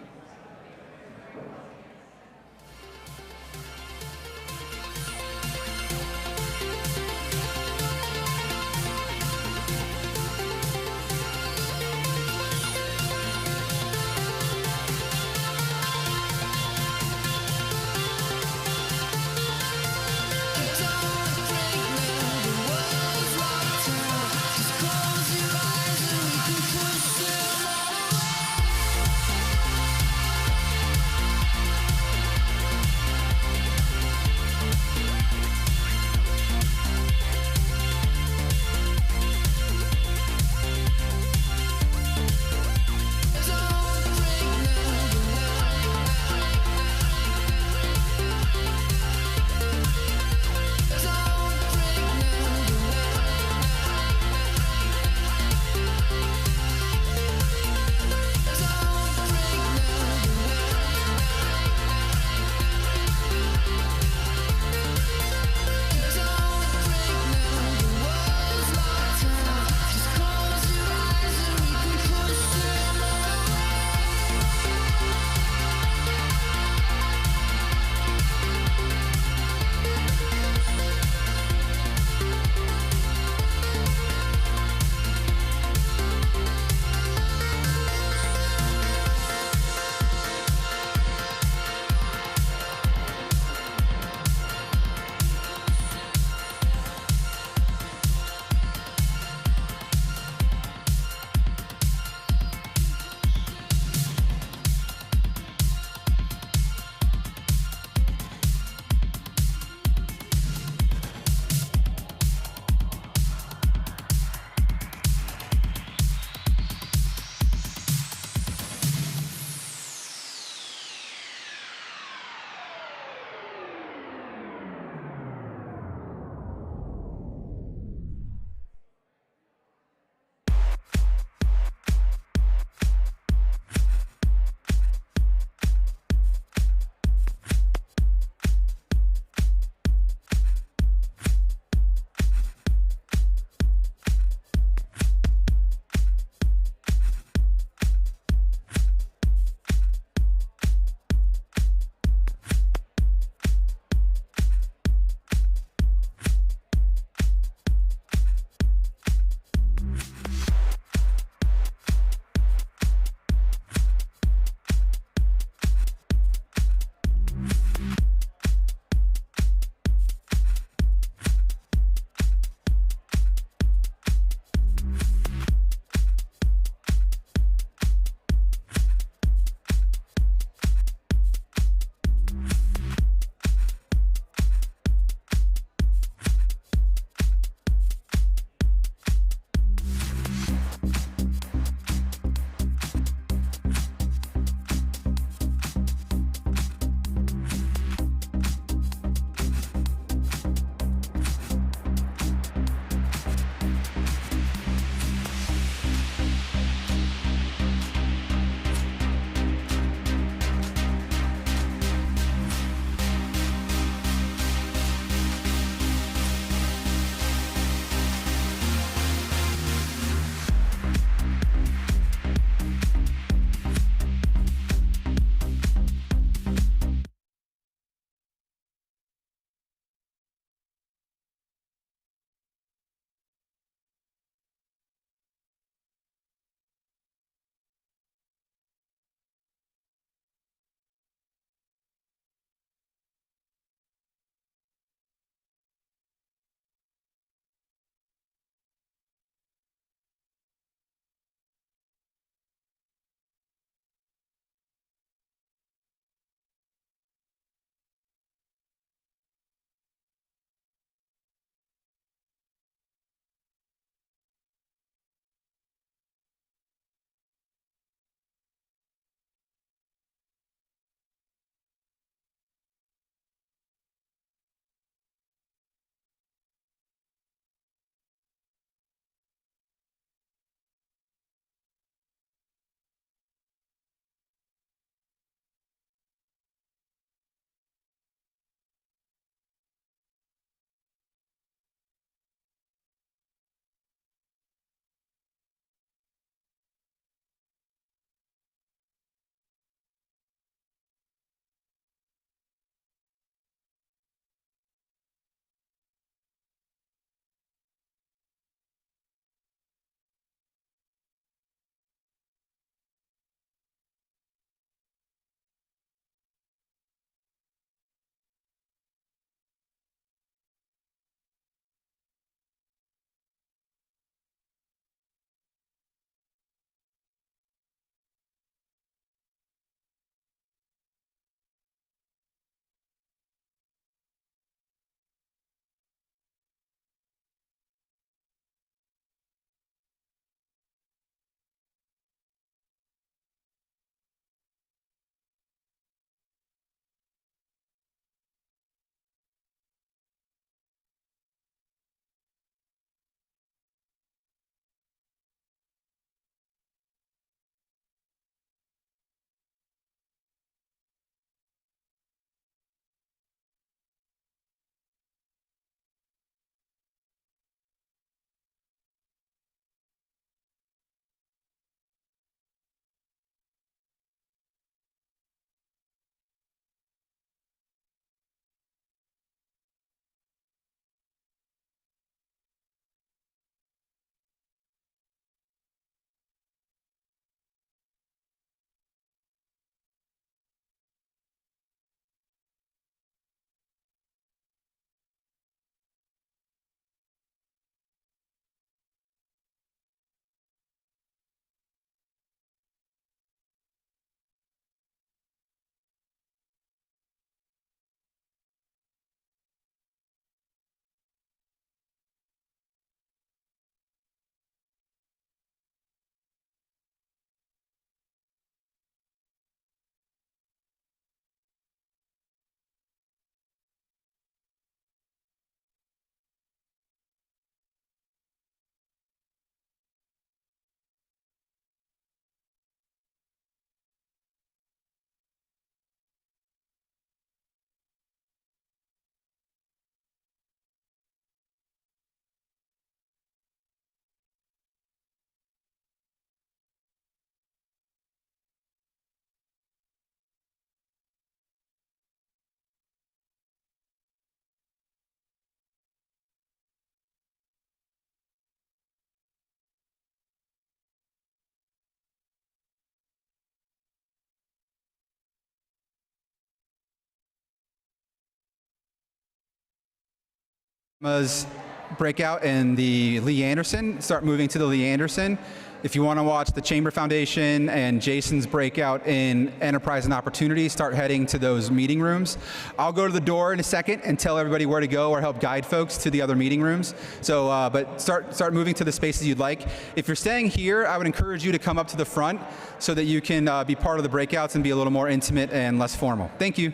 Breakout in the Lee Anderson, start moving to the Lee Anderson. If you want to watch the Chamber Foundation and Jason's breakout in Enterprise and Opportunity, start heading to those meeting rooms. I'll go to the door in a second and tell everybody where to go or help guide folks to the other meeting rooms. So, but start moving to the spaces you'd like. If you're staying here, I would encourage you to come up to the front so that you can be part of the breakouts and be a little more intimate and less formal. Thank you.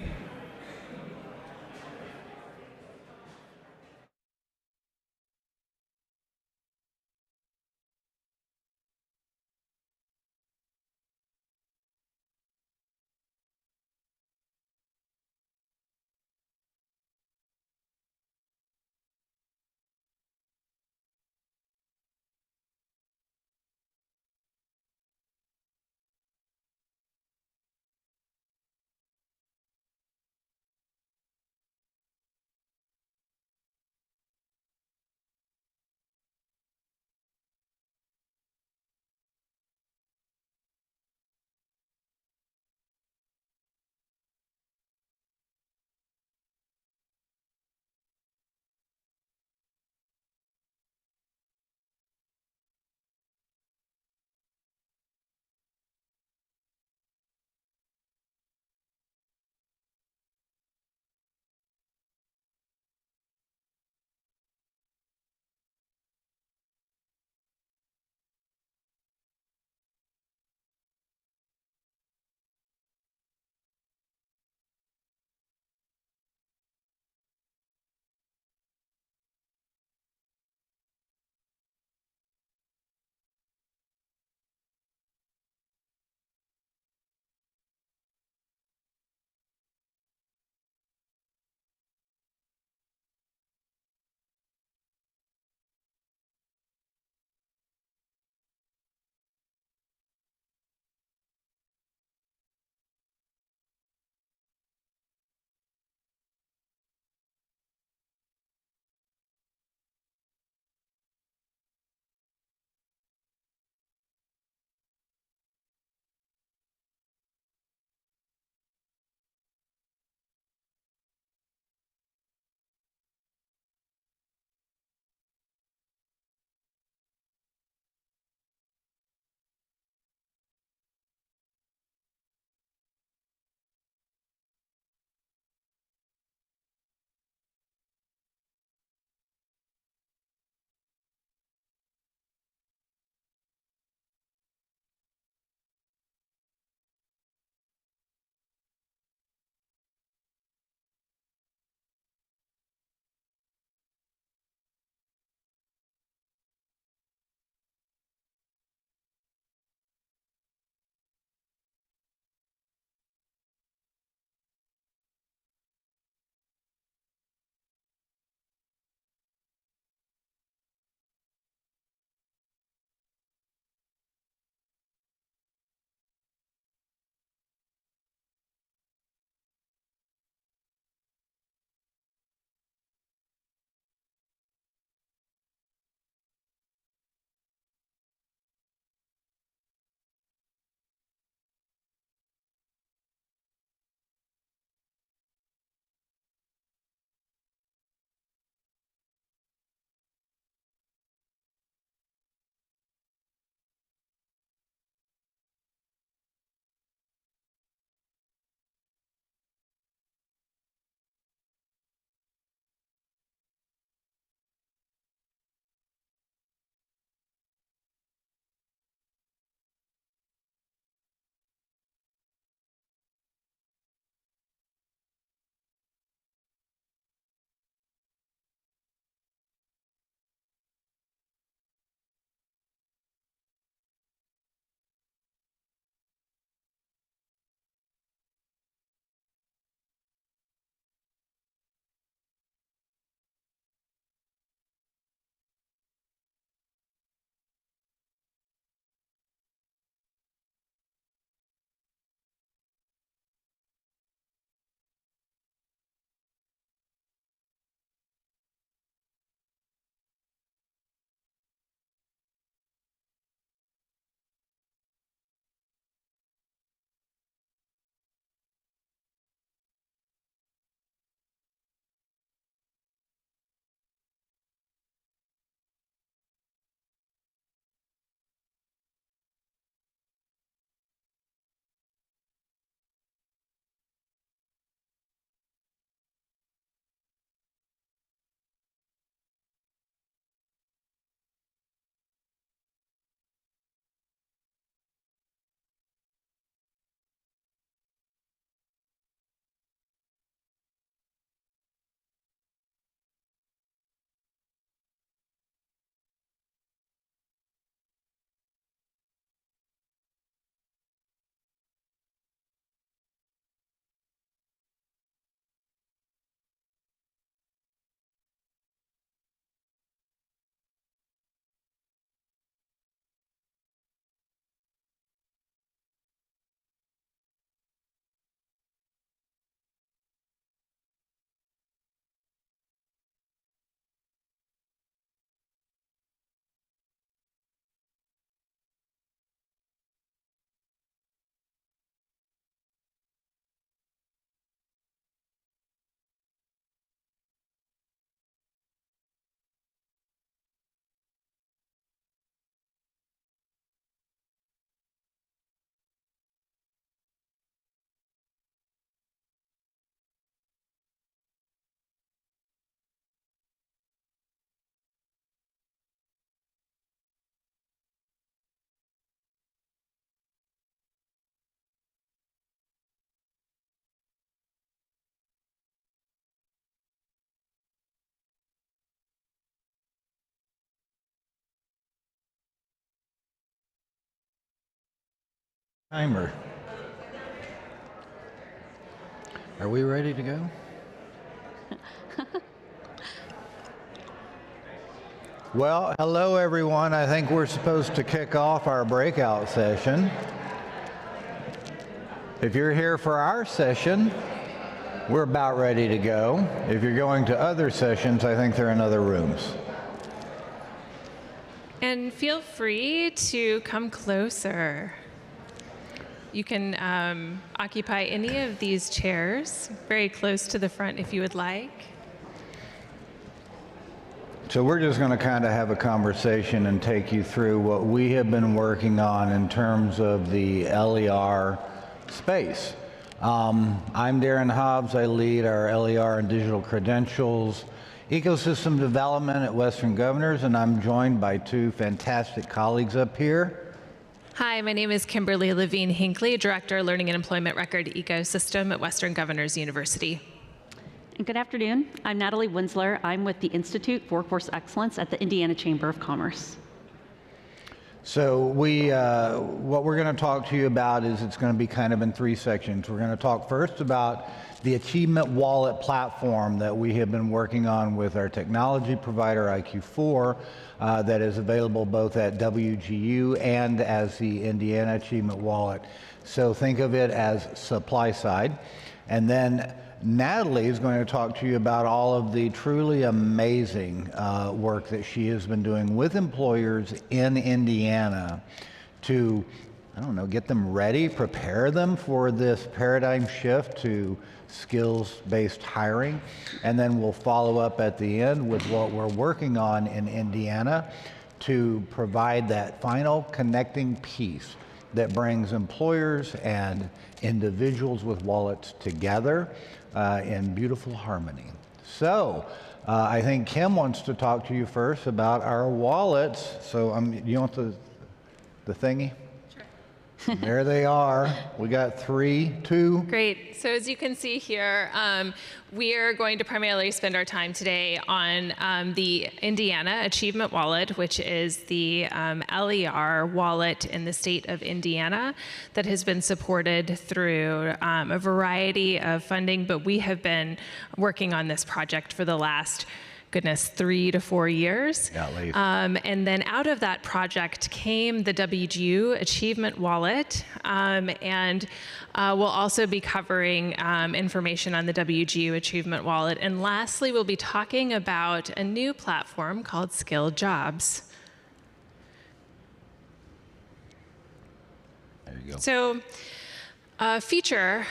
Timer. Are we ready to go? Well, hello everyone. I think we're supposed to kick off our breakout session. If you're here for our session, we're about ready to go. If you're going to other sessions, I think they're in other rooms. And feel free to come closer. You can occupy any of these chairs very close to the front if you would like. So we're just going to kind of have a conversation and take you through what we have been working on in terms of the LER space. I'm Darren Hobbs. I lead our LER and digital credentials ecosystem development at Western Governors, and I'm joined by two fantastic colleagues up here. Hi, my name is Kimberly Levine Hinckley, Director, Learning and Employment Record Ecosystem at Western Governors University. And good afternoon. I'm Natalie Winsler. I'm with the Institute for Workforce Excellence at the Indiana Chamber of Commerce. So what we're going to talk to you about is it's going to be kind of in three sections. We're going to talk first about the Achievement Wallet platform that we have been working on with our technology provider, IQ4, that is available both at WGU and as the Indiana Achievement Wallet. So think of it as supply side. And then Natalie is going to talk to you about all of the truly amazing work that she has been doing with employers in Indiana to, I don't know, get them ready, prepare them for this paradigm shift to skills-based hiring. And then we'll follow up at the end with what we're working on in Indiana to provide that final connecting piece that brings employers and individuals with wallets together in beautiful harmony. So I think Kim wants to talk to you first about our wallets. So you want the thingy? Sure. There they are. We got 3, 2. Great. So as you can see here, we are going to primarily spend our time today on the Indiana Achievement Wallet, which is the LER wallet in the state of Indiana that has been supported through a variety of funding, but we have been working on this project for the last 3 to 4 years. Yeah, at least. And then out of that project came the WGU Achievement Wallet, and we'll also be covering information on the WGU Achievement Wallet. And lastly, we'll be talking about a new platform called Skill Jobs. There you go. So, a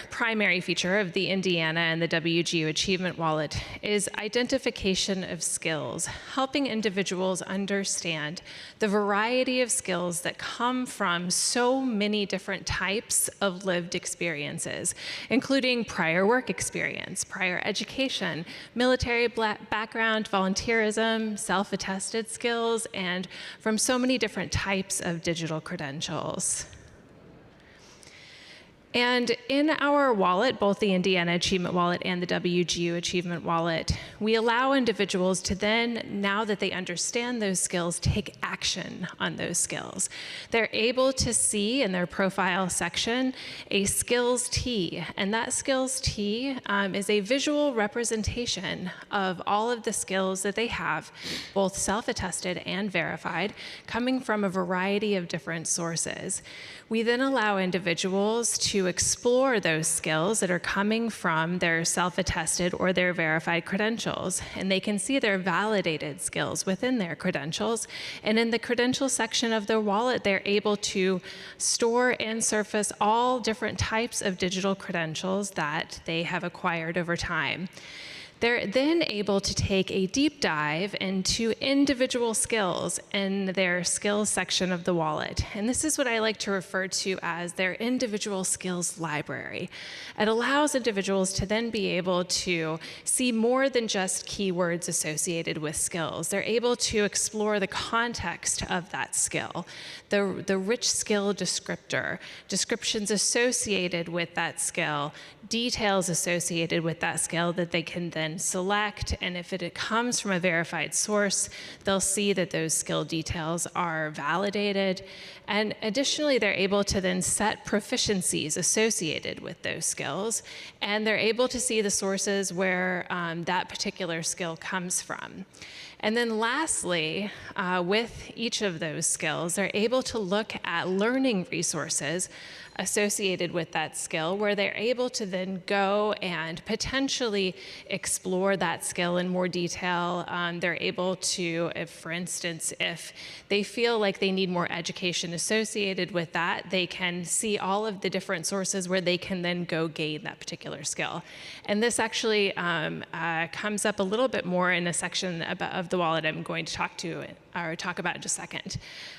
primary feature of the Indiana and the WGU Achievement Wallet is identification of skills, helping individuals understand the variety of skills that come from so many different types of lived experiences, including prior work experience, prior education, military background, volunteerism, self-attested skills, and from so many different types of digital credentials. And in our wallet, both the Indiana Achievement Wallet and the WGU Achievement Wallet, we allow individuals to then, now that they understand those skills, take action on those skills. They're able to see in their profile section a skills tee, and that skills tee is a visual representation of all of the skills that they have, both self-attested and verified, coming from a variety of different sources. We then allow individuals to explore those skills that are coming from their self-attested or their verified credentials, and they can see their validated skills within their credentials. And in the credential section of their wallet, they're able to store and surface all different types of digital credentials that they have acquired over time. They're then able to take a deep dive into individual skills in their skills section of the wallet. And this is what I like to refer to as their individual skills library. It allows individuals to then be able to see more than just keywords associated with skills. They're able to explore the context of that skill, the rich skill descriptor, descriptions associated with that skill, details associated with that skill that they can then then select, and if it comes from a verified source, they'll see that those skill details are validated. And additionally, they're able to then set proficiencies associated with those skills, and they're able to see the sources where that particular skill comes from. And then lastly, with each of those skills, they're able to look at learning resources associated with that skill, where they're able to then go and potentially explore that skill in more detail. They're able to, if, for instance, if they feel like they need more education associated with that, they can see all of the different sources where they can then go gain that particular skill. And this actually comes up a little bit more in a section of the wallet I'm going to talk about in just a second.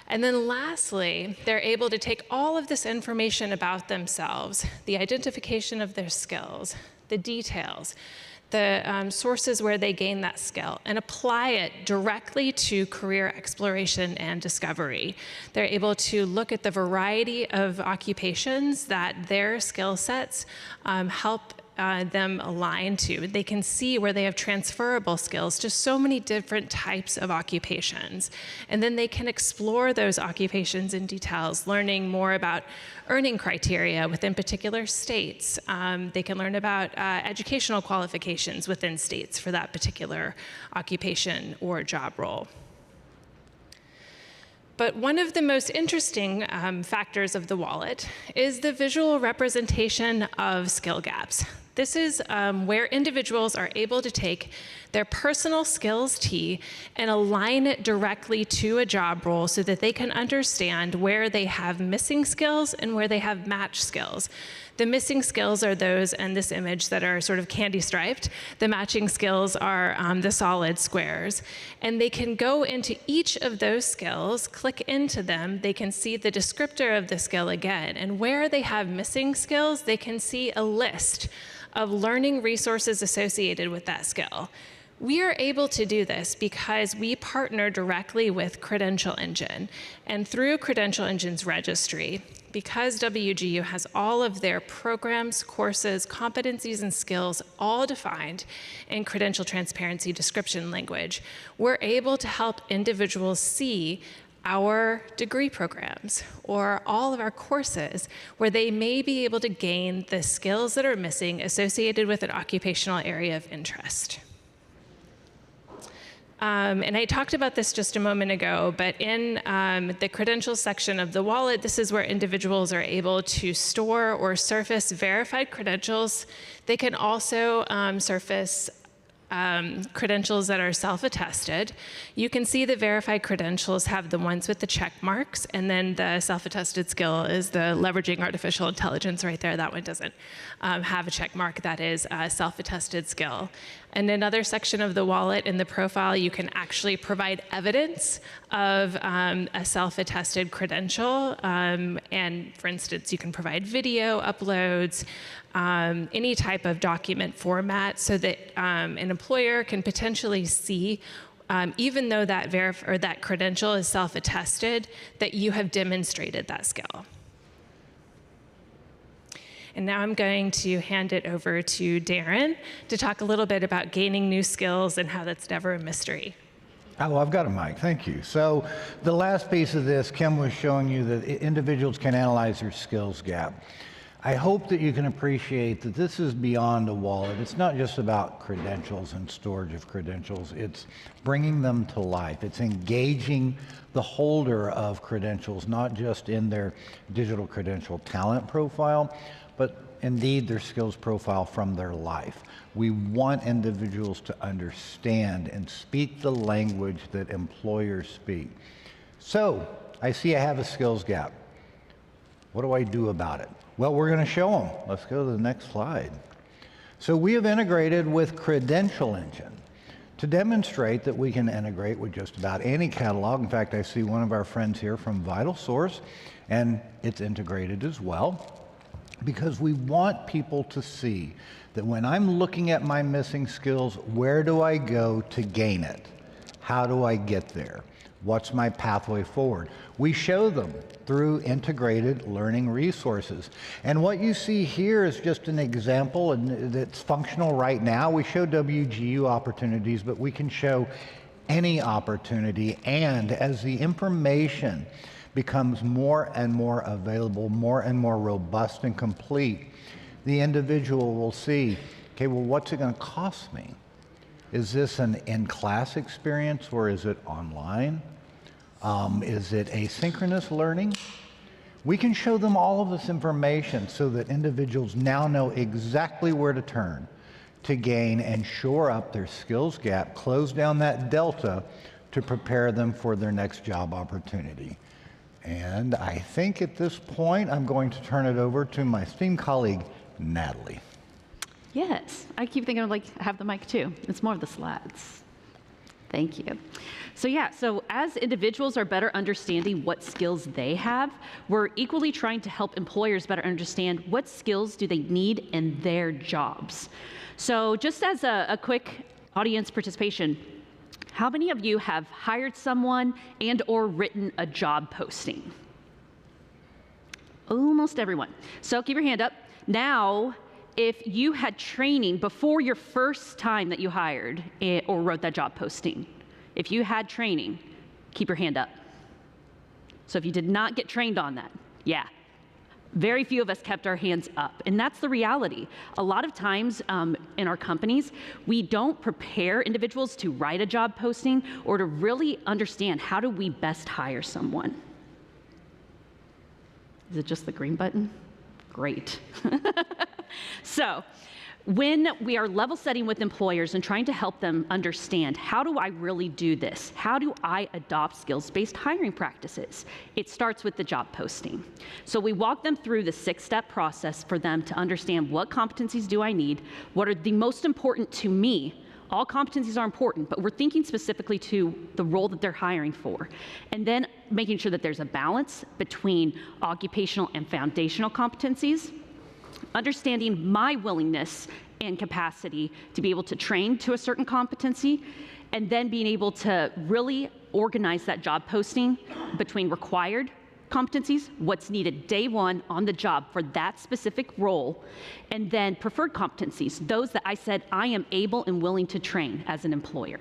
And then lastly, they're able to take all of this information about themselves, the identification of their skills, the details, the sources where they gain that skill, and apply it directly to career exploration and discovery. They're able to look at the variety of occupations that their skill sets help them align to. They can see where they have transferable skills to so many different types of occupations. And then they can explore those occupations in details, learning more about earning criteria within particular states. They can learn about educational qualifications within states for that particular occupation or job role. But one of the most interesting factors of the wallet is the visual representation of skill gaps. This is where individuals are able to take their personal skills tee and align it directly to a job role so that they can understand where they have missing skills and where they have match skills. The missing skills are those in this image that are sort of candy striped. The matching skills are the solid squares. And they can go into each of those skills, click into them, they can see the descriptor of the skill again. And where they have missing skills, they can see a list of learning resources associated with that skill. We are able to do this because we partner directly with Credential Engine. And through Credential Engine's registry, because WGU has all of their programs, courses, competencies, and skills all defined in credential transparency description language, we're able to help individuals see our degree programs or all of our courses where they may be able to gain the skills that are missing associated with an occupational area of interest. And I talked about this just a moment ago, but in the credentials section of the wallet, this is where individuals are able to store or surface verified credentials. They can also surface credentials that are self-attested. You can see the verified credentials have the ones with the check marks, and then the self-attested skill is the leveraging artificial intelligence right there. That one doesn't have a check mark. That is a self-attested skill. In another section of the wallet, in the profile, you can actually provide evidence of a self-attested credential. And for instance, you can provide video uploads, any type of document format so that an employer can potentially see, even though that credential is self-attested, that you have demonstrated that skill. And now I'm going to hand it over to Darren to talk a little bit about gaining new skills and how that's never a mystery. Oh, I've got a mic, thank you. So the last piece of this, Kim was showing you that individuals can analyze their skills gap. I hope that you can appreciate that this is beyond a wallet. It's not just about credentials and storage of credentials. It's bringing them to life. It's engaging the holder of credentials, not just in their digital credential talent profile, but indeed their skills profile from their life. We want individuals to understand and speak the language that employers speak. So I see I have a skills gap. What do I do about it? Well, we're going to show them. Let's go to the next slide. So we have integrated with Credential Engine to demonstrate that we can integrate with just about any catalog. In fact, I see one of our friends here from VitalSource, and it's integrated as well, because we want people to see that when I'm looking at my missing skills, where do I go to gain it? How do I get there? What's my pathway forward? We show them through integrated learning resources. And what you see here is just an example, and it's functional right now. We show WGU opportunities, but we can show any opportunity. And as the information becomes more and more available, more and more robust and complete, the individual will see, okay, well, what's it going to cost me? Is this an in-class experience or is it online? Is it asynchronous learning? We can show them all of this information so that individuals now know exactly where to turn to gain and shore up their skills gap, close down that delta to prepare them for their next job opportunity. And I think at this point, I'm going to turn it over to my esteemed colleague, Natalie. Yes, I keep thinking of have the mic too. It's more of the slides. Thank you. So as individuals are better understanding what skills they have, we're equally trying to help employers better understand what skills do they need in their jobs. So just as a quick audience participation, how many of you have hired someone and or written a job posting? Almost everyone. So keep your hand up. Now, if you had training before your first time that you hired or wrote that job posting, if you had training, keep your hand up. So if you did not get trained on that, yeah. Very few of us kept our hands up, and that's the reality. A lot of times in our companies, we don't prepare individuals to write a job posting or to really understand how do we best hire someone. Is it just the green button? Great. So when we are level setting with employers and trying to help them understand, how do I really do this? How do I adopt skills-based hiring practices? It starts with the job posting. So we walk them through the 6-step process for them to understand what competencies do I need, what are the most important to me. All competencies are important, but we're thinking specifically to the role that they're hiring for. And then making sure that there's a balance between occupational and foundational competencies, understanding my willingness and capacity to be able to train to a certain competency, and then being able to really organize that job posting between required competencies, what's needed day one on the job for that specific role, and then preferred competencies, those that I said I am able and willing to train as an employer.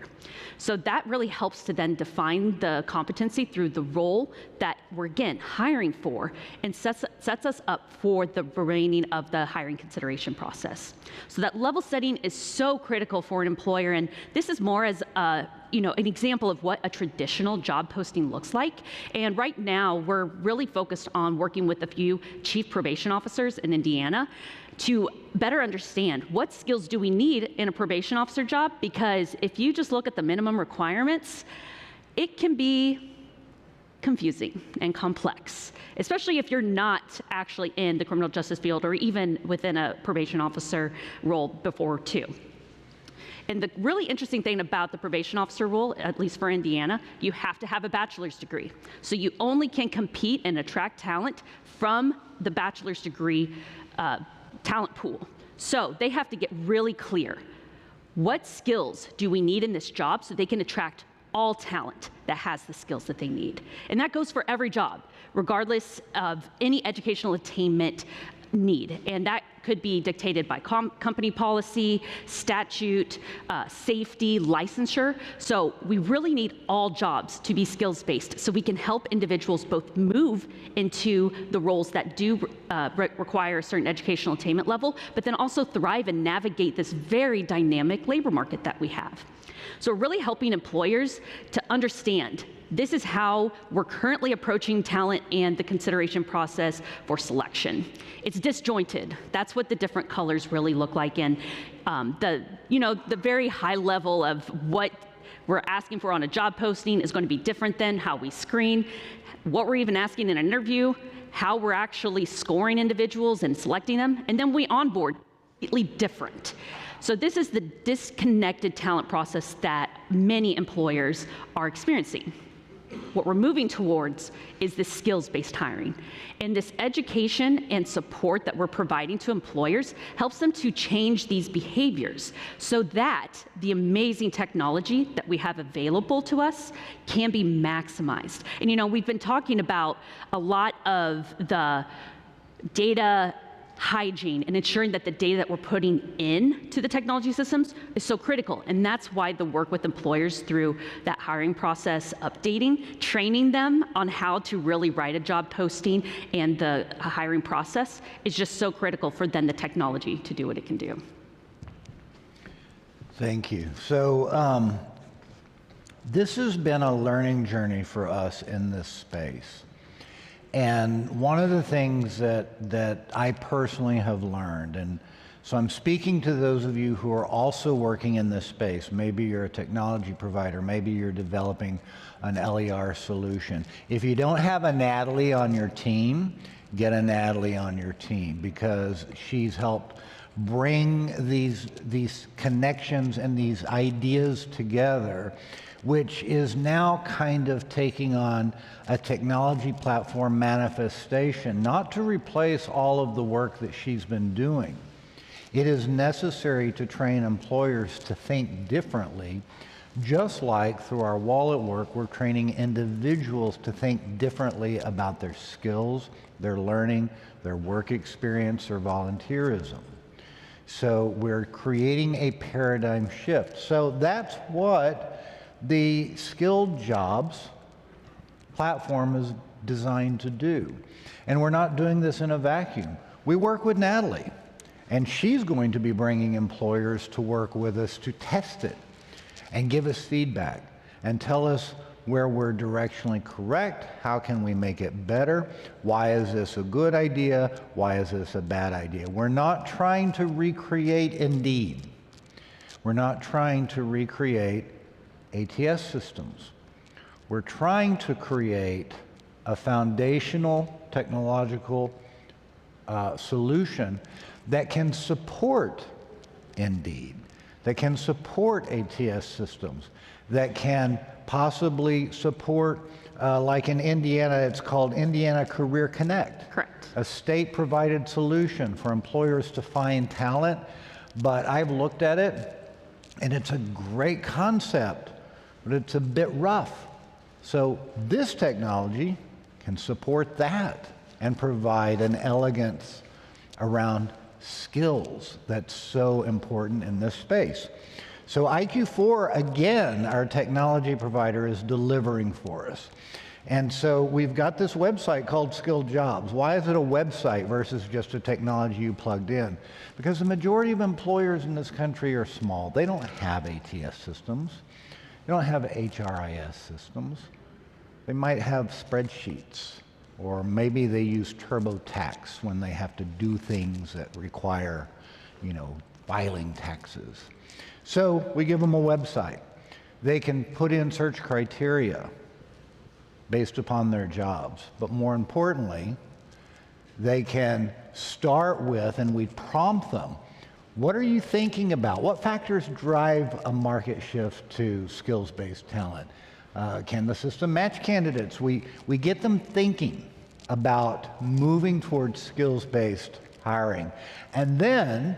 So that really helps to then define the competency through the role that we're, again, hiring for, and sets us up for the remaining of the hiring consideration process. So that level setting is so critical for an employer, and this is more as an example of what a traditional job posting looks like. And right now, we're really focused on working with a few chief probation officers in Indiana to better understand what skills do we need in a probation officer job, because if you just look at the minimum requirements, it can be confusing and complex, especially if you're not actually in the criminal justice field or even within a probation officer role before too. And the really interesting thing about the probation officer role, at least for Indiana, you have to have a bachelor's degree. So you only can compete and attract talent from the bachelor's degree talent pool. So they have to get really clear. What skills do we need in this job so they can attract all talent that has the skills that they need? And that goes for every job, regardless of any educational attainment need. And that could be dictated by company policy, statute, safety, licensure. So we really need all jobs to be skills-based so we can help individuals both move into the roles that do require a certain educational attainment level, but then also thrive and navigate this very dynamic labor market that we have. So we're really helping employers to understand this is how we're currently approaching talent and the consideration process for selection. It's disjointed. That's what the different colors really look like. And the very high level of what we're asking for on a job posting is going to be different than how we screen, what we're even asking in an interview, how we're actually scoring individuals and selecting them, and then we onboard completely different. So this is the disconnected talent process that many employers are experiencing. What we're moving towards is this skills-based hiring. And this education and support that we're providing to employers helps them to change these behaviors so that the amazing technology that we have available to us can be maximized. And you know, we've been talking about a lot of the data hygiene and ensuring that the data that we're putting in to the technology systems is so critical. And that's why the work with employers through that hiring process, updating, training them on how to really write a job posting and the hiring process is just so critical for then the technology to do what it can do. Thank you. So this has been a learning journey for us in this space. And one of the things that I personally have learned, and so I'm speaking to those of you who are also working in this space, maybe you're a technology provider, maybe you're developing an LER solution. If you don't have a Natalie on your team, get a Natalie on your team, because she's helped bring these connections and these ideas together, which is now kind of taking on a technology platform manifestation, not to replace all of the work that she's been doing. It is necessary to train employers to think differently, just like through our wallet work, we're training individuals to think differently about their skills, their learning, their work experience, their volunteerism. So we're creating a paradigm shift. So that's what the Skilled Jobs platform is designed to do. And we're not doing this in a vacuum. We work with Natalie, and she's going to be bringing employers to work with us to test it and give us feedback and tell us where we're directionally correct, how can we make it better, why is this a good idea, why is this a bad idea. We're not trying to recreate Indeed. We're not trying to recreate ATS systems. We're trying to create a foundational technological solution that can support Indeed, that can support ATS systems, that can possibly support, like in Indiana, it's called Indiana Career Connect. Correct. A state-provided solution for employers to find talent. But I've looked at it, and it's a great concept, but it's a bit rough. So this technology can support that and provide an elegance around skills that's so important in this space. So IQ4, again, our technology provider, is delivering for us. And so we've got this website called Skilled Jobs. Why is it a website versus just a technology you plugged in? Because the majority of employers in this country are small. They don't have ATS systems. They don't have HRIS systems. They might have spreadsheets, or maybe they use TurboTax when they have to do things that require, filing taxes. So we give them a website. They can put in search criteria based upon their jobs. But more importantly, they can start with, and we prompt them, what are you thinking about? What factors drive a market shift to skills-based talent? Can the system match candidates? We get them thinking about moving towards skills-based hiring. And then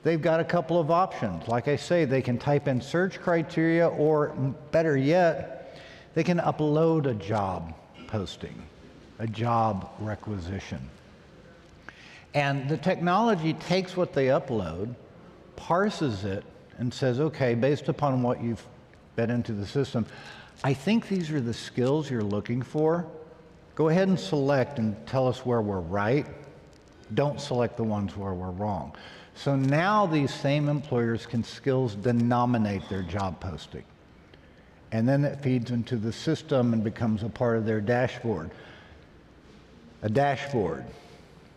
they've got a couple of options. Like I say, they can type in search criteria, or better yet, they can upload a job posting, a job requisition. And the technology takes what they upload, parses it, and says, okay, based upon what you've fed into the system, I think these are the skills you're looking for. Go ahead and select and tell us where we're right. Don't select the ones where we're wrong. So now these same employers can skills denominate their job posting. And then it feeds into the system and becomes a part of their dashboard. A dashboard.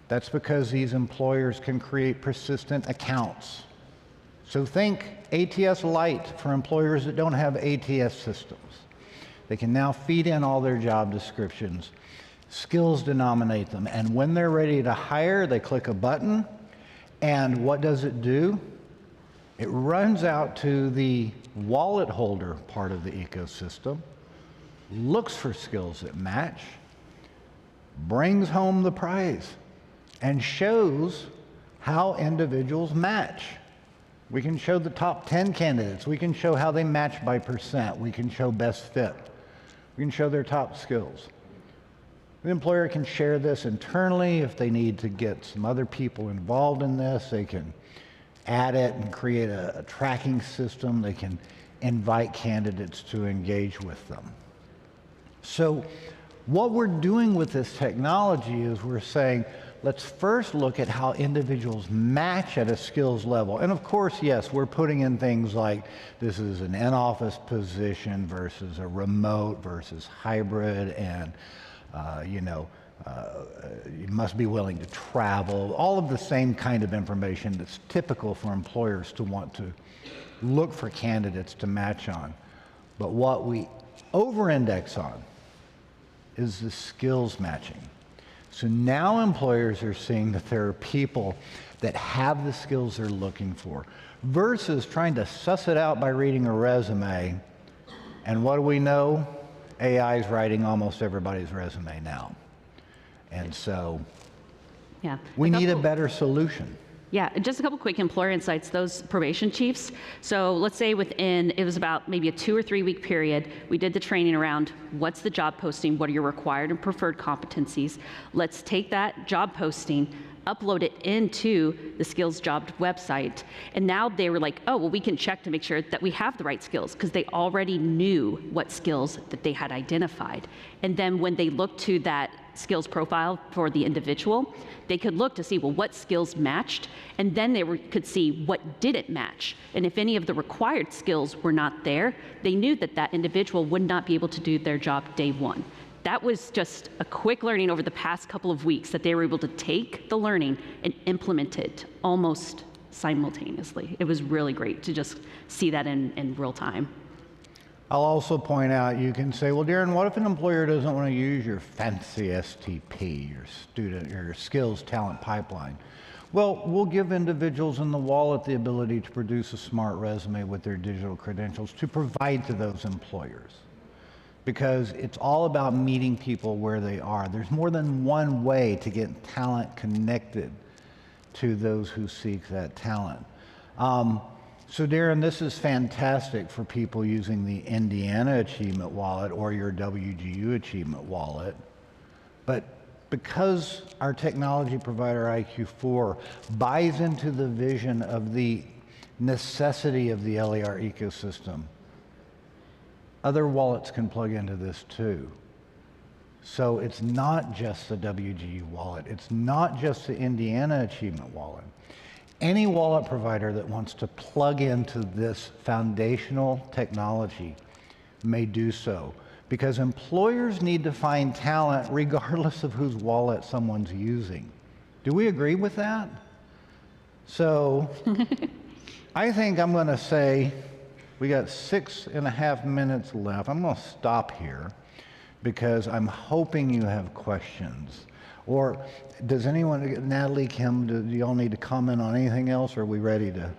That's because these employers can create persistent accounts. So think ATS Lite for employers that don't have ATS systems. They can now feed in all their job descriptions, skills denominate them, and when they're ready to hire, they click a button, and what does it do? It runs out to the wallet holder part of the ecosystem, looks for skills that match, brings home the prize, and shows how individuals match. We can show the top 10 candidates. We can show how they match by percent. We can show best fit. We can show their top skills. The employer can share this internally. If they need to get some other people involved in this, they can add it and create a tracking system. They can invite candidates to engage with them. So what we're doing with this technology is we're saying, let's first look at how individuals match at a skills level. And of course, yes, we're putting in things like this is an in-office position versus a remote versus hybrid, and you must be willing to travel, all of the same kind of information that's typical for employers to want to look for candidates to match on. But what we over-index on is the skills matching. So now employers are seeing that there are people that have the skills they're looking for versus trying to suss it out by reading a resume. And what do we know? AI is writing almost everybody's resume now. And so we need a better solution. Yeah, just a couple quick employer insights, those probation chiefs. So let's say it was about maybe a 2 or 3 week period, we did the training around what's the job posting, what are your required and preferred competencies. Let's take that job posting, upload it into the skills job website. And now they were like, oh, well, we can check to make sure that we have the right skills, because they already knew what skills that they had identified. And then when they looked to that skills profile for the individual, they could look to see, well, what skills matched, and then they could see what didn't match. And if any of the required skills were not there, they knew that that individual would not be able to do their job day one. That was just a quick learning over the past couple of weeks that they were able to take the learning and implement it almost simultaneously. It was really great to just see that in real time. I'll also point out, you can say, well, Darren, what if an employer doesn't want to use your fancy STP, your skills talent pipeline? Well, we'll give individuals in the wallet the ability to produce a smart resume with their digital credentials to provide to those employers. Because it's all about meeting people where they are. There's more than one way to get talent connected to those who seek that talent. So Darren, this is fantastic for people using the Indiana Achievement Wallet or your WGU Achievement Wallet. But because our technology provider, IQ4, buys into the vision of the necessity of the LER ecosystem, other wallets can plug into this too. So it's not just the WGU wallet. It's not just the Indiana Achievement Wallet. Any wallet provider that wants to plug into this foundational technology may do so, because employers need to find talent regardless of whose wallet someone's using. Do we agree with that? So I think I'm going to say we got 6.5 minutes left. I'm going to stop here because I'm hoping you have questions. Or does anyone, Natalie, Kim, do y'all need to comment on anything else, or are we ready to?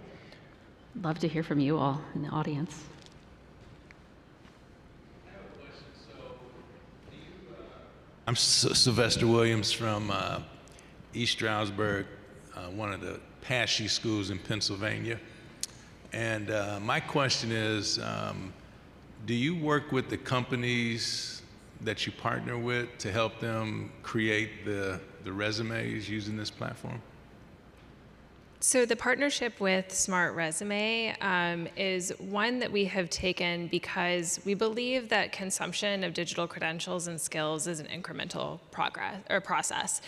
Love to hear from you all in the audience. I'm Sylvester Williams from East Stroudsburg, one of the PASHE schools in Pennsylvania. And my question is, do you work with the companies that you partner with to help them create the resumes using this platform? So the partnership with Smart Resume is one that we have taken because we believe that consumption of digital credentials and skills is an incremental process.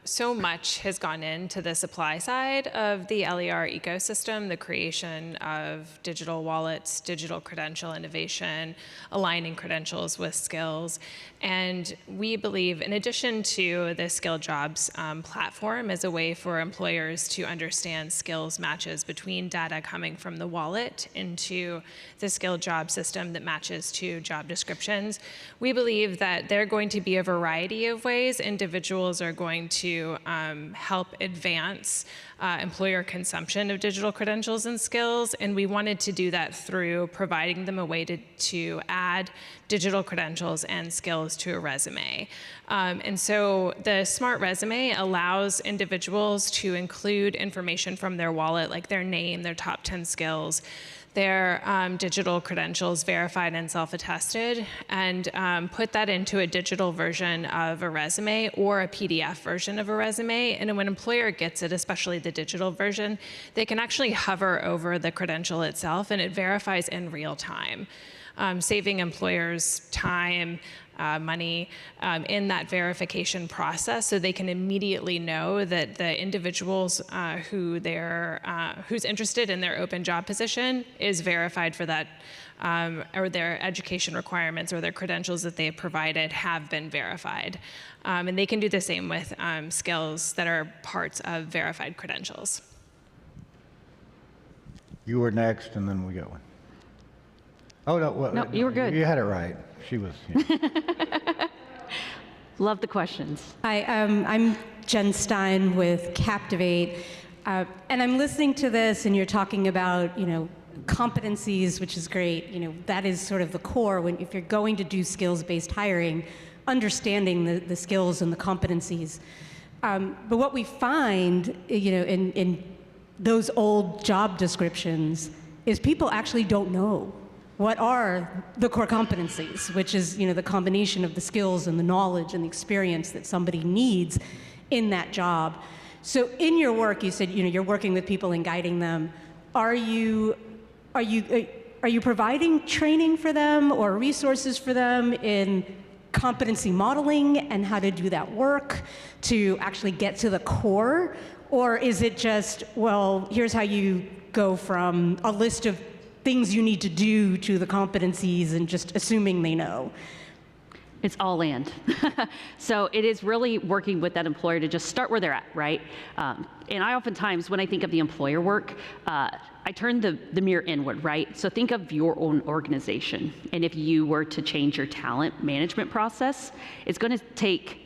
So much has gone into the supply side of the LER ecosystem, the creation of digital wallets, digital credential innovation, aligning credentials with skills. And we believe, in addition to the Skill Jobs platform as a way for employers to understand skills matches between data coming from the wallet into the Skill Job system that matches to job descriptions, we believe that there are going to be a variety of ways individuals are going to to help advance employer consumption of digital credentials and skills, and we wanted to do that through providing them a way to add digital credentials and skills to a resume. And so the Smart Resume allows individuals to include information from their wallet, like their name, their top 10 skills, their digital credentials verified and self-attested, and put that into a digital version of a resume or a PDF version of a resume. And when an employer gets it, especially the digital version, they can actually hover over the credential itself and it verifies in real time, saving employers time, money in that verification process, so they can immediately know that the individuals who's interested in their open job position is verified for that, or their education requirements or their credentials that they have provided have been verified. And they can do the same with skills that are parts of verified credentials. You were next, and then we got one. Oh, no. Well, No, you were good. You had it right. She was. Yeah. Love the questions. Hi, I'm Jen Stein with Captivate, and I'm listening to this, and you're talking about, competencies, which is great. That is sort of the core if you're going to do skills-based hiring, understanding the skills and the competencies. But what we find, in those old job descriptions, is people actually don't know what are the core competencies, which is the combination of the skills and the knowledge and the experience that somebody needs in that job. So in your work, you said you're working with people and guiding them. Are you providing training for them or resources for them in competency modeling and how to do that work to actually get to the core? Or is it just, well, here's how you go from a list of things you need to do to the competencies and just assuming they know? It's all and. So it is really working with that employer to just start where they're at, right? And I oftentimes, when I think of the employer work, I turn the mirror inward, right? So think of your own organization. And if you were to change your talent management process, it's going to take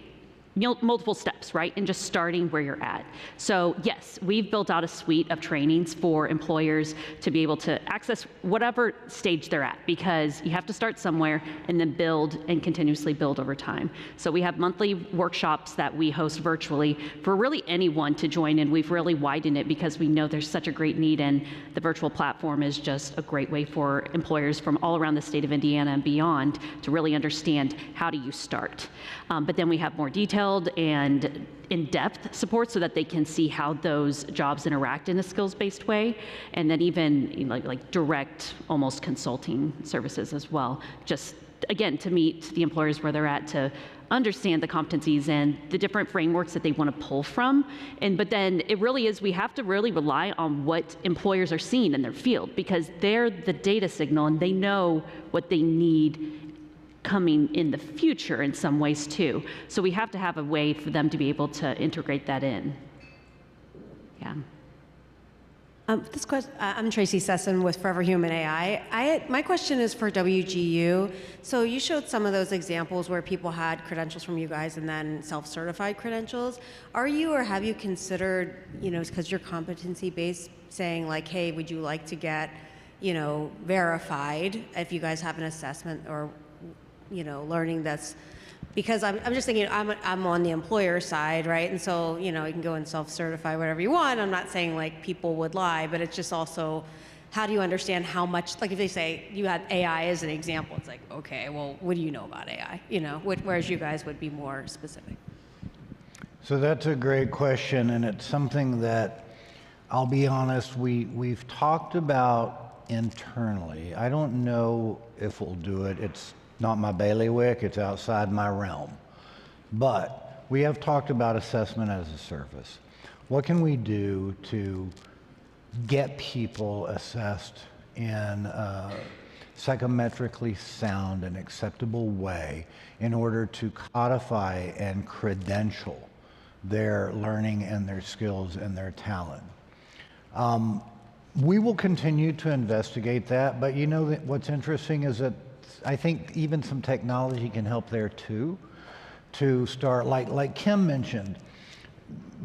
multiple steps, right? And just starting where you're at. So yes, we've built out a suite of trainings for employers to be able to access whatever stage they're at, because you have to start somewhere and then build and continuously build over time. So we have monthly workshops that we host virtually for really anyone to join in. We've really widened it because we know there's such a great need, and the virtual platform is just a great way for employers from all around the state of Indiana and beyond to really understand how do you start. But then we have more detailed and in-depth support so that they can see how those jobs interact in a skills-based way, and then even like direct, almost consulting services as well. Just again, to meet the employers where they're at, to understand the competencies and the different frameworks that they want to pull from. But then it really is, we have to really rely on what employers are seeing in their field, because they're the data signal and they know what they need coming in the future in some ways too. So we have to have a way for them to be able to integrate that in. Yeah. This question, I'm Tracy Sesson with Forever Human AI. My question is for WGU. So you showed some of those examples where people had credentials from you guys and then self-certified credentials. Are you, or have you considered, because you're competency-based, saying like, hey, would you like to get, verified if you guys have an assessment or learning that's, because I'm just thinking, I'm on the employer side, right? And so, you can go and self-certify whatever you want. I'm not saying like people would lie, but it's just also, how do you understand how much, like if they say you had AI as an example, it's like, okay, well, what do you know about AI? Whereas you guys would be more specific. So that's a great question, and it's something that, I'll be honest, we've talked about internally. I don't know if we'll do it. It's not my bailiwick, it's outside my realm. But we have talked about assessment as a service. What can we do to get people assessed in a psychometrically sound and acceptable way in order to codify and credential their learning and their skills and their talent? We will continue to investigate that, but what's interesting is that I think even some technology can help there too, to start, like Kim mentioned,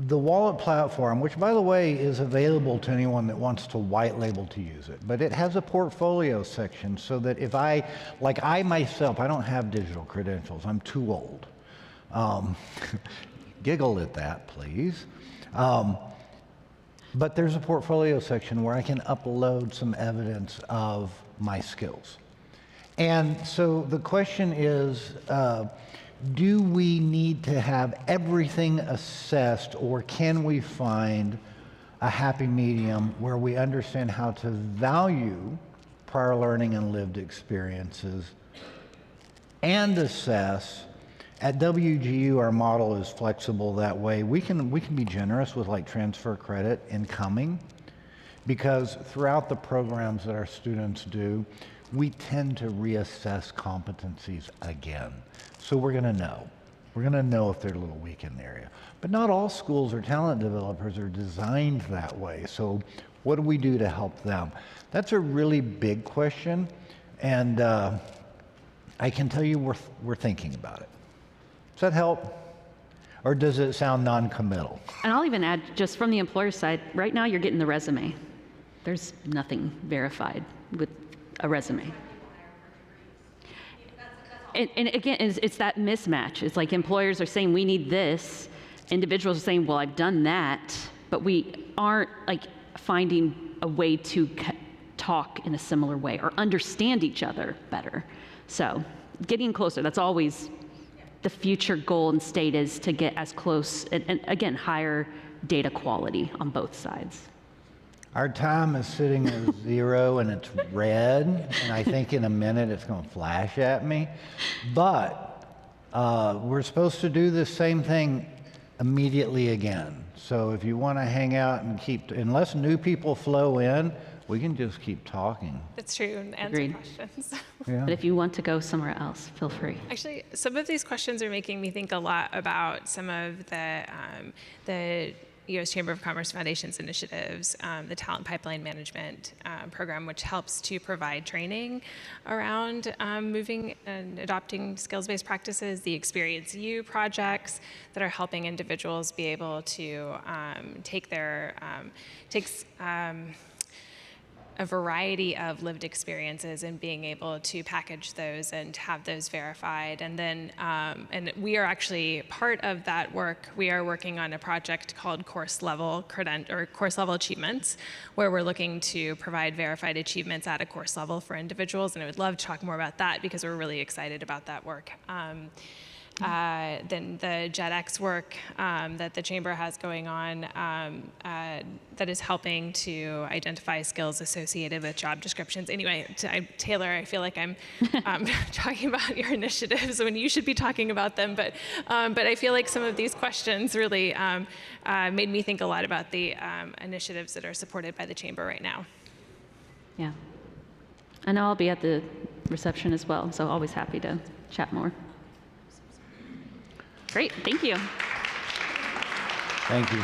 the wallet platform, which by the way is available to anyone that wants to white label to use it, but it has a portfolio section so that if I myself, I don't have digital credentials, I'm too old. Giggle at that, please. But there's a portfolio section where I can upload some evidence of my skills. And so the question is, do we need to have everything assessed, or can we find a happy medium where we understand how to value prior learning and lived experiences and assess? At WGU, our model is flexible that way. We can be generous with like transfer credit incoming, because throughout the programs that our students do, we tend to reassess competencies again. So we're going to know. We're going to know if they're a little weak in the area. But not all schools or talent developers are designed that way. So what do we do to help them? That's a really big question, and I can tell you we're thinking about it. Does that help? Or does it sound non-committal? And I'll even add, just from the employer side, right now you're getting the resume. There's nothing verified with a resume. And again, it's that mismatch. It's like employers are saying, we need this. Individuals are saying, well, I've done that, but we aren't like finding a way to talk in a similar way or understand each other better. So getting closer, that's always the future goal and state, is to get as close and again, higher data quality on both sides. Our time is sitting at 0 and it's red, and I think in a minute it's going to flash at me. But we're supposed to do the same thing immediately again. So if you want to hang out and unless new people flow in, we can just keep talking. That's true, and answer Agreed. questions. Yeah. But if you want to go somewhere else, feel free. Actually, some of these questions are making me think a lot about some of the U.S. Chamber of Commerce Foundation's initiatives, the Talent Pipeline Management program, which helps to provide training around moving and adopting skills-based practices, the Experience U projects that are helping individuals be able to take a variety of lived experiences and being able to package those and have those verified. And then, and we are actually part of that work. We are working on a project called course level achievements, where we're looking to provide verified achievements at a course level for individuals. And I would love to talk more about that because we're really excited about that work. Then the JetX work that the Chamber has going on that is helping to identify skills associated with job descriptions. Anyway, Taylor, I feel like I'm talking about your initiatives when you should be talking about them, but I feel like some of these questions really made me think a lot about the initiatives that are supported by the Chamber right now. Yeah. I know I'll be at the reception as well, so always happy to chat more. Great, thank you. Thank you.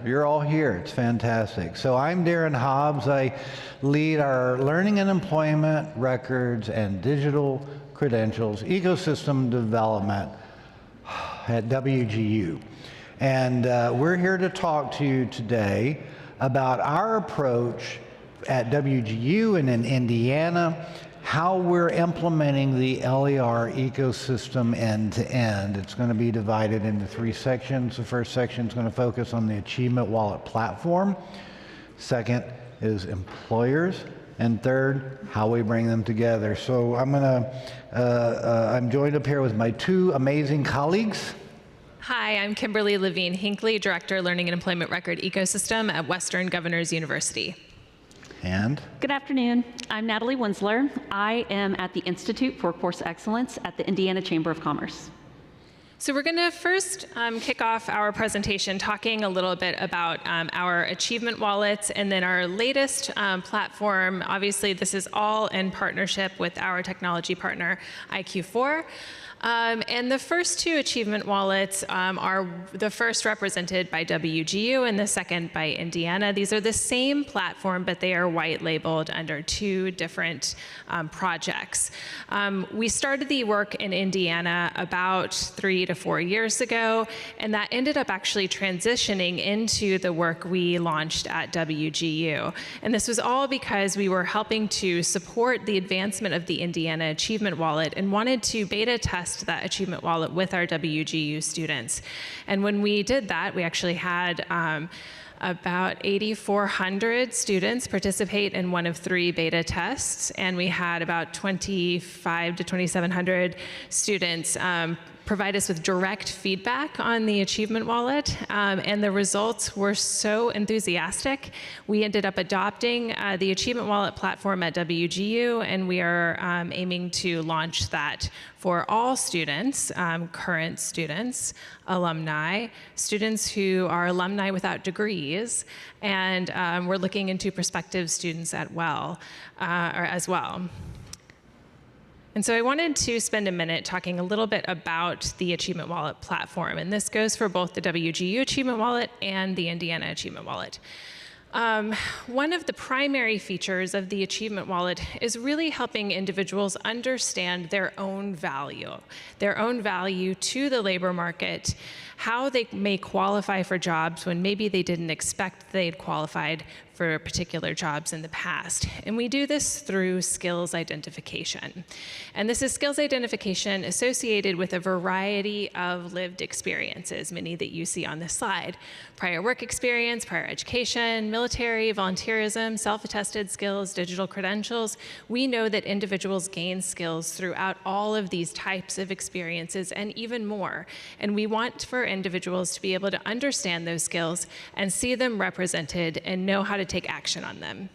You're all here. It's fantastic. So I'm Darren Hobbs. I lead our learning and employment records and digital credentials ecosystem development at WGU. And we're here to talk to you today about our approach at WGU and in Indiana, how we're implementing the LER ecosystem end to end. It's going to be divided into 3 sections. The first section is going to focus on the Achievement Wallet platform. Second is employers. And third, how we bring them together. So I'm joined up here with my 2 amazing colleagues. Hi, I'm Kimberly Levine Hinckley, Director, Learning and Employment Record Ecosystem at Western Governors University. And? Good afternoon. I'm Natalie Winsler. I am at the Institute for Workforce Excellence at the Indiana Chamber of Commerce. So we're going to first kick off our presentation talking a little bit about our achievement wallets and then our latest platform. Obviously, this is all in partnership with our technology partner, IQ4. And the first 2 achievement wallets are the first represented by WGU and the second by Indiana. These are the same platform, but they are white labeled under 2 different projects. We started the work in Indiana about 3 to 4 years ago, and that ended up actually transitioning into the work we launched at WGU. And this was all because we were helping to support the advancement of the Indiana Achievement Wallet and wanted to beta test that achievement wallet with our WGU students. And when we did that, we actually had about 8,400 students participate in one of 3 beta tests, and we had about 2,500 to 2,700 students provide us with direct feedback on the achievement wallet, and the results were so enthusiastic. We ended up adopting the achievement wallet platform at WGU, and we are aiming to launch that for all students, current students, alumni, students who are alumni without degrees, and we're looking into prospective students as well. And so I wanted to spend a minute talking a little bit about the Achievement Wallet platform. And this goes for both the WGU Achievement Wallet and the Indiana Achievement Wallet. One of the primary features of the Achievement Wallet is really helping individuals understand their own value to the labor market, how they may qualify for jobs when maybe they didn't expect they'd qualified for particular jobs in the past. And we do this through skills identification. And this is skills identification associated with a variety of lived experiences, many that you see on this slide. Prior work experience, prior education, military, volunteerism, self-attested skills, digital credentials. We know that individuals gain skills throughout all of these types of experiences and even more. And we want for individuals to be able to understand those skills and see them represented and know how to take action on them.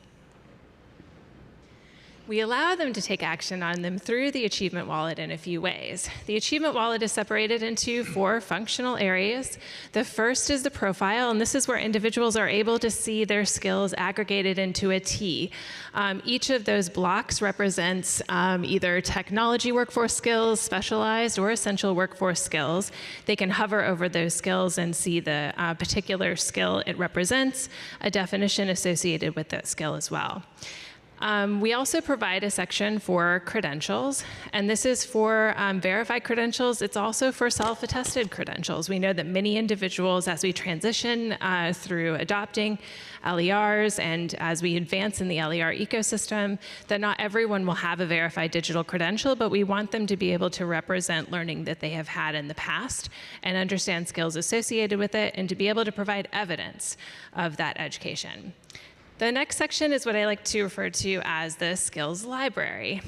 We allow them to take action on them through the Achievement Wallet in a few ways. The Achievement Wallet is separated into 4 functional areas. The first is the profile, and this is where individuals are able to see their skills aggregated into a T. Each of those blocks represents either technology workforce skills, specialized or essential workforce skills. They can hover over those skills and see the particular skill it represents, a definition associated with that skill as well. We also provide a section for credentials, and this is for verified credentials. It's also for self-attested credentials. We know that many individuals, as we transition through adopting LERs and as we advance in the LER ecosystem, that not everyone will have a verified digital credential, but we want them to be able to represent learning that they have had in the past and understand skills associated with it and to be able to provide evidence of that education. The next section is what I like to refer to as the skills library.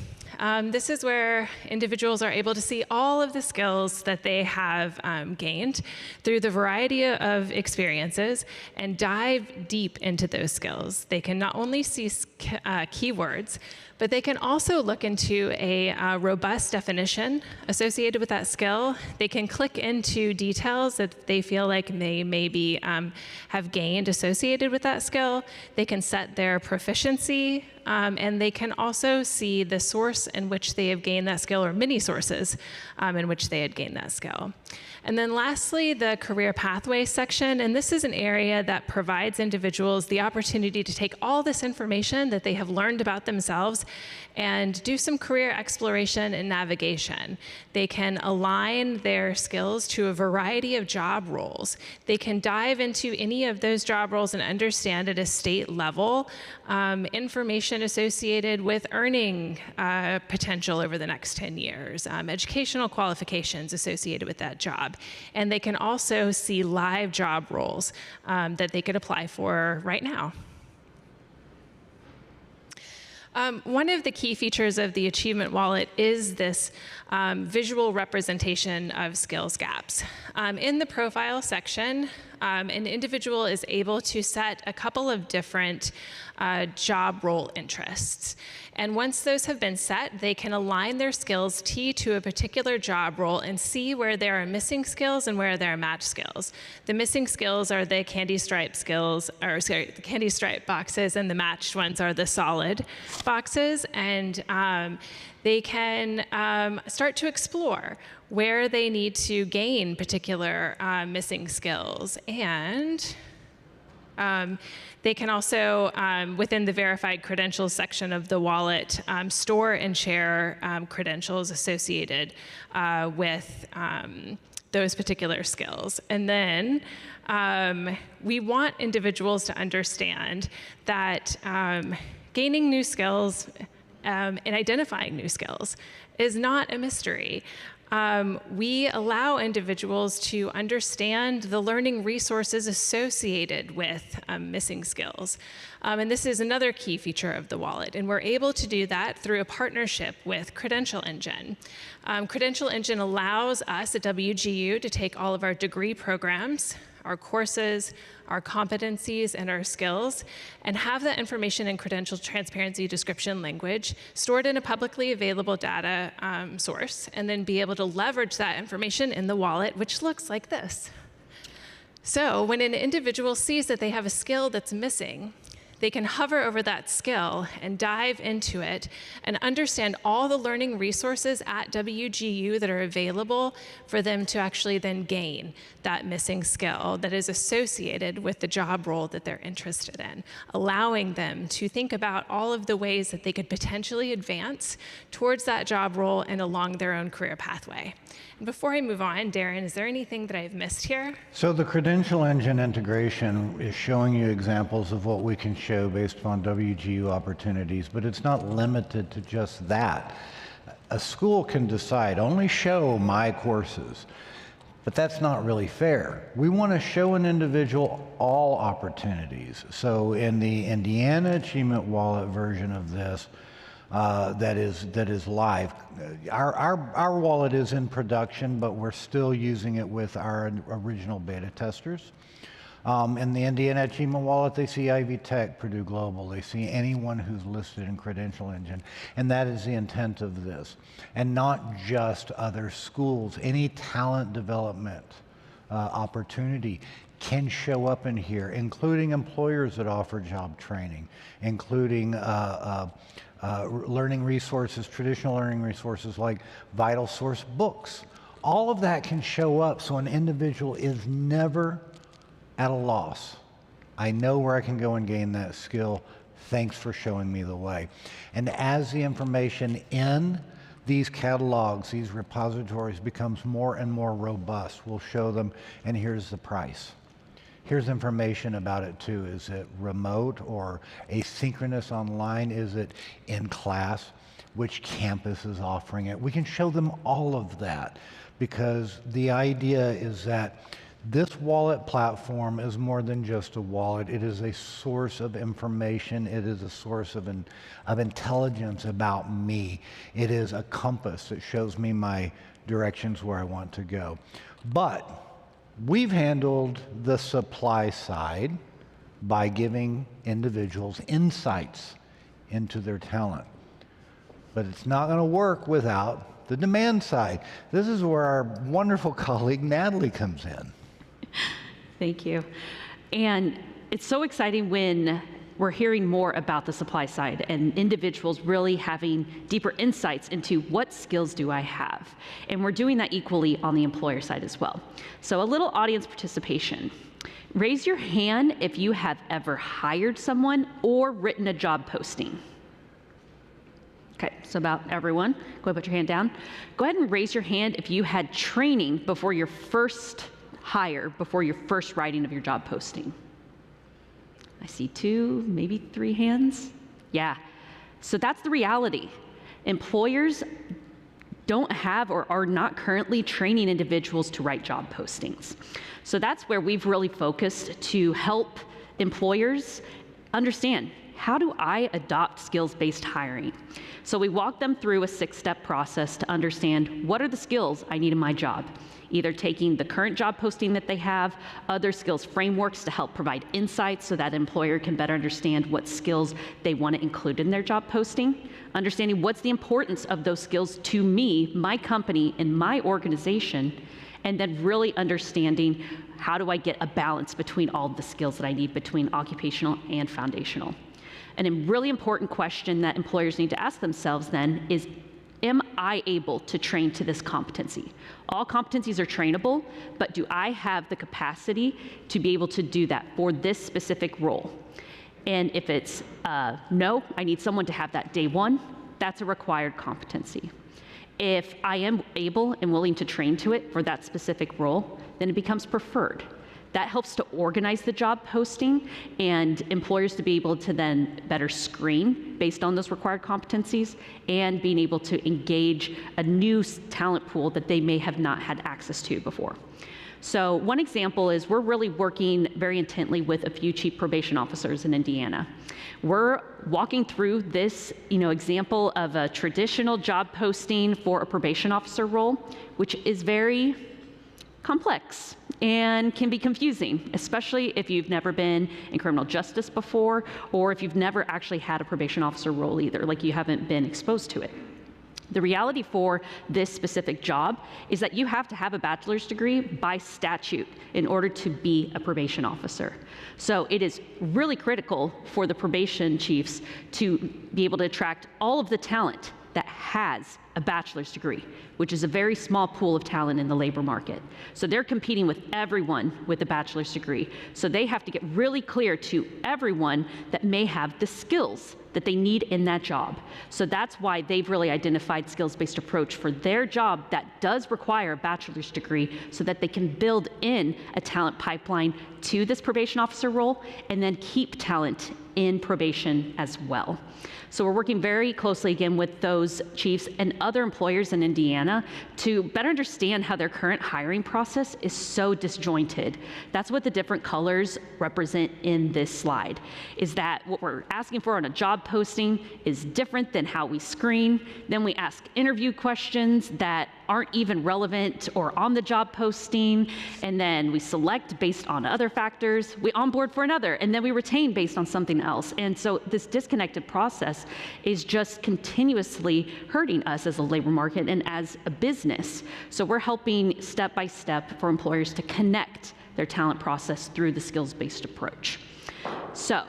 This is where individuals are able to see all of the skills that they have gained through the variety of experiences and dive deep into those skills. They can not only see keywords, but they can also look into a robust definition associated with that skill. They can click into details that they feel like they maybe have gained associated with that skill. They can set their proficiency and they can also see the source in which they have gained that skill, or many sources in which they had gained that skill. And then lastly, the career pathway section, and this is an area that provides individuals the opportunity to take all this information that they have learned about themselves and do some career exploration and navigation. They can align their skills to a variety of job roles. They can dive into any of those job roles and understand at a state level information associated with earning potential over the next 10 years, educational qualifications associated with that job. And they can also see live job roles that they could apply for right now. One of the key features of the Achievement Wallet is this visual representation of skills gaps. In the profile section, an individual is able to set a couple of different job role interests. And once those have been set, they can align their skills to a particular job role and see where there are missing skills and where there are match skills. The missing skills are the candy stripe skills, or sorry, the candy stripe boxes, and the matched ones are the solid boxes. And they can start to explore where they need to gain particular missing skills. And they can also, within the verified credentials section of the wallet, store and share credentials associated with those particular skills. And then we want individuals to understand that gaining new skills and identifying new skills is not a mystery. We allow individuals to understand the learning resources associated with missing skills. And this is another key feature of the wallet. And we're able to do that through a partnership with Credential Engine. Credential Engine allows us at WGU to take all of our degree programs, our courses, our competencies, and our skills, and have that information in credential transparency description language stored in a publicly available data source, and then be able to leverage that information in the wallet, which looks like this. So when an individual sees that they have a skill that's missing, they can hover over that skill and dive into it and understand all the learning resources at WGU that are available for them to actually then gain that missing skill that is associated with the job role that they're interested in, allowing them to think about all of the ways that they could potentially advance towards that job role and along their own career pathway. And before I move on, Darren, is there anything that I've missed here? So the Credential Engine integration is showing you examples of what we can show based upon WGU opportunities, but it's not limited to just that. A school can decide, only show my courses, but that's not really fair. We want to show an individual all opportunities. So in the Indiana Achievement Wallet version of this, that is live. Our wallet is in production, but we're still using it with our original beta testers. In the Indiana Achievement Wallet, they see Ivy Tech, Purdue Global. They see anyone who's listed in Credential Engine. And that is the intent of this. And not just other schools. Any talent development opportunity can show up in here, including employers that offer job training, including learning resources, traditional learning resources like Vital Source books. All of that can show up, so an individual is never at a loss. I know where I can go and gain that skill. Thanks for showing me the way. And as the information in these catalogs, these repositories becomes more and more robust, we'll show them, and here's the price. Here's information about it too. Is it remote or asynchronous online? Is it in class? Which campus is offering it? We can show them all of that, because the idea is that this wallet platform is more than just a wallet. It is a source of information. It is a source of intelligence about me. It is a compass that shows me my directions where I want to go. But we've handled the supply side by giving individuals insights into their talent. But it's not going to work without the demand side. This is where our wonderful colleague Natalie comes in. Thank you. And it's so exciting when we're hearing more about the supply side and individuals really having deeper insights into what skills do I have. And we're doing that equally on the employer side as well. So a little audience participation. Raise your hand if you have ever hired someone or written a job posting. Okay, so about everyone. Go ahead and put your hand down. Go ahead and raise your hand if you had training before your first hire, before your first writing of your job posting. I see 2, maybe 3 hands. Yeah, so that's the reality. Employers don't have or are not currently training individuals to write job postings. So that's where we've really focused to help employers understand, how do I adopt skills-based hiring? So we walk them through a 6-step process to understand what are the skills I need in my job, either taking the current job posting that they have, other skills frameworks to help provide insights so that employer can better understand what skills they want to include in their job posting, understanding what's the importance of those skills to me, my company, and my organization, and then really understanding how do I get a balance between all the skills that I need between occupational and foundational. And a really important question that employers need to ask themselves then is, am I able to train to this competency? All competencies are trainable, but do I have the capacity to be able to do that for this specific role? And if it's no, I need someone to have that day one, that's a required competency. If I am able and willing to train to it for that specific role, then it becomes preferred. That helps to organize the job posting and employers to be able to then better screen based on those required competencies and being able to engage a new talent pool that they may have not had access to before. So one example is we're really working very intently with a few chief probation officers in Indiana. We're walking through this example of a traditional job posting for a probation officer role, which is very complex and can be confusing, especially if you've never been in criminal justice before or if you've never actually had a probation officer role either, like you haven't been exposed to it. The reality for this specific job is that you have to have a bachelor's degree by statute in order to be a probation officer. So it is really critical for the probation chiefs to be able to attract all of the talent that has a bachelor's degree, which is a very small pool of talent in the labor market. So they're competing with everyone with a bachelor's degree. So they have to get really clear to everyone that may have the skills that they need in that job. So that's why they've really identified skills-based approach for their job that does require a bachelor's degree so that they can build in a talent pipeline to this probation officer role and then keep talent in probation as well. So we're working very closely again with those chiefs and other employers in Indiana to better understand how their current hiring process is so disjointed. That's what the different colors represent in this slide, is that what we're asking for on a job posting is different than how we screen. Then we ask interview questions that aren't even relevant or on the job posting, and then we select based on other factors, we onboard for another, and then we retain based on something else. And so this disconnected process is just continuously hurting us as a labor market and as a business. So we're helping step by step for employers to connect their talent process through the skills-based approach. So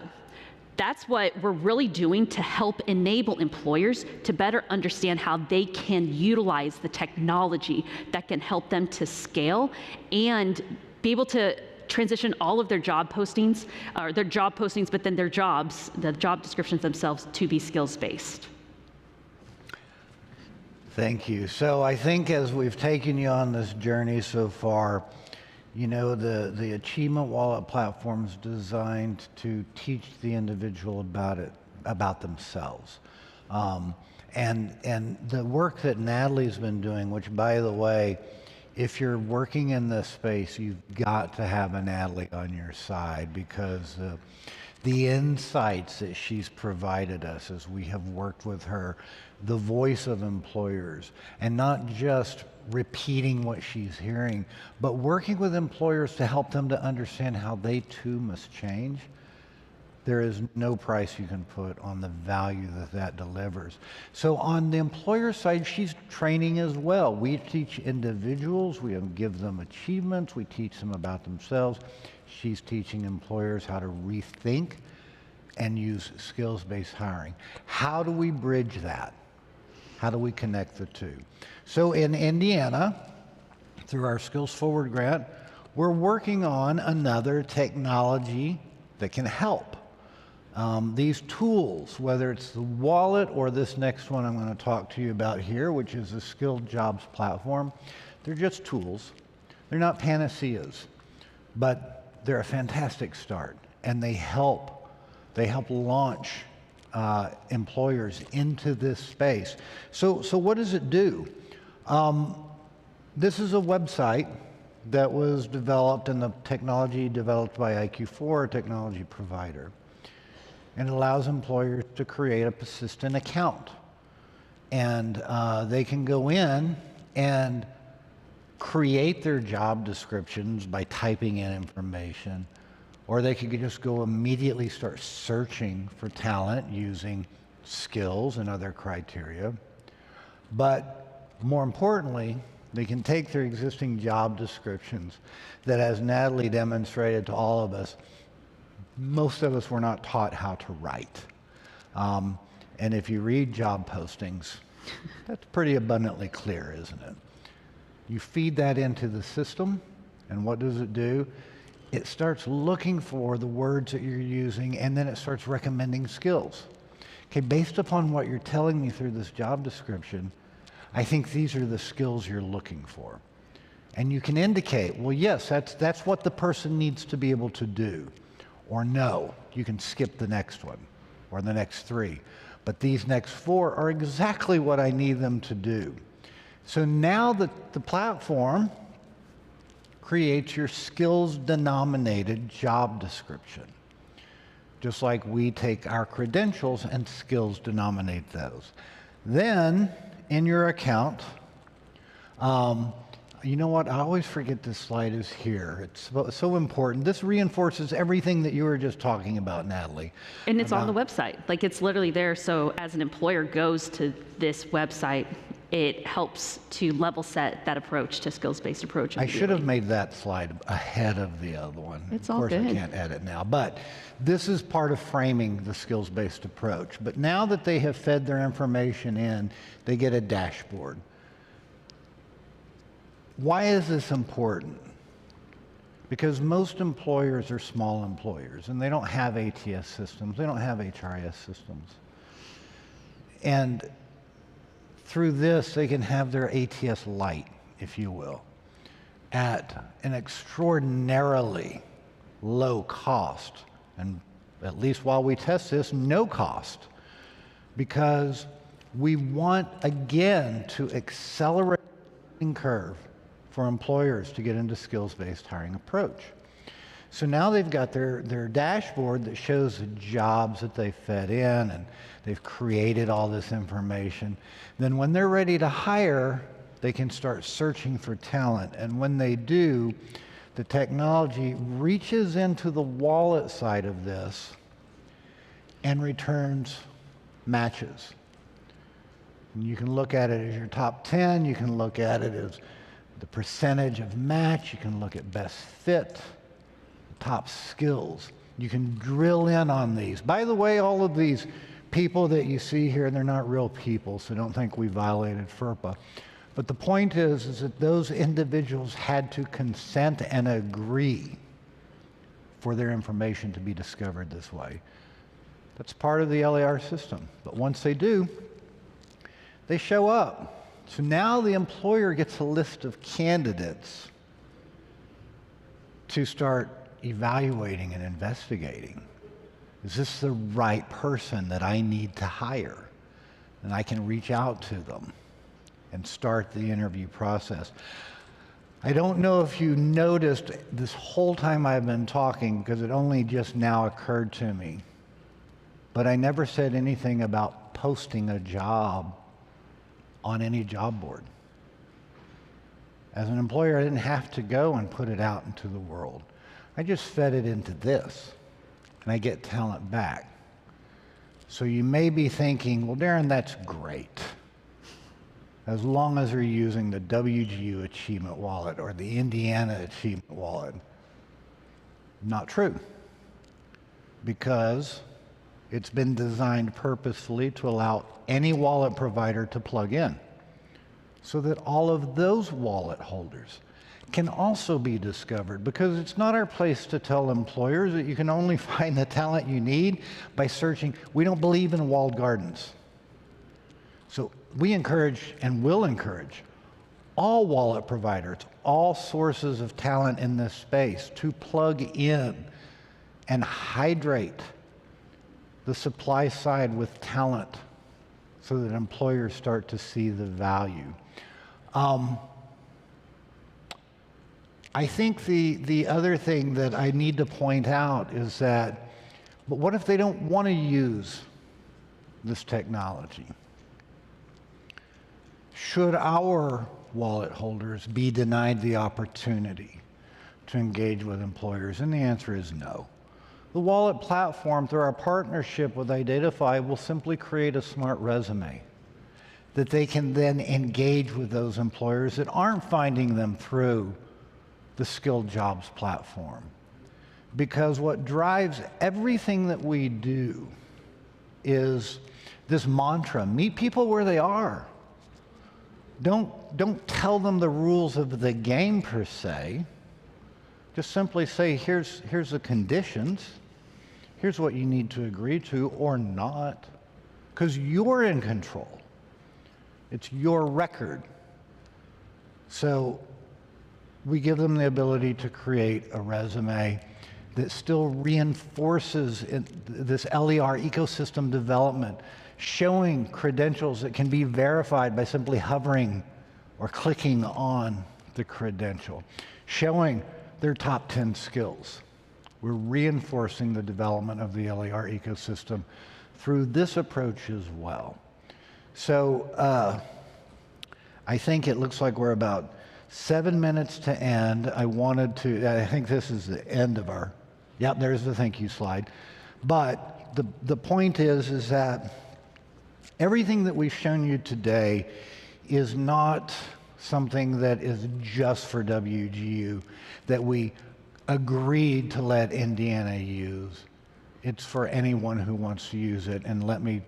that's what we're really doing to help enable employers to better understand how they can utilize the technology that can help them to scale and be able to transition all of their job postings, but then their jobs, the job descriptions themselves, to be skills-based. Thank you. So I think as we've taken you on this journey so far, the Achievement Wallet platform is designed to teach the individual about themselves. And the work that Natalie's been doing, which, by the way, if you're working in this space, you've got to have a Natalie on your side, because the insights that she's provided us as we have worked with her, the voice of employers, and not just repeating what she's hearing, but working with employers to help them to understand how they too must change. There is no price you can put on the value that that delivers. So on the employer side, she's training as well. We teach individuals, we give them achievements, we teach them about themselves. She's teaching employers how to rethink and use skills-based hiring. How do we bridge that? How do we connect the two? So in Indiana, through our Skills Forward grant, we're working on another technology that can help. These tools, whether it's the wallet or this next one I'm going to talk to you about here, which is the Skilled Jobs platform, they're just tools. They're not panaceas, but they're a fantastic start, and they help launch employers into this space. So what does it do? This is a website that was developed, and the technology developed by IQ4, a technology provider. And it allows employers to create a persistent account. And they can go in and create their job descriptions by typing in information, or they could just go immediately start searching for talent using skills and other criteria. But more importantly, they can take their existing job descriptions that, as Natalie demonstrated to all of us, most of us were not taught how to write. And if you read job postings, that's pretty abundantly clear, isn't it? You feed that into the system, and what does it do? It starts looking for the words that you're using, and then it starts recommending skills. Okay, based upon what you're telling me through this job description, I think these are the skills you're looking for. And you can indicate, well, yes, that's what the person needs to be able to do. Or no, you can skip the next one, or the next three. But these next four are exactly what I need them to do. So now the platform creates your skills-denominated job description. Just like we take our credentials and skills denominate those. Then, in your account, you know what? I always forget this slide is here. It's so important. This reinforces everything that you were just talking about, Natalie. And it's on the website. Like, it's literally there. So as an employer goes to this website, it helps to level set that approach to skills-based approach. I should have made that slide ahead of the other one. It's of all course, good. I can't edit now. But this is part of framing the skills-based approach. But now that they have fed their information in, they get a dashboard. Why is this important? Because most employers are small employers, and they don't have ATS systems. They don't have HRIS systems. And through this, they can have their ATS light, if you will, at an extraordinarily low cost, and at least while we test this, no cost, because we want, again, to accelerate the learning curve for employers to get into skills-based hiring approach. So now they've got their dashboard that shows the jobs that they fed in, and they've created all this information. Then when they're ready to hire, they can start searching for talent. And when they do, the technology reaches into the wallet side of this and returns matches. And you can look at it as your top 10. You can look at it as the percentage of match. You can look at best fit, top skills. You can drill in on these. By the way, all of these people that you see here, they're not real people, so don't think we violated FERPA. But the point is that those individuals had to consent and agree for their information to be discovered this way. That's part of the LAR system. But once they do, they show up. So now the employer gets a list of candidates to start evaluating and investigating. Is this the right person that I need to hire? And I can reach out to them and start the interview process. I don't know if you noticed this whole time I've been talking, because it only just now occurred to me, but I never said anything about posting a job on any job board. As an employer, I didn't have to go and put it out into the world. I just fed it into this, and I get talent back. So you may be thinking, well, Darren, that's great, as long as they're using the WGU Achievement Wallet or the Indiana Achievement Wallet. Not true, because It's been designed purposefully to allow any wallet provider to plug in, so that all of those wallet holders can also be discovered, because it's not our place to tell employers that you can only find the talent you need by searching. We don't believe in walled gardens. So we encourage and will encourage all wallet providers, all sources of talent in this space to plug in and hydrate the supply side with talent so that employers start to see the value. I think the other thing that I need to point out is that, but what if they don't want to use this technology? Should our wallet holders be denied the opportunity to engage with employers? And the answer is no. The wallet platform, through our partnership with Identify, will simply create a smart resume that they can then engage with those employers that aren't finding them through the Skilled Jobs platform. Because what drives everything that we do is this mantra: meet people where they are. Don't tell them the rules of the game per se. Just simply say, here's the conditions. Here's what you need to agree to or not, because you're in control. It's your record. So we give them the ability to create a resume that still reinforces this LER ecosystem development, showing credentials that can be verified by simply hovering or clicking on the credential, showing their top 10 skills. We're reinforcing the development of the LER ecosystem through this approach as well. So I think it looks like we're about 7 minutes to end. I think this is the end of our, yep, there's the thank you slide. But the point is that everything that we've shown you today is not something that is just for WGU, that we agreed to let Indiana use. It's for anyone who wants to use it. And let me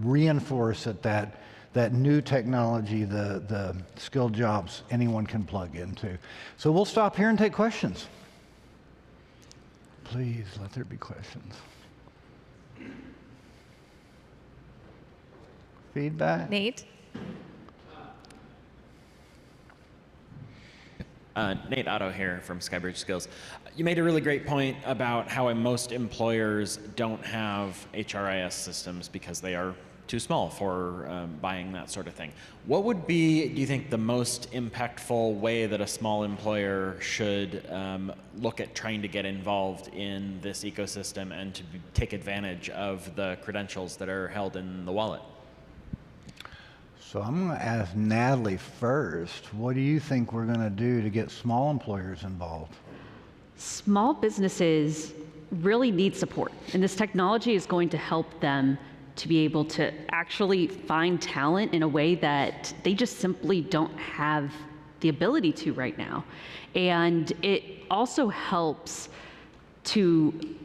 reinforce that new technology, the skilled jobs, anyone can plug into. So we'll stop here and take questions. Please let there be questions. Feedback? Nate? Nate Otto here from Skybridge Skills. You made a really great point about how most employers don't have HRIS systems because they are too small for buying that sort of thing. What would be, do you think, the most impactful way that a small employer should look at trying to get involved in this ecosystem and to take advantage of the credentials that are held in the wallet? So I'm going to ask Natalie first. What do you think we're going to do to get small employers involved? Small businesses really need support, and this technology is going to help them to be able to actually find talent in a way that they just simply don't have the ability to right now. And it also helps to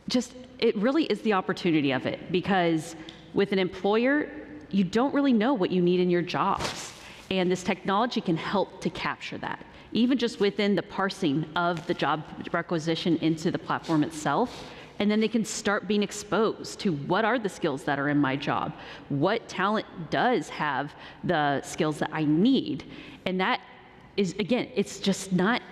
just, it really is the opportunity of it, because with an employer, you don't really know what you need in your jobs. And this technology can help to capture that, even just within the parsing of the job requisition into the platform itself. And then they can start being exposed to what are the skills that are in my job, what talent does have the skills that I need. And that is, again, it's just not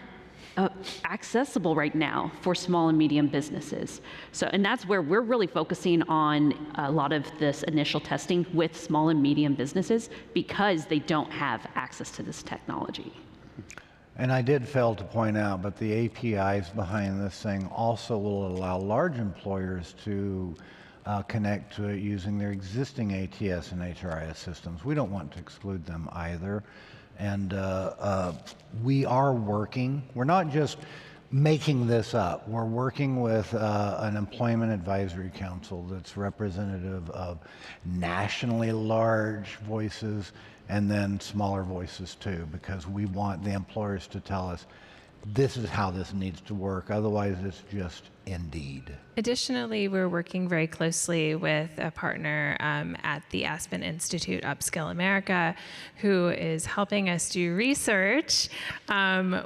accessible right now for small and medium businesses. So, and that's where we're really focusing on a lot of this initial testing with small and medium businesses, because they don't have access to this technology. And I did fail to point out, but the APIs behind this thing also will allow large employers to connect to it using their existing ATS and HRIS systems. We don't want to exclude them either. And we are working, we're not just making this up, we're working with an employment advisory council that's representative of nationally large voices and then smaller voices too, because we want the employers to tell us this is how this needs to work. Otherwise, it's just indeed. Additionally, we're working very closely with a partner at the Aspen Institute Upskill America, who is helping us do research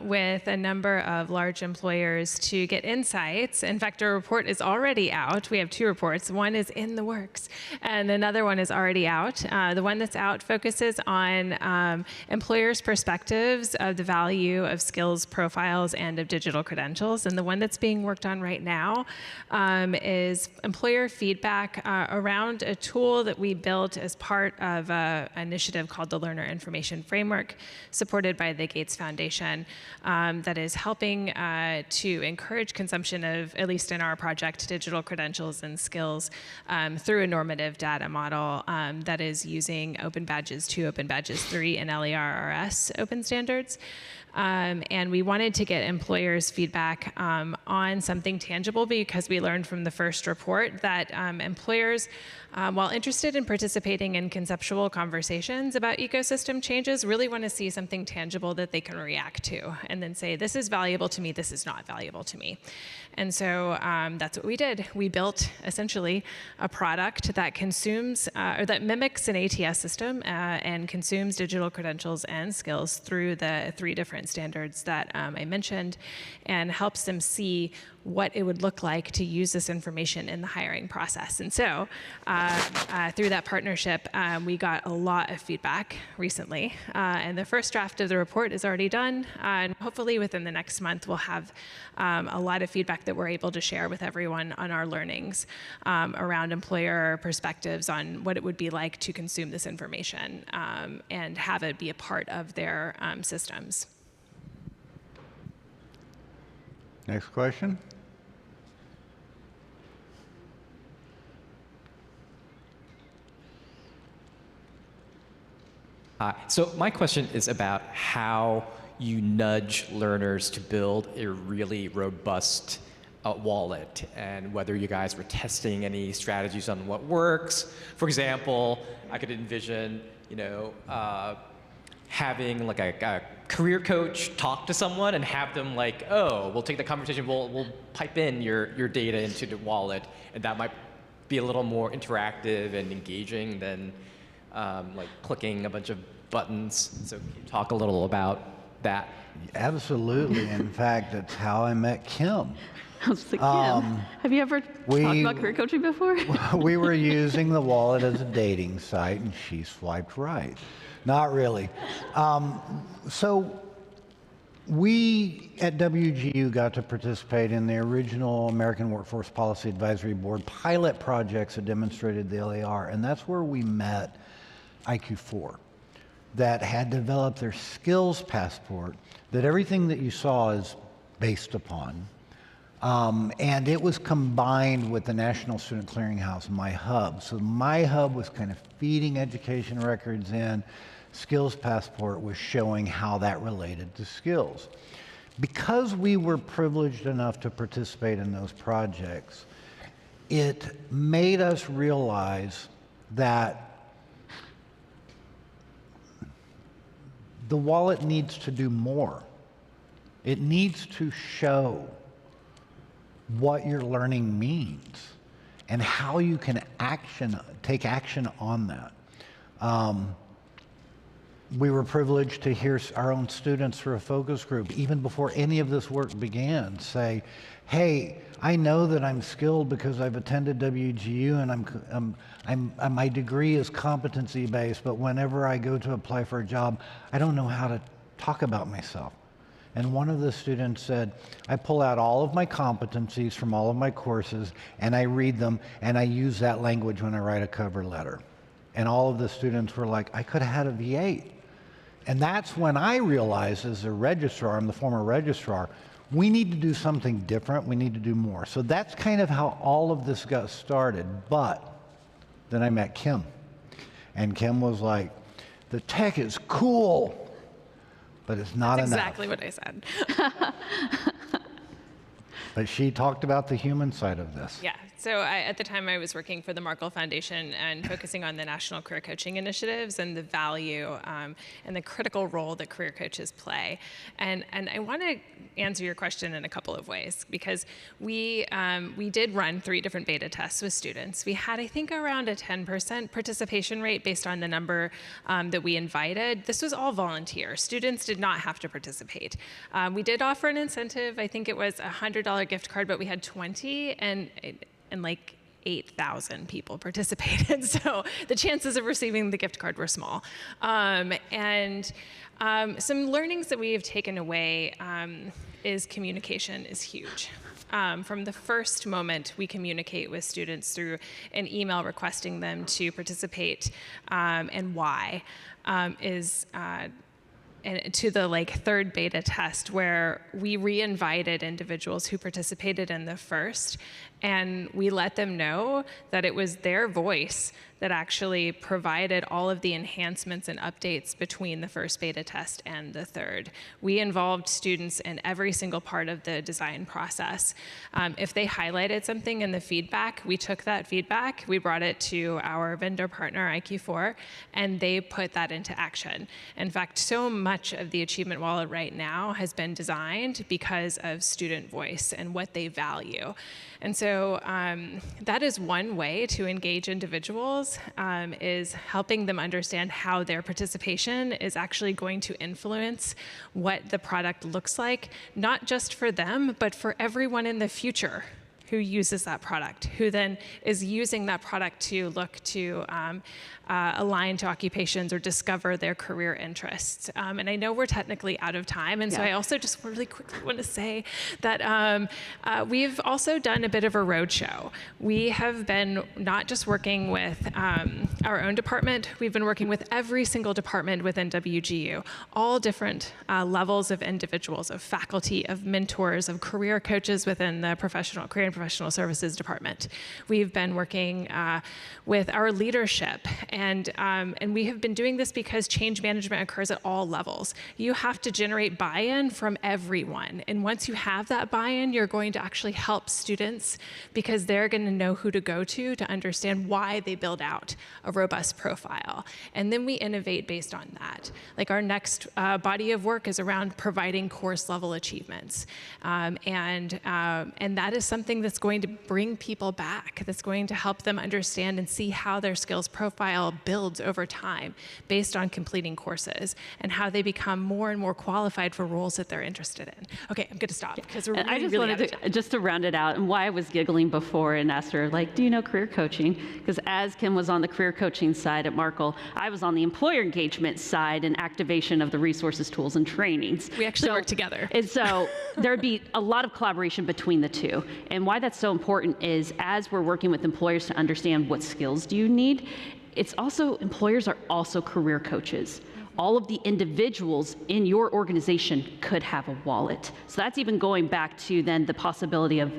with a number of large employers to get insights. In fact, our report is already out. We have 2 reports. One is in the works, and another one is already out. The one that's out focuses on employers' perspectives of the value of skills profiles and of digital credentials. And the one that's being worked on right now is employer feedback around a tool that we built as part of an initiative called the Learner Information Framework, supported by the Gates Foundation, that is helping to encourage consumption of, at least in our project, digital credentials and skills through a normative data model that is using Open Badges 2, Open Badges 3, and LERRS open standards. And we wanted to get employers' feedback on something tangible, because we learned from the first report that employers, while interested in participating in conceptual conversations about ecosystem changes, really want to see something tangible that they can react to and then say, this is valuable to me, this is not valuable to me. And so that's what we did. We built essentially a product that consumes, or that mimics an ATS system and consumes digital credentials and skills through the 3 different standards that I mentioned, and helps them see what it would look like to use this information in the hiring process. And so through that partnership, we got a lot of feedback recently. And the first draft of the report is already done. And hopefully within the next month, we'll have a lot of feedback that we're able to share with everyone on our learnings around employer perspectives on what it would be like to consume this information and have it be a part of their systems. Next question. So my question is about how you nudge learners to build a really robust wallet, and whether you guys were testing any strategies on what works. For example, I could envision, having like a career coach talk to someone and have them like, oh, we'll take the conversation, we'll pipe in your data into the wallet, and that might be a little more interactive and engaging than like clicking a bunch of buttons. So can you talk a little about that? Absolutely. In fact, that's how I met Kim. I was like, Kim, have you ever talked about career coaching before? We were using the wallet as a dating site, and she swiped right. Not really. So we at WGU got to participate in the original American Workforce Policy Advisory Board pilot projects that demonstrated the LAR, and that's where we met IQ4, that had developed their skills passport that everything that you saw is based upon. And it was combined with the National Student Clearinghouse, MyHub. So MyHub was kind of feeding education records in. Skills Passport was showing how that related to skills. Because we were privileged enough to participate in those projects, it made us realize that the wallet needs to do more. It needs to show what your learning means and how you can take action on that. We were privileged to hear our own students through a focus group, even before any of this work began, say, hey, I know that I'm skilled because I've attended WGU and my degree is competency-based, but whenever I go to apply for a job, I don't know how to talk about myself. And one of the students said, I pull out all of my competencies from all of my courses, and I read them, and I use that language when I write a cover letter. And all of the students were like, I could have had a V8. And that's when I realized, as a registrar, I'm the former registrar, we need to do something different, we need to do more. So that's kind of how all of this got started. But then I met Kim. And Kim was like, the tech is cool, but it's not enough. That's exactly what I said. But she talked about the human side of this. Yeah. So at the time, I was working for the Markle Foundation and focusing on the National Career Coaching Initiatives and the value and the critical role that career coaches play. And I want to answer your question in a couple of ways, because we did run 3 different beta tests with students. We had, I think, around a 10% participation rate based on the number that we invited. This was all volunteer. Students did not have to participate. We did offer an incentive. I think it was a $100 gift card, but we had 20, and like 8,000 people participated. So the chances of receiving the gift card were small. Some learnings that we have taken away is communication is huge. From the first moment we communicate with students through an email requesting them to participate and why and to the 3rd beta test, where we re-invited individuals who participated in the first, and we let them know that it was their voice that actually provided all of the enhancements and updates between the first beta test and the 3rd. We involved students in every single part of the design process. If they highlighted something in the feedback, we took that feedback, we brought it to our vendor partner, IQ4, and they put that into action. In fact, so much of the Achievement Wallet right now has been designed because of student voice and what they value. And so that is one way to engage individuals, is helping them understand how their participation is actually going to influence what the product looks like, not just for them, but for everyone in the future who uses that product, who then is using that product to look to align to occupations or discover their career interests. And I know we're technically out of time, and so I also just really quickly want to say that we've also done a bit of a roadshow. We have been not just working with our own department, we've been working with every single department within WGU, all different levels of individuals, of faculty, of mentors, of career coaches within the career and professional services department. We've been working with our leadership, and we have been doing this because change management occurs at all levels. You have to generate buy-in from everyone, and once you have that buy-in, you're going to actually help students, because they're going to know who to go to understand why they build out a robust profile. And then we innovate based on that. Like our next body of work is around providing course level achievements, and that is something that's going to bring people back, that's going to help them understand and see how their skills profile builds over time based on completing courses, and how they become more and more qualified for roles that they're interested in. Okay, I'm going to stop because we're I just wanted to, just to round it out, and why I was giggling before and asked her, do you know career coaching? Because as Kim was on the career coaching side at Markle, I was on the employer engagement side and activation of the resources, tools, and trainings. We actually work together. And so there'd be a lot of collaboration between the two. And why that's so important is, as we're working with employers to understand what skills do you need, it's also, employers are also career coaches. All of the individuals in your organization could have a wallet. So that's even going back to then the possibility of,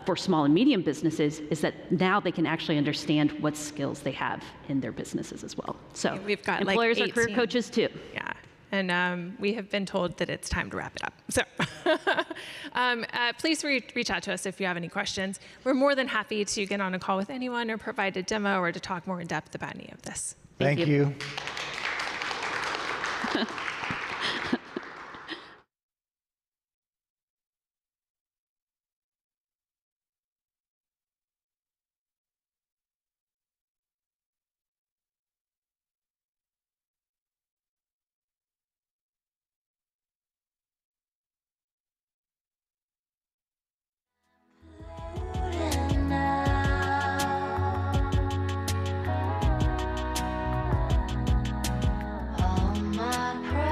for small and medium businesses, is that now they can actually understand what skills they have in their businesses as well. So we've got employers like 18. are career coaches too. Yeah. And we have been told that it's time to wrap it up. So please reach out to us if you have any questions. We're more than happy to get on a call with anyone or provide a demo or to talk more in depth about any of this. Thank you. All my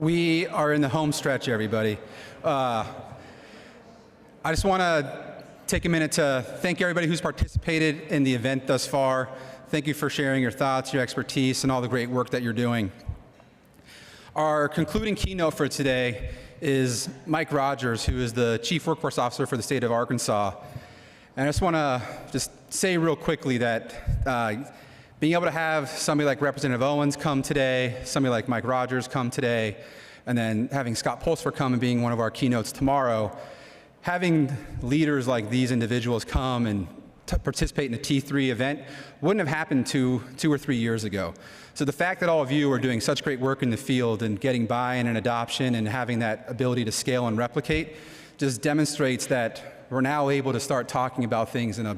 We are in the home stretch, everybody. I just want to take a minute to thank everybody who's participated in the event thus far. Thank you for sharing your thoughts, your expertise, and all the great work that you're doing. Our concluding keynote for today is Mike Rogers, who is the Chief Workforce Officer for the state of Arkansas. And I just want to say real quickly that being able to have somebody like Representative Owens come today, somebody like Mike Rogers come today, and then having Scott Pulsfer come and being one of our keynotes tomorrow, having leaders like these individuals come and participate in the T3 event wouldn't have happened two or 3 years ago. So the fact that all of you are doing such great work in the field and getting buy-in and adoption and having that ability to scale and replicate just demonstrates that we're now able to start talking about things in a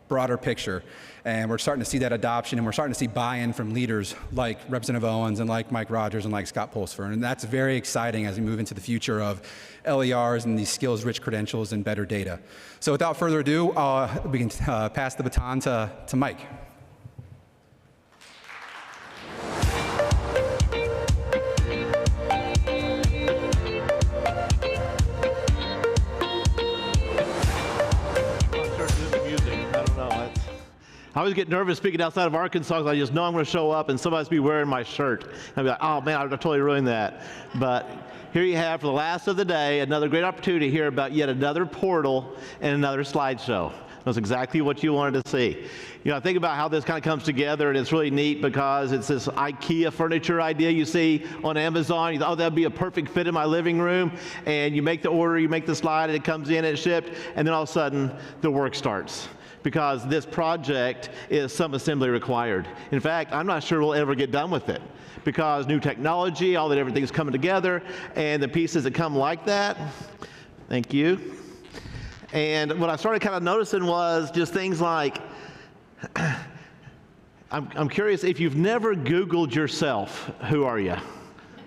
broader picture. And we're starting to see that adoption, and we're starting to see buy-in from leaders like Representative Owens and like Mike Rogers and like Scott Pulsfer. And that's very exciting as we move into the future of LERs and these skills-rich credentials and better data. So without further ado, we can pass the baton to Mike. I always get nervous speaking outside of Arkansas because I just know I'm going to show up and somebody's be wearing my shirt. And I'll be like, oh man, I totally ruined that. But here you have, for the last of the day, another great opportunity to hear about yet another portal and another slideshow. That's exactly what you wanted to see. You know, I think about how this kind of comes together, and it's really neat because it's this IKEA furniture idea you see on Amazon. You thought, oh, that'd be a perfect fit in my living room. And you make the order, you make the slide, and it comes in and it's shipped, and then all of a sudden the work starts, because this project is some assembly required. In fact, I'm not sure we'll ever get done with it, because new technology, all that, everything's coming together, and the pieces that come like that, thank you. And what I started kind of noticing was just things like, I'm curious, if you've never Googled yourself, who are you?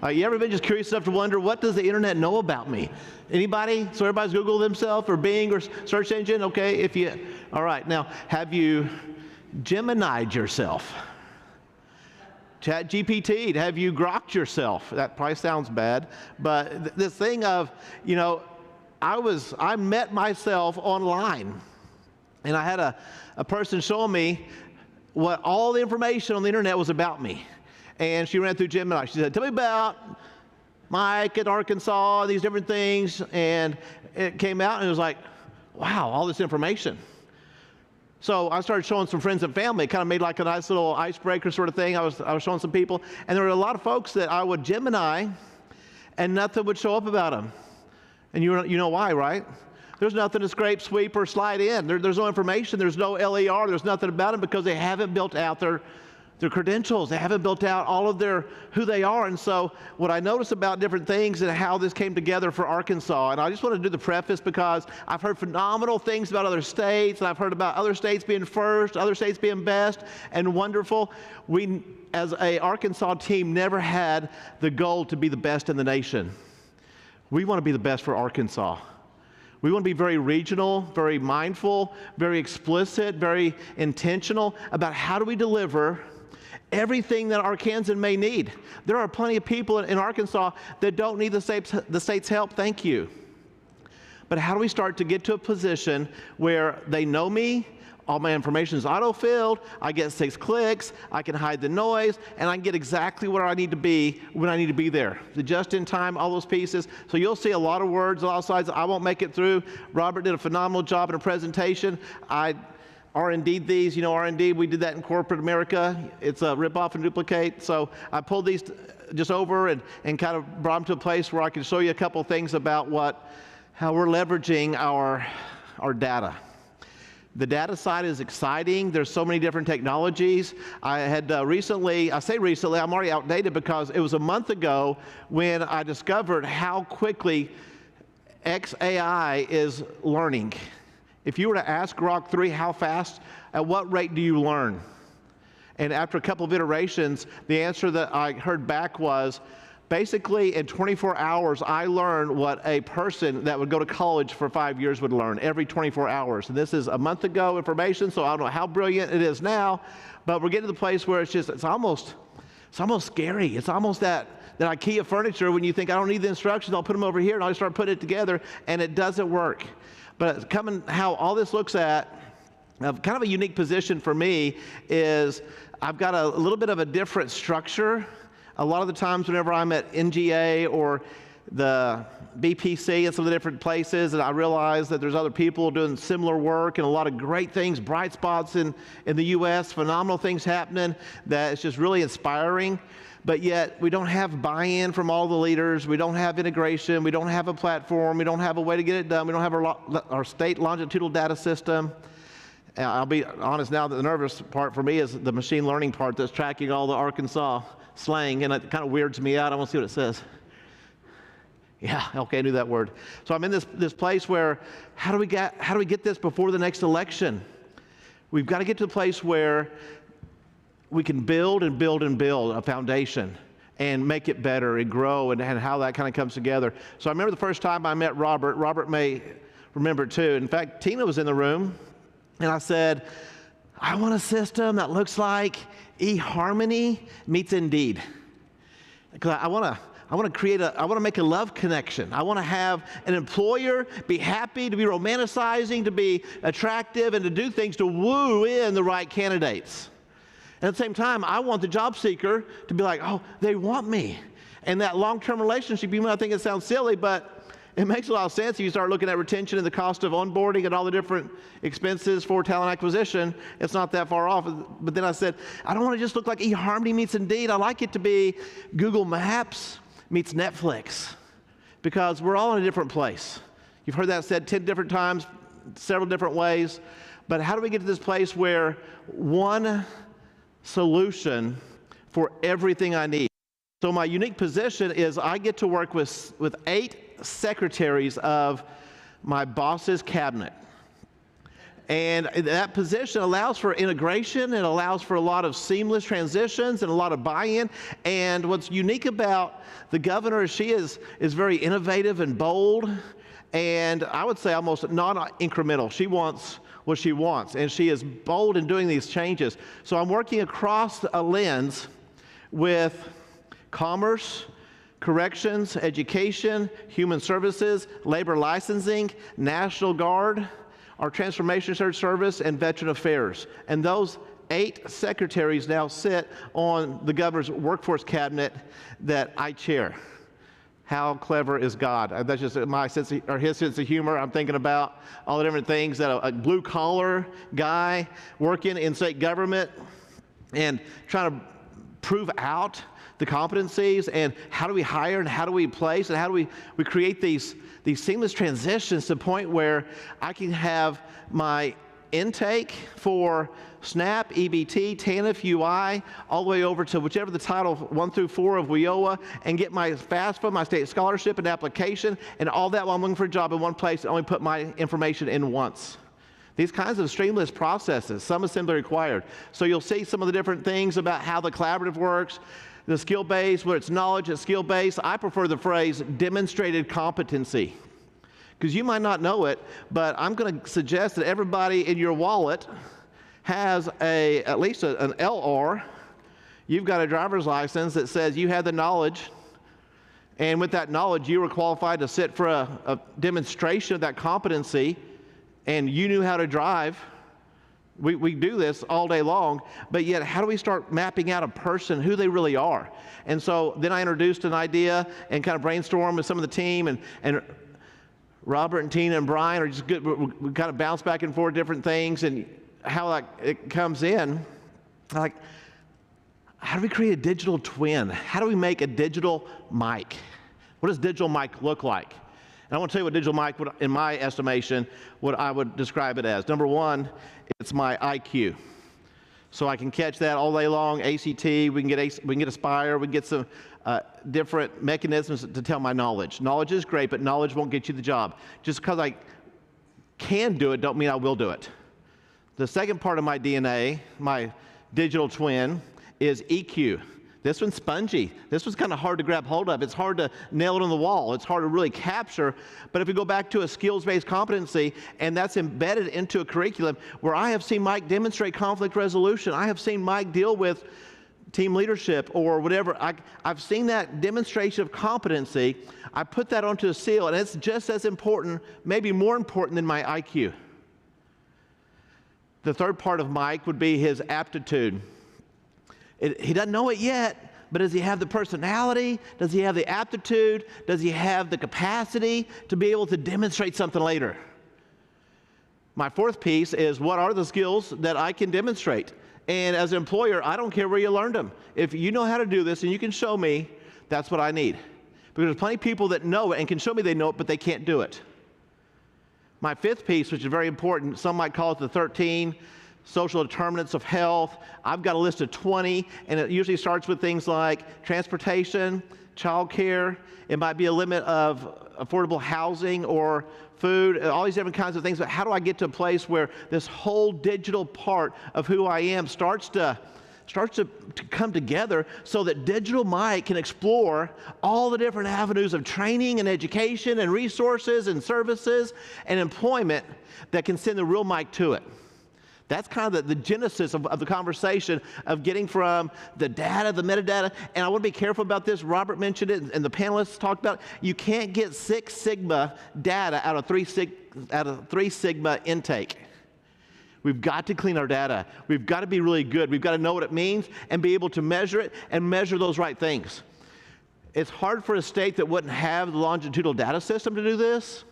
You ever been just curious enough to wonder, what does the internet know about me? Anybody? So everybody's Googled themselves, or Bing, or search engine? Okay, if you, all right. Now, have you Gemini'd yourself? Chat GPT'd? Have you grokked yourself? That probably sounds bad, but this thing of, you know, I met myself online, and I had a person show me what all the information on the internet was about me. And she ran through Gemini. She said, tell me about Mike at Arkansas, these different things. And it came out, and it was like, wow, all this information. So I started showing some friends and family. It kind of made like a nice little icebreaker sort of thing. I was showing some people. And there were a lot of folks that I would Gemini, and nothing would show up about them. And you know why, right? There's nothing to scrape, sweep, or slide in. There's no information. There's no LER. There's nothing about them, because they haven't built out their credentials. They haven't built out all of who they are. And so what I noticed about different things and how this came together for Arkansas, and I just want to do the preface because I've heard phenomenal things about other states, and I've heard about other states being first, other states being best and wonderful. We, as a Arkansas team, never had the goal to be the best in the nation. We want to be the best for Arkansas. We want to be very regional, very mindful, very explicit, very intentional about how do we deliver everything that Arkansan may need. There are plenty of people in Arkansas that don't need the state's help, thank you. But how do we start to get to a position where they know me, all my information is auto-filled, I get 6 clicks, I can hide the noise, and I can get exactly where I need to be when I need to be there. The just-in-time, all those pieces. So you'll see a lot of words, a lot of slides. I won't make it through. Robert did a phenomenal job in a presentation. R&D'd these, you know, R&D, we did that in corporate America. It's a rip-off and duplicate. So I pulled these just over and kind of brought them to a place where I can show you a couple things about how we're leveraging our data. The data side is exciting. There's so many different technologies. I had recently, I'm already outdated because it was a month ago when I discovered how quickly XAI is learning. If you were to ask Grok 3 how fast, at what rate do you learn? And after a couple of iterations, the answer that I heard back was, basically in 24 hours, I learned what a person that would go to college for 5 years would learn every 24 hours. And this is a month ago information, so I don't know how brilliant it is now, but we're getting to the place where it's almost It's almost scary. It's almost that IKEA furniture when you think, I don't need the instructions, I'll put them over here, and I'll start putting it together, and it doesn't work. But coming how all this looks at, kind of a unique position for me is I've got a little bit of a different structure. A lot of the times whenever I'm at NGA or the BPC and some of the different places, and I realize that there's other people doing similar work and a lot of great things, bright spots in the U.S., phenomenal things happening that it's just really inspiring. But yet we don't have buy-in from all the leaders. We don't have integration. We don't have a platform. We don't have a way to get it done. We don't have our state longitudinal data system. I'll be honest now, the nervous part for me is the machine learning part that's tracking all the Arkansas slang, and it kind of weirds me out. I want to see what it says. Yeah, okay, I knew that word. So I'm in this place where how do we get this before the next election? We've got to get to the place where we can build and build and build a foundation and make it better and grow, and how that kind of comes together. So I remember the first time I met Robert. Robert may remember too. In fact, Tina was in the room, and I said, I want a system that looks like eHarmony meets Indeed. Because I want to make a love connection. I want to have an employer be happy, to be romanticizing, to be attractive, and to do things to woo in the right candidates. And at the same time, I want the job seeker to be like, oh, they want me. And that long-term relationship, you might think it sounds silly, but it makes a lot of sense if you start looking at retention and the cost of onboarding and all the different expenses for talent acquisition. It's not that far off. But then I said, I don't want to just look like eHarmony meets Indeed. I like it to be Google Maps meets Netflix, because we're all in a different place. You've heard that said 10 different times, several different ways. But how do we get to this place where one solution for everything I need? So my unique position is I get to work with 8 secretaries of my boss's cabinet. And that position allows for integration. It allows for a lot of seamless transitions and a lot of buy-in. And what's unique about the governor is she is very innovative and bold, and I would say almost non-incremental. She wants what she wants, and she is bold in doing these changes. So I'm working across a lens with commerce, corrections, education, human services, labor licensing, National Guard, our Transformation Search Service, and Veteran Affairs. And those 8 secretaries now sit on the governor's workforce cabinet that I chair. How clever is God? That's just my sense of, or his sense of humor. I'm thinking about all the different things that a blue-collar guy working in state government and trying to prove out the competencies, and how do we hire, and how do we place, and how do we create these seamless transitions to the point where I can have my intake for SNAP, EBT, TANF, UI, all the way over to whichever the title 1 through 4 of WIOA, and get my FAFSA, my state scholarship and application, and all that while I'm looking for a job in one place and only put my information in once. These kinds of streamless processes, some assembly required. So you'll see some of the different things about how the collaborative works, the skill-based, where it's knowledge, it's skill-based. I prefer the phrase demonstrated competency, because you might not know it, but I'm going to suggest that everybody in your wallet has at least an LR. You've got a driver's license that says you had the knowledge, and with that knowledge, you were qualified to sit for a demonstration of that competency, and you knew how to drive. We do this all day long, but yet how do we start mapping out a person, who they really are? And so then I introduced an idea and kind of brainstormed with some of the team, and Robert and Tina and Brian are just good. We kind of bounce back and forth different things, and how it comes in, like, how do we create a digital twin? How do we make a digital mic? What does digital mic look like? And I want to tell you what digital mic, in my estimation, what I would describe it as. Number one, it's my IQ. So I can catch that all day long, ACT, we can get Aspire, we can get some different mechanisms to tell my knowledge. Knowledge is great, but knowledge won't get you the job. Just because I can do it, don't mean I will do it. The second part of my DNA, my digital twin, is EQ. This one's spongy. This one's kind of hard to grab hold of. It's hard to nail it on the wall. It's hard to really capture. But if we go back to a skills-based competency, and that's embedded into a curriculum, where I have seen Mike demonstrate conflict resolution. I have seen Mike deal with team leadership or whatever. I've seen that demonstration of competency. I put that onto a seal, and it's just as important, maybe more important than my IQ. The third part of Mike would be his aptitude. He doesn't know it yet, but does he have the personality? Does he have the aptitude? Does he have the capacity to be able to demonstrate something later? My fourth piece is, what are the skills that I can demonstrate? And as an employer, I don't care where you learned them. If you know how to do this and you can show me, that's what I need. Because there's plenty of people that know it and can show me they know it, but they can't do it. My fifth piece, which is very important, some might call it the 13 social determinants of health. I've got a list of 20, and it usually starts with things like transportation, childcare. It might be a limit of affordable housing or food, all these different kinds of things. But how do I get to a place where this whole digital part of who I am starts to come together so that digital Mike can explore all the different avenues of training and education and resources and services and employment that can send the real Mike to it. That's kind of the genesis of the conversation of getting from the data, the metadata, and I want to be careful about this. Robert mentioned it, and the panelists talked about it. You can't get 6 Sigma data out of 3 Sigma intake. We've got to clean our data. We've got to be really good. We've got to know what it means and be able to measure it and measure those right things. It's hard for a state that wouldn't have the longitudinal data system to do this.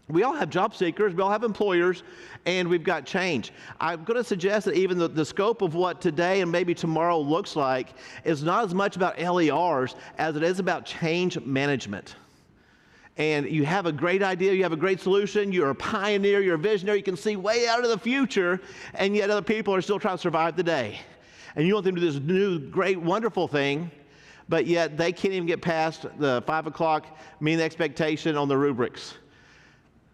We all have job seekers, we all have employers, and we've got change. I'm going to suggest that even the scope of what today and maybe tomorrow looks like is not as much about LERs as it is about change management. And you have a great idea, you have a great solution, you're a pioneer, you're a visionary, you can see way out of the future, and yet other people are still trying to survive the day. And you want them to do this new, great, wonderful thing, but yet they can't even get past the 5 o'clock mean expectation on the rubrics.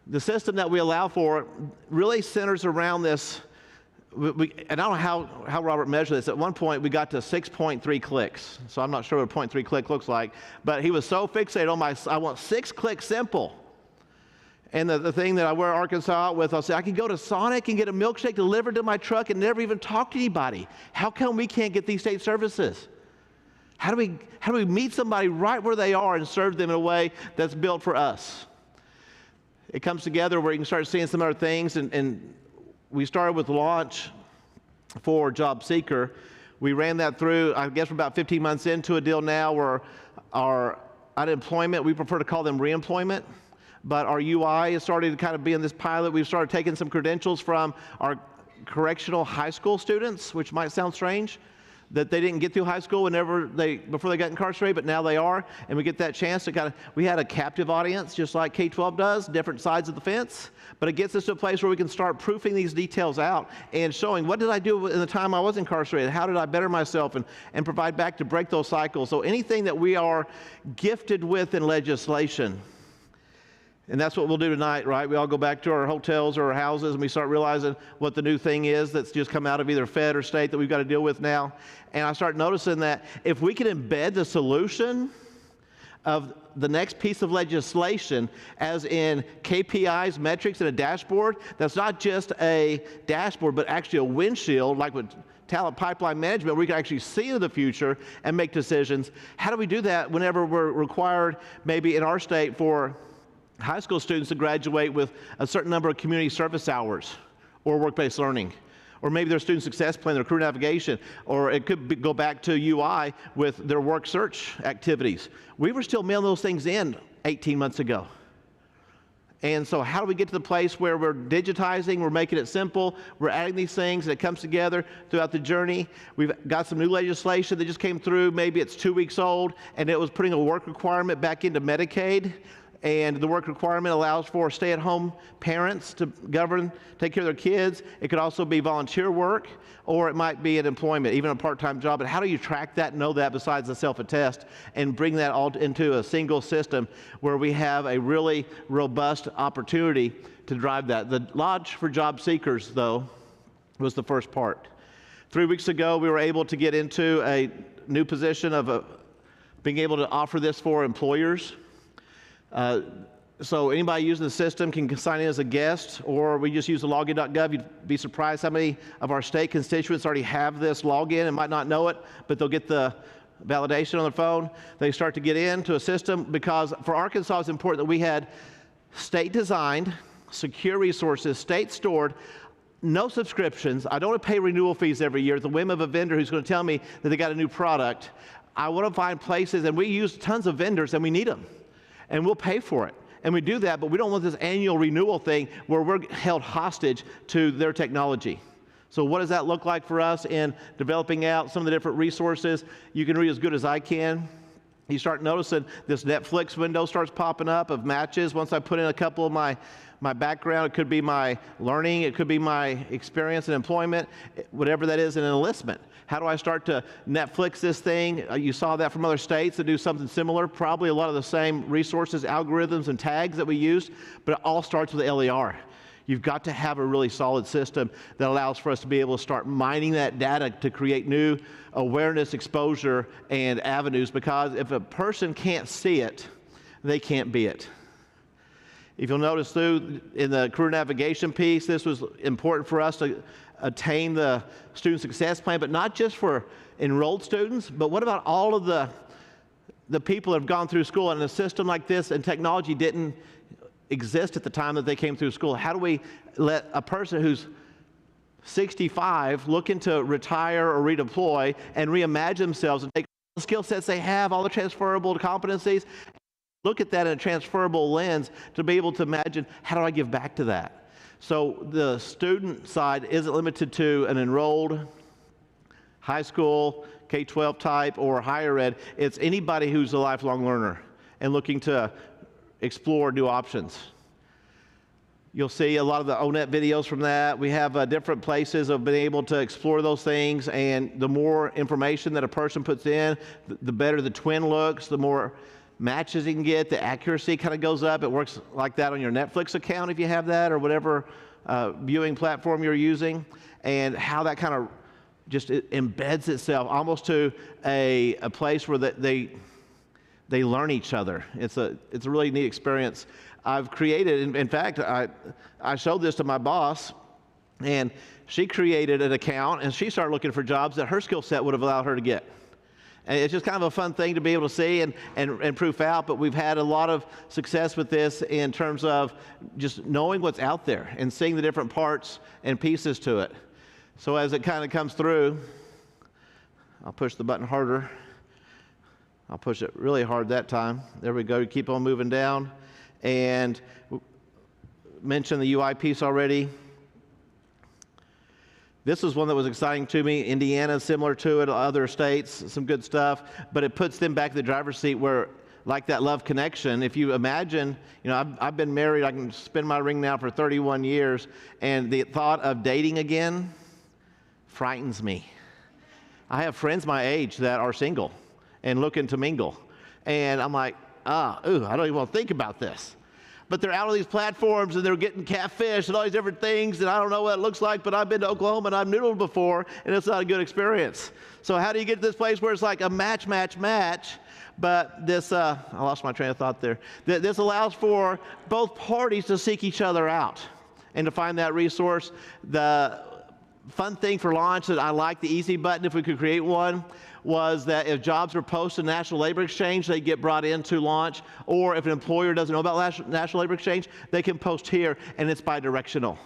The system that we allow for really centers around this, and I don't know how Robert measured this. At one point, we got to 6.3 clicks. So I'm not sure what a 0.3 click looks like, but he was so fixated on I want 6 clicks simple. And the thing that I wear Arkansas out with, I'll say, I can go to Sonic and get a milkshake delivered to my truck and never even talk to anybody. How come we can't get these state services? How do we meet somebody right where they are and serve them in a way that's built for us? It comes together where you can start seeing some other things, and we started with launch for Job Seeker. We ran that through, I guess we're about 15 months into a deal now where our unemployment, we prefer to call them reemployment, but our UI is starting to kind of be in this pilot. We've started taking some credentials from our correctional high school students, which might sound strange, that they didn't get through high school before they got incarcerated, but now they are, and we get that chance to we had a captive audience, just like K-12 does, different sides of the fence, but it gets us to a place where we can start proofing these details out and showing what did I do in the time I was incarcerated, how did I better myself and provide back to break those cycles. So anything that we are gifted with in legislation, and that's what we'll do tonight, right? We all go back to our hotels or our houses and we start realizing what the new thing is that's just come out of either Fed or state that we've got to deal with now. And I start noticing that if we can embed the solution of the next piece of legislation as in KPIs, metrics, and a dashboard, that's not just a dashboard, but actually a windshield, like with talent pipeline management, where we can actually see into the future and make decisions. How do we do that whenever we're required, maybe in our state, for high school students to graduate with a certain number of community service hours or work-based learning, or maybe their student success plan, their career navigation, or it could go back to UI with their work search activities. We were still mailing those things in 18 months ago. And so how do we get to the place where we're digitizing, we're making it simple, we're adding these things, and it comes together throughout the journey. We've got some new legislation that just came through, maybe it's 2 weeks old, and it was putting a work requirement back into Medicaid. And the work requirement allows for stay-at-home parents to take care of their kids. It could also be volunteer work, or it might be an employment, even a part-time job. But how do you track that, know that besides the self-attest, and bring that all into a single system where we have a really robust opportunity to drive that? The Lodge for Job Seekers, though, was the first part. 3 weeks ago, we were able to get into a new position of being able to offer this for employers. So anybody using the system can sign in as a guest, or we just use the login.gov. You'd be surprised how many of our state constituents already have this login and might not know it, but they'll get the validation on their phone. They start to get into a system, because for Arkansas it's important that we had state-designed, secure resources, state-stored, no subscriptions. I don't want to pay renewal fees every year at the whim of a vendor who's going to tell me that they got a new product. I want to find places, and we use tons of vendors, and we need them, and we'll pay for it. And we do that, but we don't want this annual renewal thing where we're held hostage to their technology. So what does that look like for us in developing out some of the different resources? You can read as good as I can. You start noticing this Netflix window starts popping up of matches. Once I put in a couple of my background, it could be my learning, it could be my experience in employment, whatever that is in an enlistment. How do I start to Netflix this thing? You saw that from other states that do something similar, probably a lot of the same resources, algorithms, and tags that we use, but it all starts with LER. You've got to have a really solid system that allows for us to be able to start mining that data to create new awareness, exposure, and avenues, because if a person can't see it, they can't be it. If you'll notice through in the career navigation piece, this was important for us to attain the student success plan, but not just for enrolled students, but what about all of the people that have gone through school, and a system like this and technology didn't exist at the time that they came through school. How do we let a person who's 65 looking to retire or redeploy and reimagine themselves and take all the skill sets they have, all the transferable competencies, look at that in a transferable lens to be able to imagine, how do I give back to that? So the student side isn't limited to an enrolled high school, K-12 type, or higher ed. It's anybody who's a lifelong learner and looking to explore new options. You'll see a lot of the ONET videos from that. We have different places of being able to explore those things, and the more information that a person puts in, the better the twin looks, the more matches you can get, the accuracy kind of goes up. It works like that on your Netflix account if you have that, or whatever viewing platform you're using, and how that kind of just embeds itself almost to a place where they learn each other. It's a really neat experience. I've created, in fact, I showed this to my boss, and she created an account, and she started looking for jobs that her skill set would have allowed her to get. And it's just kind of a fun thing to be able to see and proof out, but we've had a lot of success with this in terms of just knowing what's out there and seeing the different parts and pieces to it. So as it kind of comes through, I'll push the button harder. I'll push it really hard that time. There we go. Keep on moving down. And mentioned the UI piece already. This is one that was exciting to me. Indiana, similar to it, other states, some good stuff. But it puts them back in the driver's seat where, like that love connection, if you imagine, I've been married, I can spin my ring now for 31 years, and the thought of dating again frightens me. I have friends my age that are single and looking to mingle. And I'm like, I don't even want to think about this. But they're out on these platforms and they're getting catfish and all these different things, and I don't know what it looks like, but I've been to Oklahoma and I've noodled before, and it's not a good experience. So how do you get to this place where it's like a match, but this, I lost my train of thought there. This allows for both parties to seek each other out and to find that resource. The fun thing for launch that I like, the easy button, if we could create one, was that if jobs are posted in National Labor Exchange, they get brought into launch, or if an employer doesn't know about National Labor Exchange, they can post here, and it's bi-directional.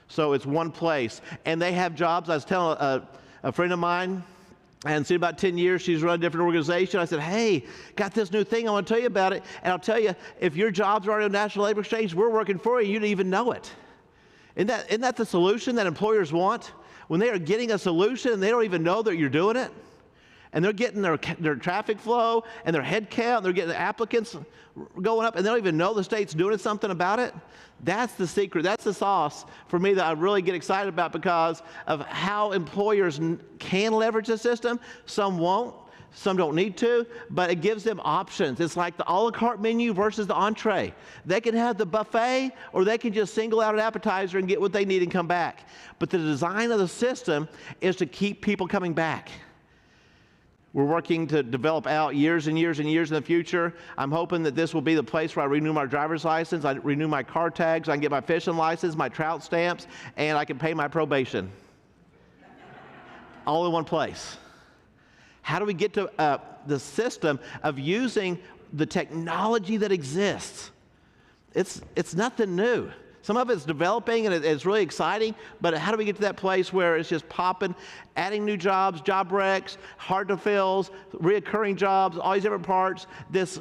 So it's one place. And they have jobs. I was telling a friend of mine, I hadn't seen about 10 years, she's run a different organization. I said, hey, got this new thing, I want to tell you about it. And I'll tell you, if your jobs are already on National Labor Exchange, we're working for you, you don't even know it. Isn't that the solution that employers want? When they are getting a solution and they don't even know that you're doing it, and they're getting their traffic flow and their head count, and they're getting the applicants going up, and they don't even know the state's doing something about it. That's the secret. That's the sauce for me that I really get excited about because of how employers can leverage the system. Some won't. Some don't need to, but it gives them options. It's like the a la carte menu versus the entree. They can have the buffet, or they can just single out an appetizer and get what they need and come back. But the design of the system is to keep people coming back. We're working to develop out years and years and years in the future. I'm hoping that this will be the place where I renew my driver's license, I renew my car tags, I can get my fishing license, my trout stamps, and I can pay my probation. All in one place. How do we get to the system of using the technology that exists? It's nothing new. Some of it's developing and it's really exciting, but how do we get to that place where it's just popping, adding new jobs, job recs, hard to fills, reoccurring jobs, all these different parts? This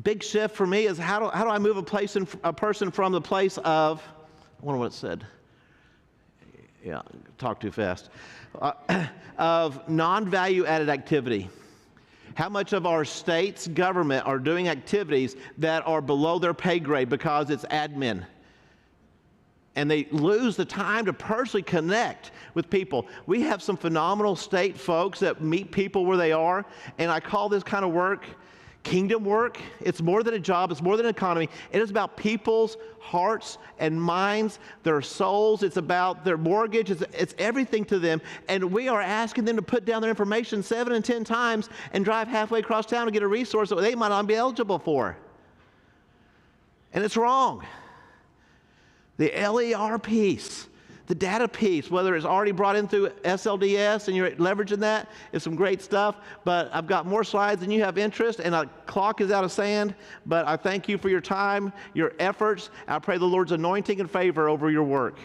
big shift for me is how do I move a person from the place of, I wonder what it said. Yeah, talk too fast. Of non-value added activity. How much of our state's government are doing activities that are below their pay grade because it's admin? And they lose the time to personally connect with people. We have some phenomenal state folks that meet people where they are, and I call this kind of work kingdom work. It's more than a job, it's more than an economy. It is about people's hearts and minds, their souls. It's about their mortgage. It's everything to them. And we are asking them to put down their information 7 and 10 times and drive halfway across town to get a resource that they might not be eligible for. And it's wrong. The LER piece, the data piece, whether it's already brought in through SLDS and you're leveraging that, is some great stuff. But I've got more slides than you have interest, and a clock is out of sand. But I thank you for your time, your efforts. I pray the Lord's anointing and favor over your work.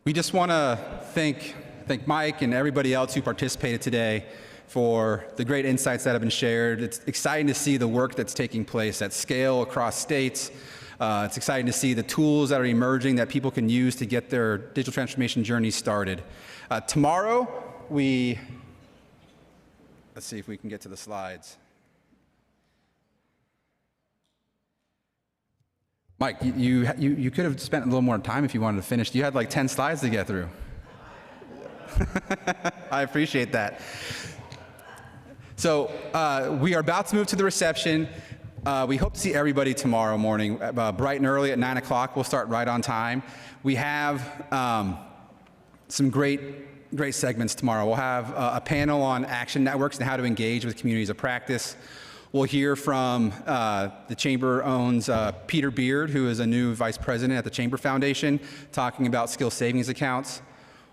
We just want to thank Mike and everybody else who participated today for the great insights that have been shared. It's exciting to see the work that's taking place at scale across states. It's exciting to see the tools that are emerging that people can use to get their digital transformation journey started. Tomorrow, let's see if we can get to the slides. Mike, you could have spent a little more time if you wanted to finish. You had like 10 slides to get through. I appreciate that. So we are about to move to the reception. We hope to see everybody tomorrow morning, bright and early at 9 o'clock. We'll start right on time. We have some great segments tomorrow. We'll have a panel on action networks and how to engage with communities of practice. We'll hear from the Chamber owns Peter Beard, who is a new vice president at the Chamber Foundation, talking about skill savings accounts.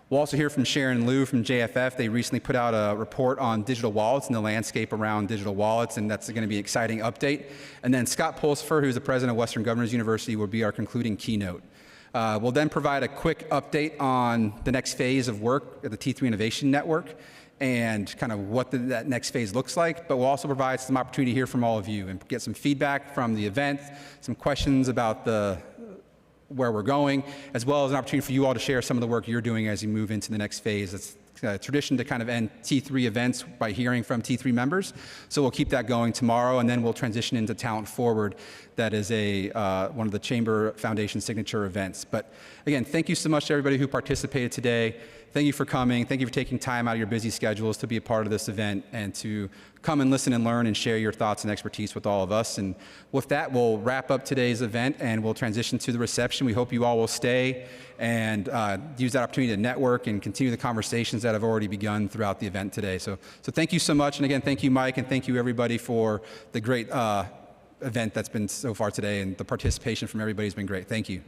We'll also hear from Sharon Liu from JFF. They recently put out a report on digital wallets and the landscape around digital wallets, and that's going to be an exciting update. And then Scott Pulsifer, who's the president of Western Governors University, will be our concluding keynote. We'll then provide a quick update on the next phase of work at the T3 Innovation Network and kind of what that next phase looks like, but we'll also provide some opportunity to hear from all of you and get some feedback from the event, some questions about where we're going, as well as an opportunity for you all to share some of the work you're doing as you move into the next phase. It's a tradition to kind of end T3 events by hearing from T3 members, so we'll keep that going tomorrow, and then we'll transition into Talent Forward. That is one of the Chamber Foundation signature events. But again, thank you so much to everybody who participated today. Thank you for coming. Thank you for taking time out of your busy schedules to be a part of this event and to come and listen and learn and share your thoughts and expertise with all of us. And with that, we'll wrap up today's event and we'll transition to the reception. We hope you all will stay and use that opportunity to network and continue the conversations that have already begun throughout the event today. So thank you so much. And again, thank you, Mike, and thank you, everybody, for the great event that's been so far today, and the participation from everybody has been great. Thank you.